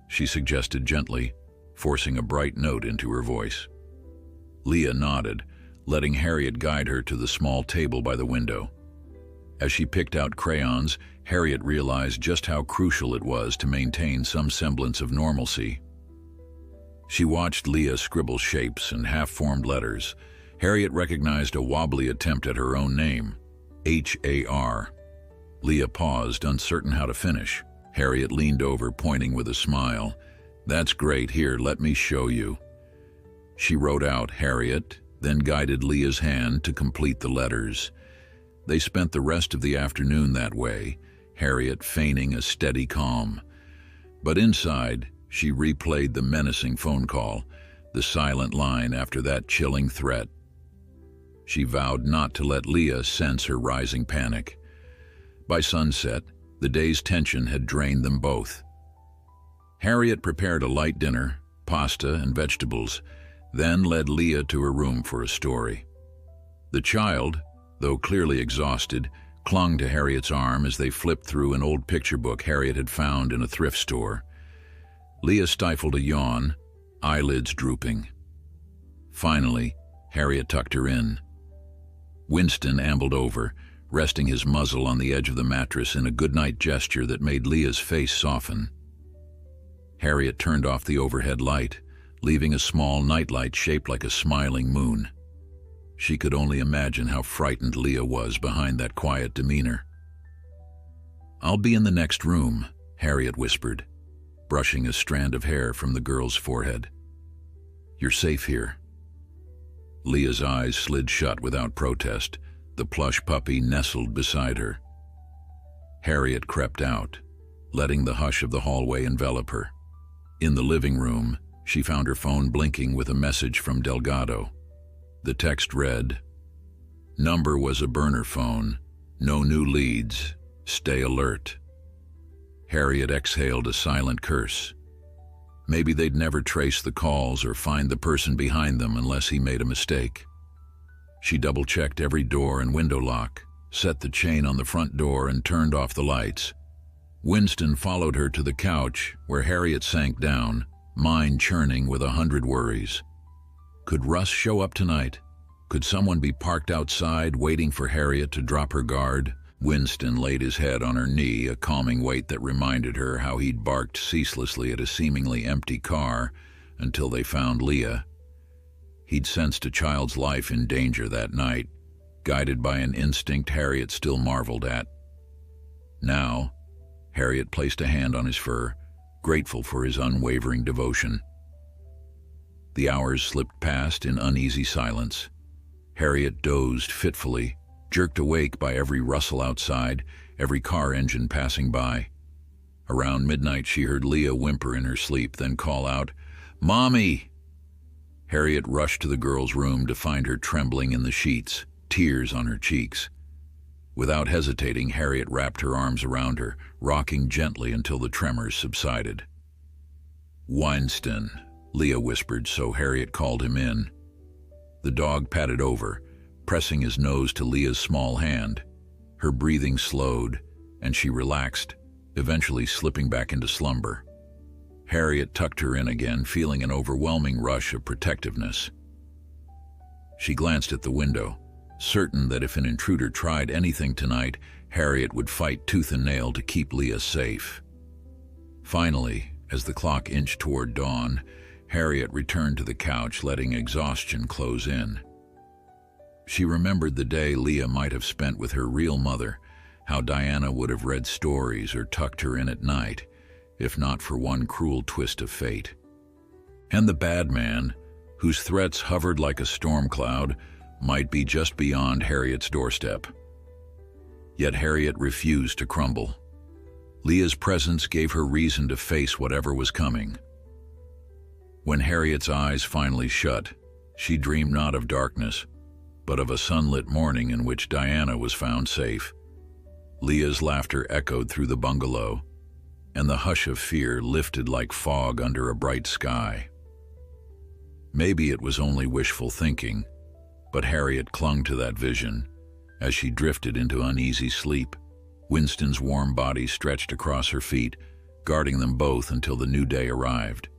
she suggested gently, forcing a bright note into her voice. Leah nodded, letting Harriet guide her to the small table by the window. As she picked out crayons, Harriet realized just how crucial it was to maintain some semblance of normalcy. She watched Leah scribble shapes and half-formed letters. Harriet recognized a wobbly attempt at her own name, H-A-R. Leah paused, uncertain how to finish. Harriet leaned over, pointing with a smile. "That's great. Here, let me show you." She wrote out Harriet, then guided Leah's hand to complete the letters. They spent the rest of the afternoon that way, Harriet feigning a steady calm. But inside, she replayed the menacing phone call, the silent line after that chilling threat. She vowed not to let Leah sense her rising panic. By sunset, the day's tension had drained them both. Harriet prepared a light dinner, pasta and vegetables, then led Leah to her room for a story. The child, though clearly exhausted, clung to Harriet's arm as they flipped through an old picture book Harriet had found in a thrift store. Leah stifled a yawn, eyelids drooping. Finally, Harriet tucked her in. Winston ambled over, resting his muzzle on the edge of the mattress in a goodnight gesture that made Leah's face soften. Harriet turned off the overhead light, leaving a small nightlight shaped like a smiling moon. She could only imagine how frightened Leah was behind that quiet demeanor. "I'll be in the next room," Harriet whispered, brushing a strand of hair from the girl's forehead. "You're safe here." Leah's eyes slid shut without protest. The plush puppy nestled beside her. Harriet crept out, letting the hush of the hallway envelop her. In the living room, she found her phone blinking with a message from Delgado. The text read, "Number was a burner phone. No new leads. Stay alert." Harriet exhaled a silent curse. Maybe they'd never trace the calls or find the person behind them unless he made a mistake. She double-checked every door and window lock, set the chain on the front door, and turned off the lights. Winston followed her to the couch, where Harriet sank down, mind churning with 100 worries. Could Russ show up tonight? Could someone be parked outside waiting for Harriet to drop her guard? Winston laid his head on her knee, a calming weight that reminded her how he'd barked ceaselessly at a seemingly empty car until they found Leah. He'd sensed a child's life in danger that night, guided by an instinct Harriet still marveled at. Now, Harriet placed a hand on his fur, grateful for his unwavering devotion. The hours slipped past in uneasy silence. Harriet dozed fitfully, jerked awake by every rustle outside, every car engine passing by. Around midnight, she heard Leah whimper in her sleep, then call out, "Mommy!" Harriet rushed to the girl's room to find her trembling in the sheets, tears on her cheeks. Without hesitating, Harriet wrapped her arms around her, rocking gently until the tremors subsided. "Winston," Leah whispered, so Harriet called him in. The dog patted over, pressing his nose to Leah's small hand. Her breathing slowed, and she relaxed, eventually slipping back into slumber. Harriet tucked her in again, feeling an overwhelming rush of protectiveness. She glanced at the window, certain that if an intruder tried anything tonight, Harriet would fight tooth and nail to keep Leah safe. Finally, as the clock inched toward dawn, Harriet returned to the couch, letting exhaustion close in. She remembered the day Leah might have spent with her real mother, how Diana would have read stories or tucked her in at night, if not for one cruel twist of fate. And the bad man, whose threats hovered like a storm cloud, might be just beyond Harriet's doorstep. Yet Harriet refused to crumble. Leah's presence gave her reason to face whatever was coming. When Harriet's eyes finally shut, she dreamed not of darkness, but of a sunlit morning in which Diana was found safe. Leah's laughter echoed through the bungalow, and the hush of fear lifted like fog under a bright sky. Maybe it was only wishful thinking, but Harriet clung to that vision as she drifted into uneasy sleep. Winston's warm body stretched across her feet, guarding them both until the new day arrived.